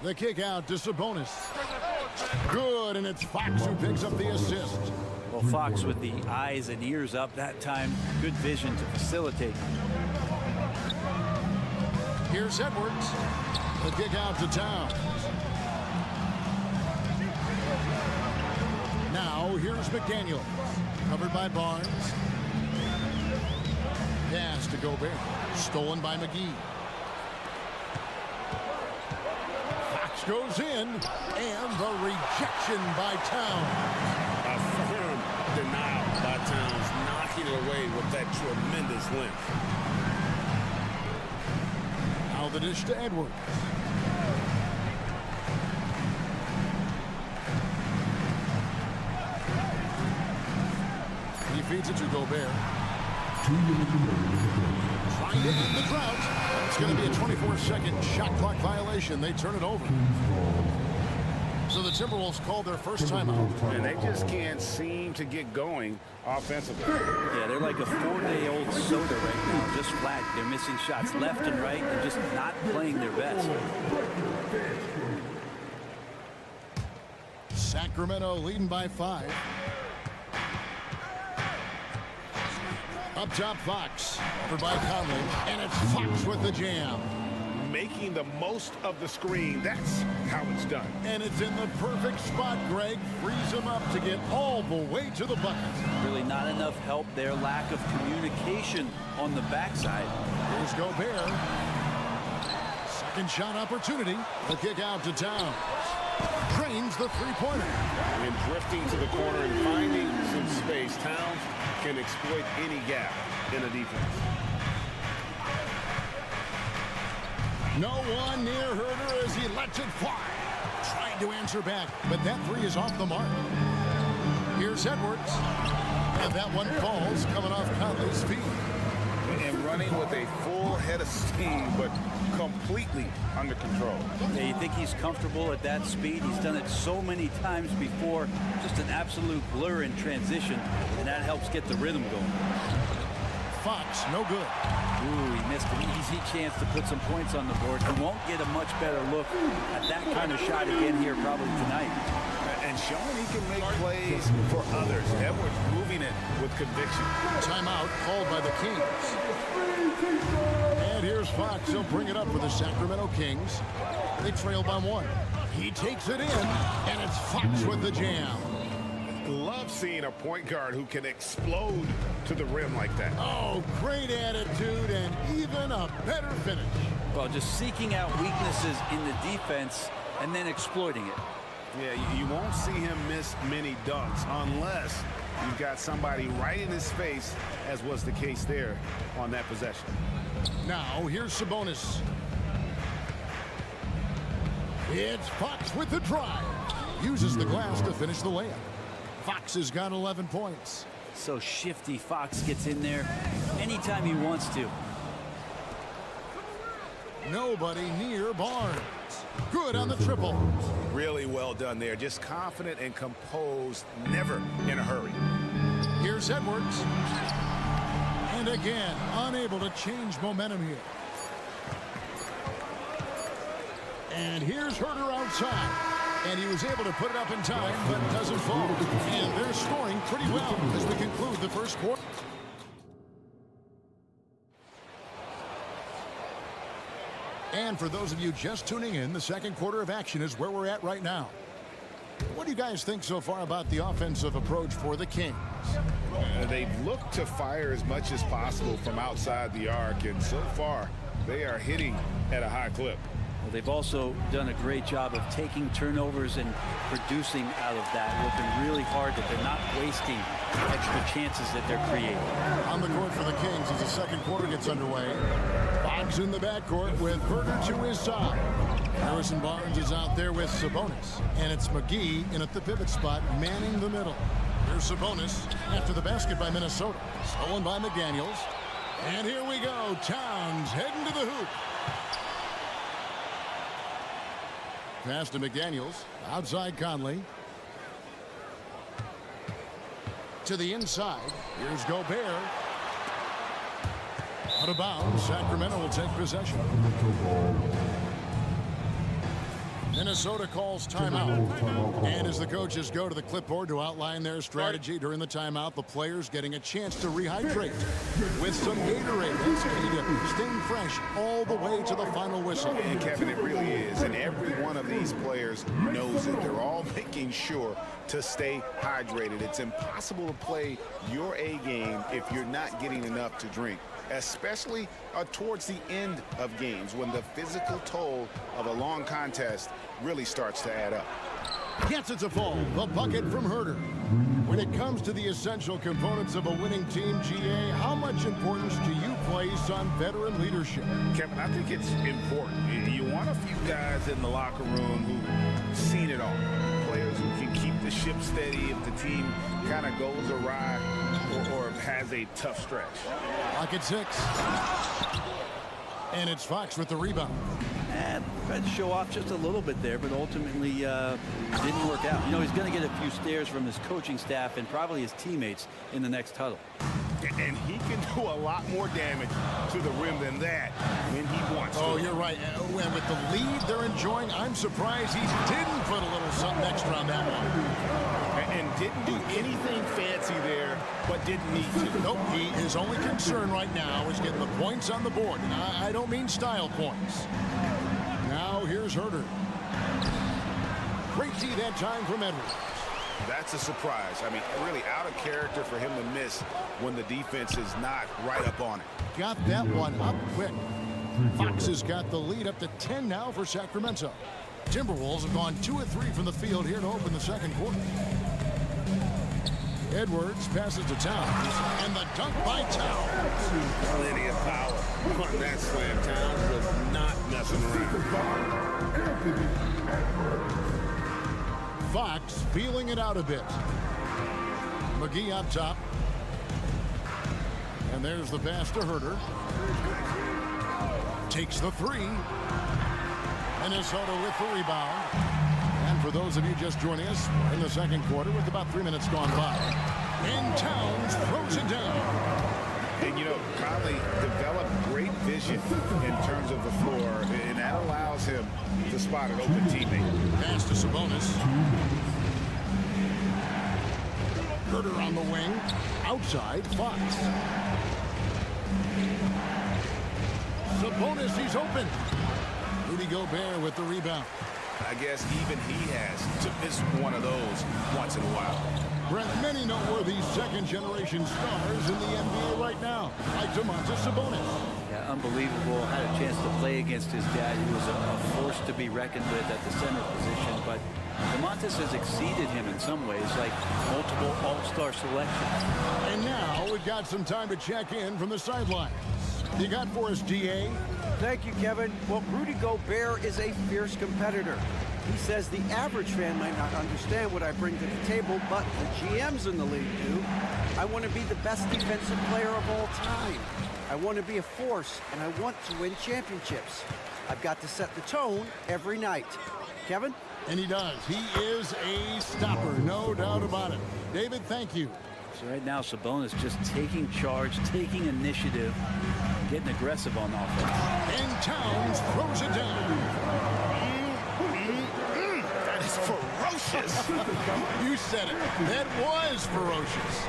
The kick out to Sabonis. Good, and it's Fox who picks up the assist. Well, Fox with the eyes and ears up that time. Good vision to facilitate. Here's Edwards. The kick out to Towns. Now, here's McDaniel. Covered by Barnes. Pass to Gobert. Stolen by McGee. Fox goes in. And the rejection by Towns. A firm denial by Towns, knocking it away with that tremendous length. Now the dish to Edwards. He feeds it to Gobert. Trying to end the drought. It's going to be a 24-second shot clock violation. They turn it over. So the Timberwolves called their first timeout. And they just can't seem to get going offensively. Yeah, they're like a 4-day-old soda right now, just flat. They're missing shots left and right and just not playing their best. Sacramento leading by 5. Up top, Fox. Over by Conley. And it's Fox with the jam. Making the most of the screen. That's how it's done. And it's in the perfect spot, Greg. Frees him up to get all the way to the bucket. Really not enough help there. Lack of communication on the backside. Here's Gobert. Second shot opportunity. The kick out to Towns. Drains the three-pointer. And drifting to the corner and finding some space. Towns can exploit any gap in a defense. No one near Herder as he lets it fly. Trying to answer back, but that three is off the mark. Here's Edwards. And that one falls coming off Conley's feet. And running with a full head of steam, but completely under control. Yeah, you think he's comfortable at that speed? He's done it so many times before. Just an absolute blur in transition, and that helps get the rhythm going. Fox, no good. Ooh, he missed an easy chance to put some points on the board. He won't get a much better look at that kind of shot again here probably tonight. And showing he can make plays for others. Edwards moving it with conviction. Timeout called by the Kings. And here's Fox. He'll bring it up for the Sacramento Kings. They trail by 1. He takes it in, and it's Fox with the jam. Love seeing a point guard who can explode to the rim like that. Oh, great attitude and even a better finish. Well, just seeking out weaknesses in the defense and then exploiting it. Yeah, you won't see him miss many dunks unless you've got somebody right in his face, as was the case there on that possession. Now, here's Sabonis. It's Fox with the drive. Uses the glass to finish the layup. Fox has got 11 points. So shifty. Fox gets in there anytime he wants to. Nobody near Barnes. Good on the triple. Really well done there. Just confident and composed, never in a hurry. Here's Edwards. And again, unable to change momentum here. And here's Herter outside. And he was able to put it up in time, but doesn't fall. And they're scoring pretty well as we conclude the first quarter. And for those of you just tuning in, the second quarter of action is where we're at right now. What do you guys think so far about the offensive approach for the Kings? They've looked to fire as much as possible from outside the arc, and so far they are hitting at a high clip. Well, they've also done a great job of taking turnovers and producing out of that, working really hard that they're not wasting extra chances that they're creating. On the court for the Kings as the second quarter gets underway. Boggs in the backcourt with Herter to his side. Harrison Barnes is out there with Sabonis. And it's McGee in at the pivot spot, manning the middle. Here's Sabonis after the basket by Minnesota. Stolen by McDaniels. And here we go. Towns heading to the hoop. Pass to McDaniels. Outside Conley. To the inside. Here's Gobert. Out of bounds. Sacramento will take possession. Minnesota calls timeout. And as the coaches go to the clipboard to outline their strategy during the timeout, the players getting a chance to rehydrate with some Gatorade. That's key to staying fresh all the way to the final whistle. And Kevin, it really is. And every one of these players knows it. They're all making sure to stay hydrated. It's impossible to play your A game if you're not getting enough to drink, especially towards the end of games when the physical toll of a long contest really starts to add up. Gets it to fall. The bucket from Herter. When it comes to the essential components of a winning team, GA, how much importance do you place on veteran leadership? Kevin, I think it's important. You want a few guys in the locker room who've seen it all. Players who can keep the ship steady if the team kind of goes awry or has a tough stretch. Lock at 6. And it's Fox with the rebound. And tried to show off just a little bit there, but ultimately didn't work out. You know, he's going to get a few stares from his coaching staff and probably his teammates in the next huddle. And he can do a lot more damage to the rim than that when he wants to. Oh, you're right. And with the lead they're enjoying, I'm surprised he didn't put a little something extra on that one. And didn't do anything fancy there, but didn't need to. Nope, his only concern right now is getting the points on the board. And I don't mean style points. Now here's Herter. Great D that time from Edwards. That's a surprise. I mean, really out of character for him to miss when the defense is not right up on it. Got that one up quick. Fox has got the lead up to 10 now for Sacramento. Timberwolves have gone 2 of 3 from the field here to open the second quarter. Edwards passes to Towns, and the dunk by Towns. Plenty of power on that slam. Towns was not messing around. Fox feeling it out a bit. McGee up top. And there's the pass to Herter. Takes the 3. Minnesota with the rebound. And for those of you just joining us in the second quarter with about 3 minutes gone by. And Towns throws it down. And, you know, Conley developed great vision in terms of the floor, and that allows him to spot an open teammate. Pass to Sabonis. Herter on the wing. Outside, Fox. Sabonis, he's open. Rudy Gobert with the rebound. I guess even he has to miss one of those once in a while. Brent, many noteworthy second-generation stars in the NBA right now, like Domantas Sabonis. Yeah, unbelievable. Had a chance to play against his dad, who was a force to be reckoned with at the center position. But Domantas has exceeded him in some ways, like multiple all-star selections. And now we've got some time to check in from the sidelines. You got for us, DA? Thank you, Kevin. Well, Rudy Gobert is a fierce competitor. He says the average fan might not understand what I bring to the table, but the GMs in the league do. I want to be the best defensive player of all time. I want to be a force, and I want to win championships. I've got to set the tone every night. Kevin? And he does. He is a stopper, no doubt about it. David, thank you. So right now, Sabonis just taking charge, taking initiative, getting aggressive on offense. And Towns throws it down. That is ferocious. You said it. That was ferocious.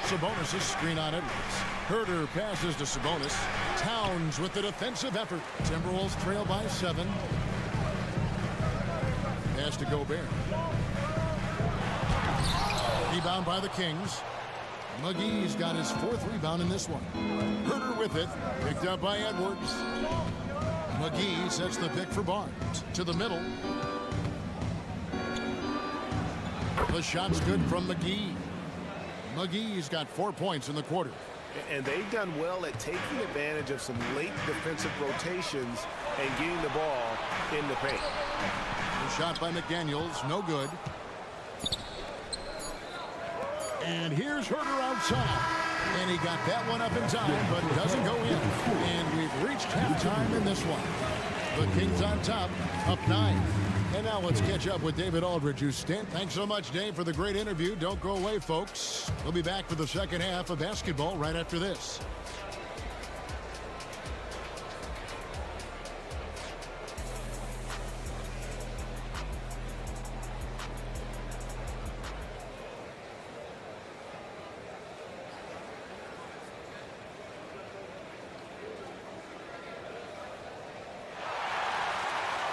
Sabonis' screen on Edwards. Herter passes to Sabonis. Towns with the defensive effort. Timberwolves trail by 7. Pass to Gobert. Rebound by the Kings. McGee's got his 4th rebound in this one. Herter with it. Picked up by Edwards. McGee sets the pick for Barnes. To the middle. The shot's good from McGee. McGee's got 4 points in the quarter. And they've done well at taking advantage of some late defensive rotations and getting the ball in the paint. The shot by McDaniels, no good. And here's Herter outside. And he got that one up in time, but doesn't go in. And we've reached halftime in this one. The Kings on top, up 9. And now let's catch up with David Aldridge, who's stint. Thanks so much, Dave, for the great interview. Don't go away, folks. We'll be back for the second half of basketball right after this.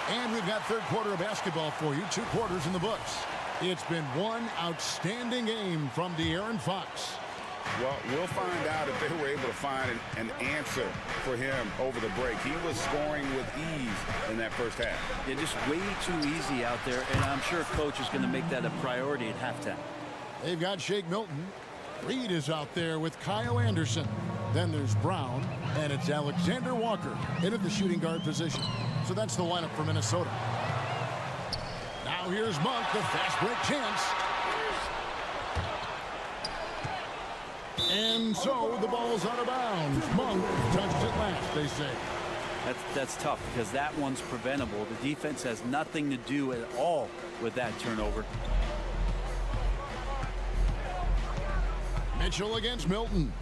And we've got third quarter of basketball for you. 2 quarters in the books. It's been one outstanding game from De'Aaron Fox. Well, we'll find out if they were able to find an answer for him over the break. He was scoring with ease in that first half. Yeah, just way too easy out there, and I'm sure coach is going to make that a priority at halftime. They've got Shake Milton. Reed is out there with Kyle Anderson. Then there's Brown, and it's Alexander Walker in at the shooting guard position. So that's the lineup for Minnesota. Now here's Monk, the fast break chance. And so the ball's out of bounds. Monk touched it last, they say. That's tough because that one's preventable. The defense has nothing to do at all with that turnover. Mitchell against Milton.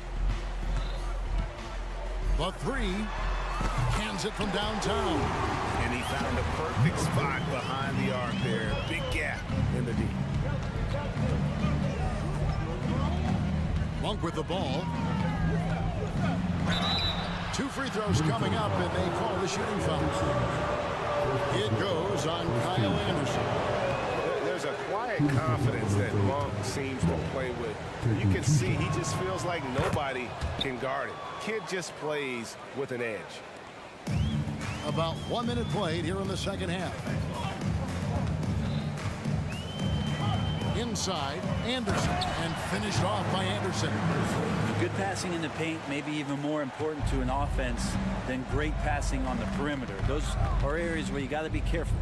The 3. Cans it from downtown. And he found a perfect spot behind the arc there. Big gap in the D. Monk with the ball. 2 free throws coming up, and they call the shooting foul. It goes on Kyle Anderson. There's a quiet confidence that Monk seems to play with. You can see he just feels like nobody can guard him. Kid just plays with an edge. About 1 minute played here in the second half. Inside, Anderson, and finished off by Anderson. Good passing in the paint may be even more important to an offense than great passing on the perimeter. Those are areas where you got to be careful.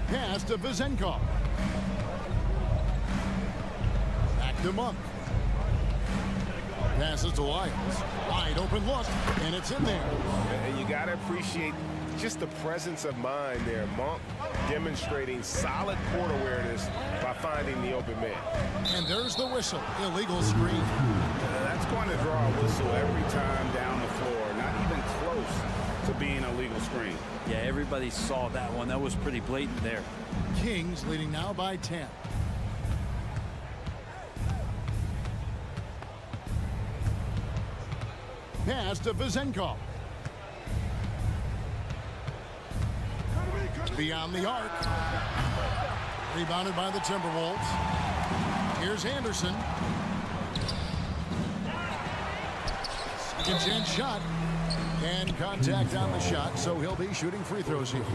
Pass to Vizenkov. Back to Monk. Passes to Lyles. Wide open look, and it's in there. And you got to appreciate just the presence of mind there. Monk demonstrating solid court awareness by finding the open man. And there's the whistle. Illegal screen. That's going to draw a whistle every time down the floor. Not even close to being a legal screen. Yeah, everybody saw that one. That was pretty blatant there. Kings leading now by 10. Pass to Vizenko. Beyond the arc. Rebounded by the Timberwolves. Here's Anderson. Second chance shot. And contact on the shot, so he'll be shooting free throws here.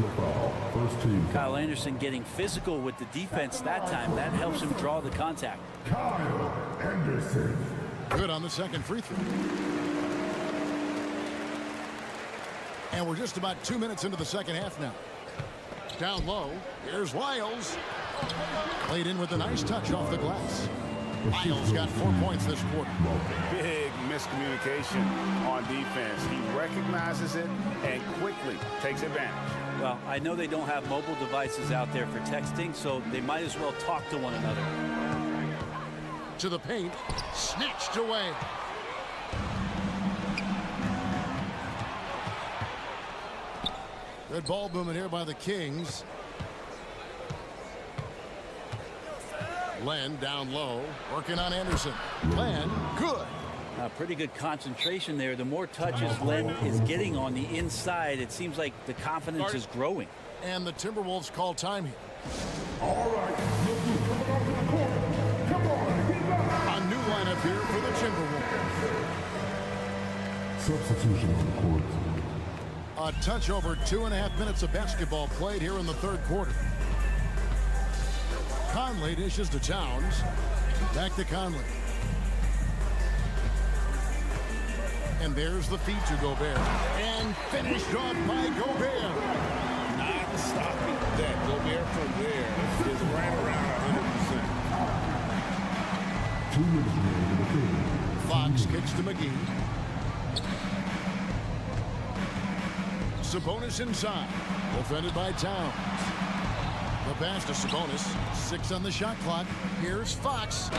Kyle Anderson getting physical with the defense that time. That helps him draw the contact. Kyle Anderson. Good on the second free throw. And we're just about 2 minutes into the second half now. Down low, here's Lyles. Played in with a nice touch off the glass. Lyles got 4 points this quarter. Big miscommunication on defense. He recognizes it and quickly takes advantage. Well, I know they don't have mobile devices out there for texting, so they might as well talk to one another. To the paint, snatched away. Good ball movement here by the Kings. Len down low, working on Anderson. Len, good. Pretty good concentration there. The more touches Len is getting on the inside, it seems like the confidence is growing. And the Timberwolves call time here. All right, come on, get back. A new lineup here for the Timberwolves. Substitution on the court. A touch over 2.5 minutes of basketball played here in the third quarter. Conley dishes to Towns. Back to Conley. And there's the feed to Gobert. And finished off by Gobert. Not stopping that. Gobert from there is right around 100%. 2 minutes remaining in the third. Fox kicks to McGee. Sabonis inside. Defended by Towns. The pass to Sabonis. 6 on the shot clock. Here's Fox.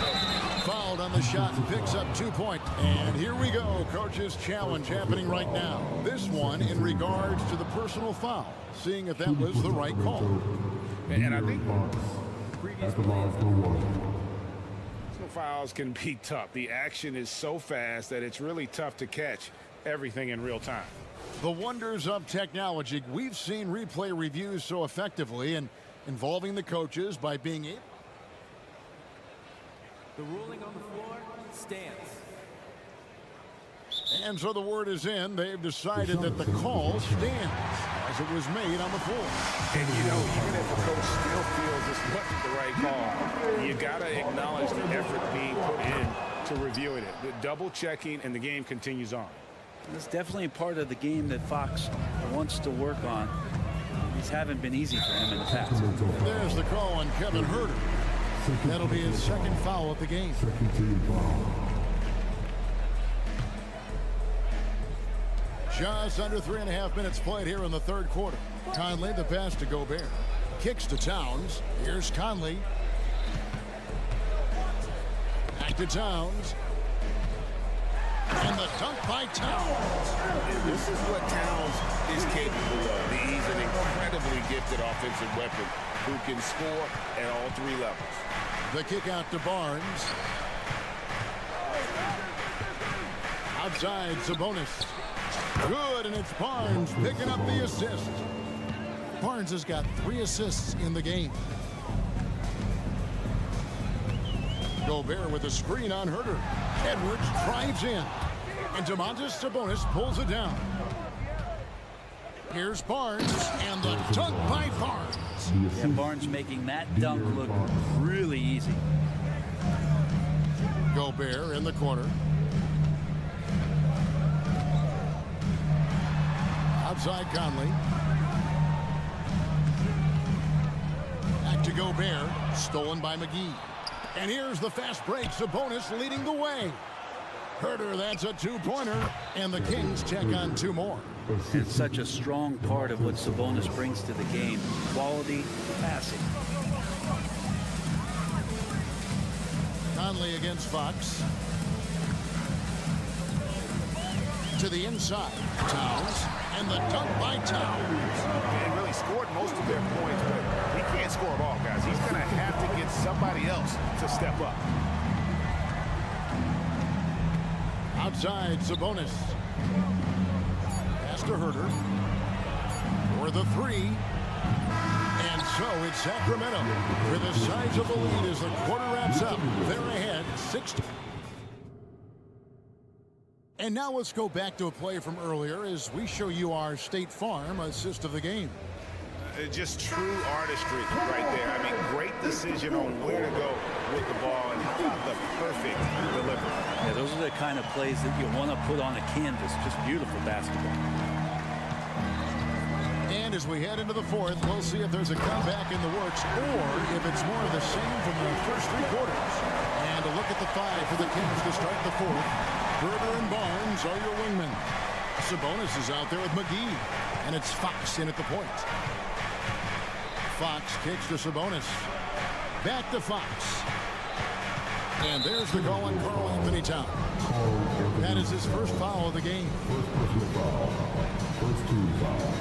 Fouled on the shot and picks up 2 points. And here we go. Coach's challenge happening right now. This one in regards to the personal foul. Seeing if that was the right call. And I think At the line for one. personal fouls can be tough. The action is so fast that it's really tough to catch everything in real time. The wonders of technology. We've seen replay reviews so effectively and involving the coaches by being able. The ruling on the floor stands. And so the word is in. They've decided that the call stands as it was made on the floor. And, you know, even if a coach still feels this wasn't the right call, you got to acknowledge the effort being put in to reviewing it. The double checking, and the game continues on. That's definitely a part of the game that Fox wants to work on. These haven't been easy for him in the past. There's the call on Kevin Huerter. That'll be his second foul of the game. Second team foul. Just under 3.5 minutes played here in the third quarter. Conley, the pass to Gobert. Kicks to Towns. Here's Conley. Back to Towns. And the dunk by Towns. And this is what Towns is capable of. He's an incredibly gifted offensive weapon who can score at all 3 levels. The kick out to Barnes. Outside, Sabonis. Good, and it's Barnes picking up the assist. Barnes has got 3 assists in the game. Gobert with a screen on Huerter. Edwards drives in. And Domantas Sabonis pulls it down. Here's Barnes, and the dunk by Barnes. And Barnes making that dunk look really easy. Gobert in the corner. Outside Conley. Back to Gobert. Stolen by McGee. And here's the fast break. Sabonis leading the way. Herder, that's a two-pointer, and the Kings check on two more. It's such a strong part of what Sabonis brings to the game. Quality passing. Conley against Fox. To the inside. Towns. And the dunk by Towns. And really scored most of their points, but he can't score them all, guys. He's going to have to get somebody else to step up. Outside, Sabonis. Pass to Herder. For the three. And so it's Sacramento with a sizable lead as the quarter wraps up. They're ahead 6-2. And now let's go back to a play from earlier as we show you our State Farm assist of the game. Just true artistry right there. I mean, great decision on where to go with the ball, and how about the perfect delivery. Yeah, those are the kind of plays that you want to put on a canvas. Just beautiful basketball. And as we head into the fourth, we'll see if there's a comeback in the works or if it's more of the same from the first three quarters. And a look at the five for the Kings to start the fourth. Herder and Barnes are your wingmen. Sabonis is out there with McGee. And it's Fox in at the point. Fox kicks to Sabonis. Back to Fox. And there's the call on Karl Anthony Towns. That is his first foul of the game. First personal foul. First team foul.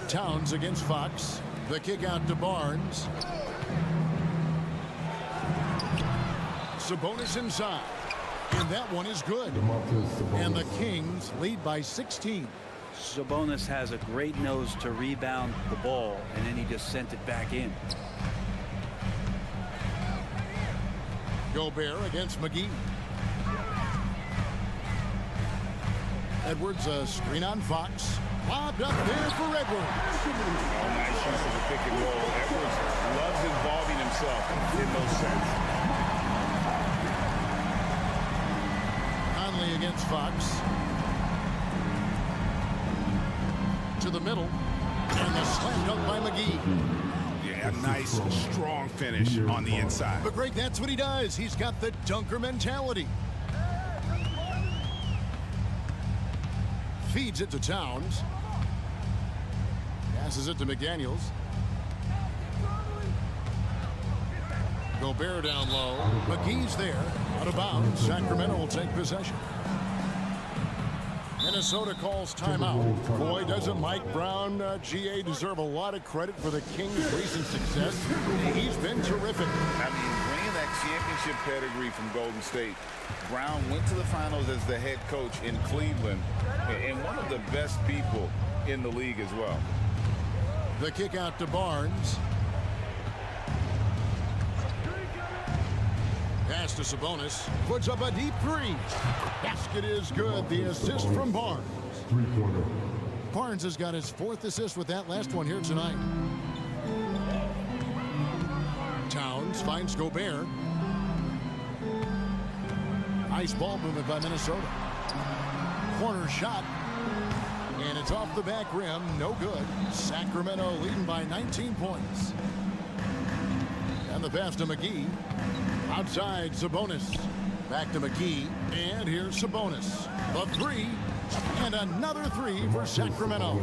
Towns against Fox. The kick out to Barnes. Sabonis inside. And that one is good. And the Kings lead by 16. Sabonis has a great nose to rebound the ball, and then he just sent it back in. Gobert against McGee. Edwards a screen on Fox. Lobbed up there for Edwards. Oh, nice use of the pick and roll. Edwards loves involving himself in those sets. Conley against Fox. To the middle. And the slam dunk by McGee. Yeah, a nice, strong finish on the inside. But Greg, that's what he does. He's got the dunker mentality. Feeds it to Towns. Passes it to McDaniels. Gobert down low. McGee's there. Out of bounds. Sacramento will take possession. Minnesota calls timeout. Boy, doesn't Mike Brown, GA, deserve a lot of credit for the Kings' recent success. He's been terrific. I mean, bringing that championship pedigree from Golden State. Brown went to the finals as the head coach in Cleveland, and one of the best people in the league as well. The kick out to Barnes. Pass to Sabonis. Puts up a deep three. Basket is good. The assist from Barnes. Three-pointer. Barnes has got his fourth assist with that last one here tonight. Towns finds Gobert. Nice ball movement by Minnesota. Corner shot. And it's off the back rim. No good. Sacramento leading by 19 points. And the pass to McGee. Outside, Sabonis. Back to McGee. And here's Sabonis. The three. And another three for Sacramento.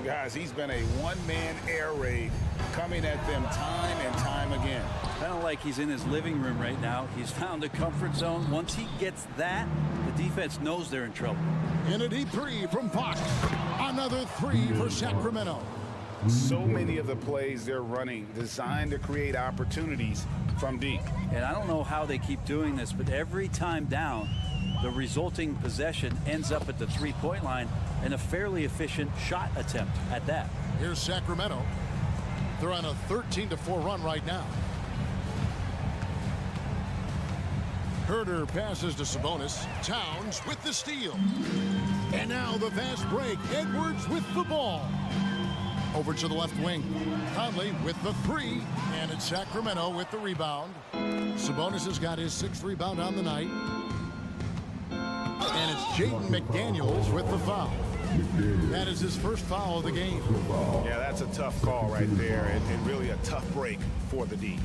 Guys, he's been a one-man air raid coming at them time and time again. Kind of like he's in his living room right now. He's found a comfort zone. Once he gets that, the defense knows they're in trouble. In a deep three from Fox. Another three for Sacramento. So many of the plays they're running designed to create opportunities from deep. And I don't know how they keep doing this, but every time down, the resulting possession ends up at the three-point line and a fairly efficient shot attempt at that. Here's Sacramento. They're on a 13-4 run right now. Herder passes to Sabonis. Towns with the steal. And now the fast break. Edwards with the ball. Over to the left wing. Conley with the three. And it's Sacramento with the rebound. Sabonis has got his sixth rebound on the night. And it's Jaden McDaniels with the foul. That is his first foul of the game. Yeah, that's a tough call right there, and really a tough break for the D.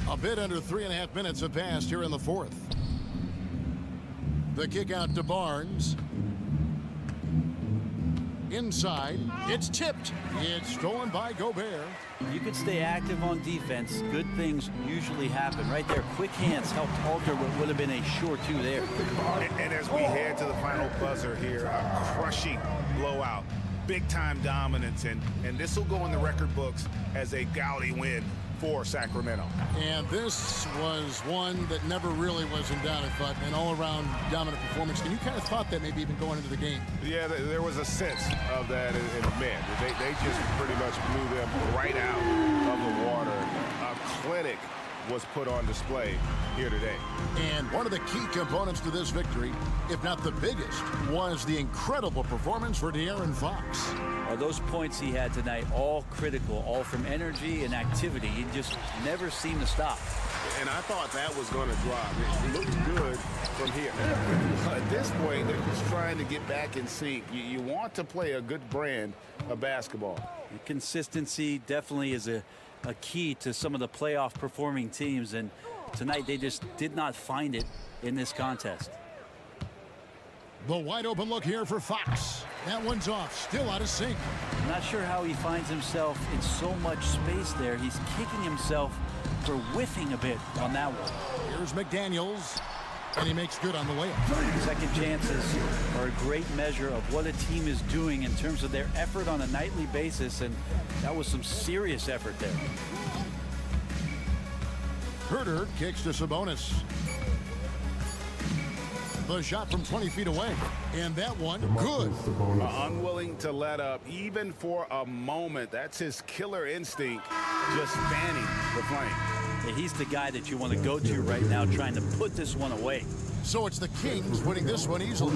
A bit under 3.5 minutes have passed here in the fourth. The kick out to Barnes. Inside, it's tipped. It's stolen by Gobert. You could stay active on defense. Good things usually happen. Right there, quick hands helped alter what would have been a sure two there. And as we head to the final buzzer here, a crushing blowout, big-time dominance, and this will go in the record books as a gaudy win for Sacramento. And this was one that never really was in doubt. I thought an all-around dominant performance. And you kind of thought that maybe even going into the game. Yeah, there was a sense of that in the men. They just pretty much blew them right out of the water. A clinic was put on display here today. And one of the key components to this victory, if not the biggest, was the incredible performance for De'Aaron Fox. Well, those points he had tonight, all critical, all from energy and activity. He just never seemed to stop. And I thought that was going to drop. It looked good from here. At this point, they're just trying to get back in sync. You want to play a good brand of basketball. And consistency definitely is a key to some of the playoff performing teams, and tonight they just did not find it in this contest. The wide open look here for Fox. That one's off, still out of sync. I'm not sure how he finds himself in so much space there. He's kicking himself for whiffing a bit on that one. Here's McDaniels, and he makes good on the layup. Second chances are a great measure of what a team is doing in terms of their effort on a nightly basis, and that was some serious effort there. Herter kicks to Sabonis. The shot from 20 feet away, and that one, good. Unwilling to let up, even for a moment. That's his killer instinct, just fanning the flame. Yeah, he's the guy that you want to go to right now, trying to put this one away. So it's the Kings winning this one easily.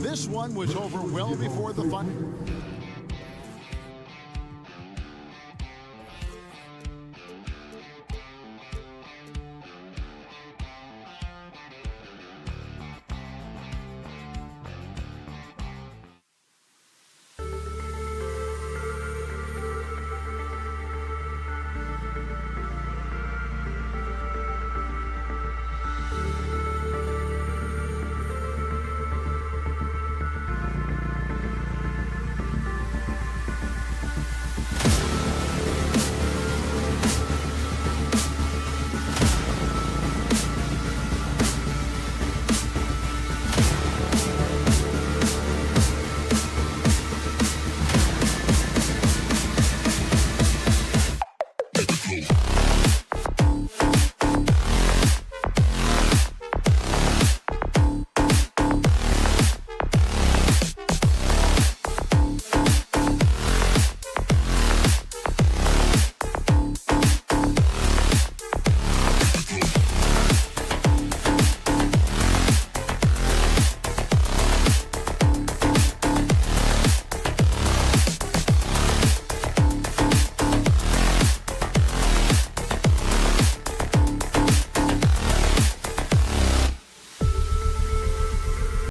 This one was over well before the fun.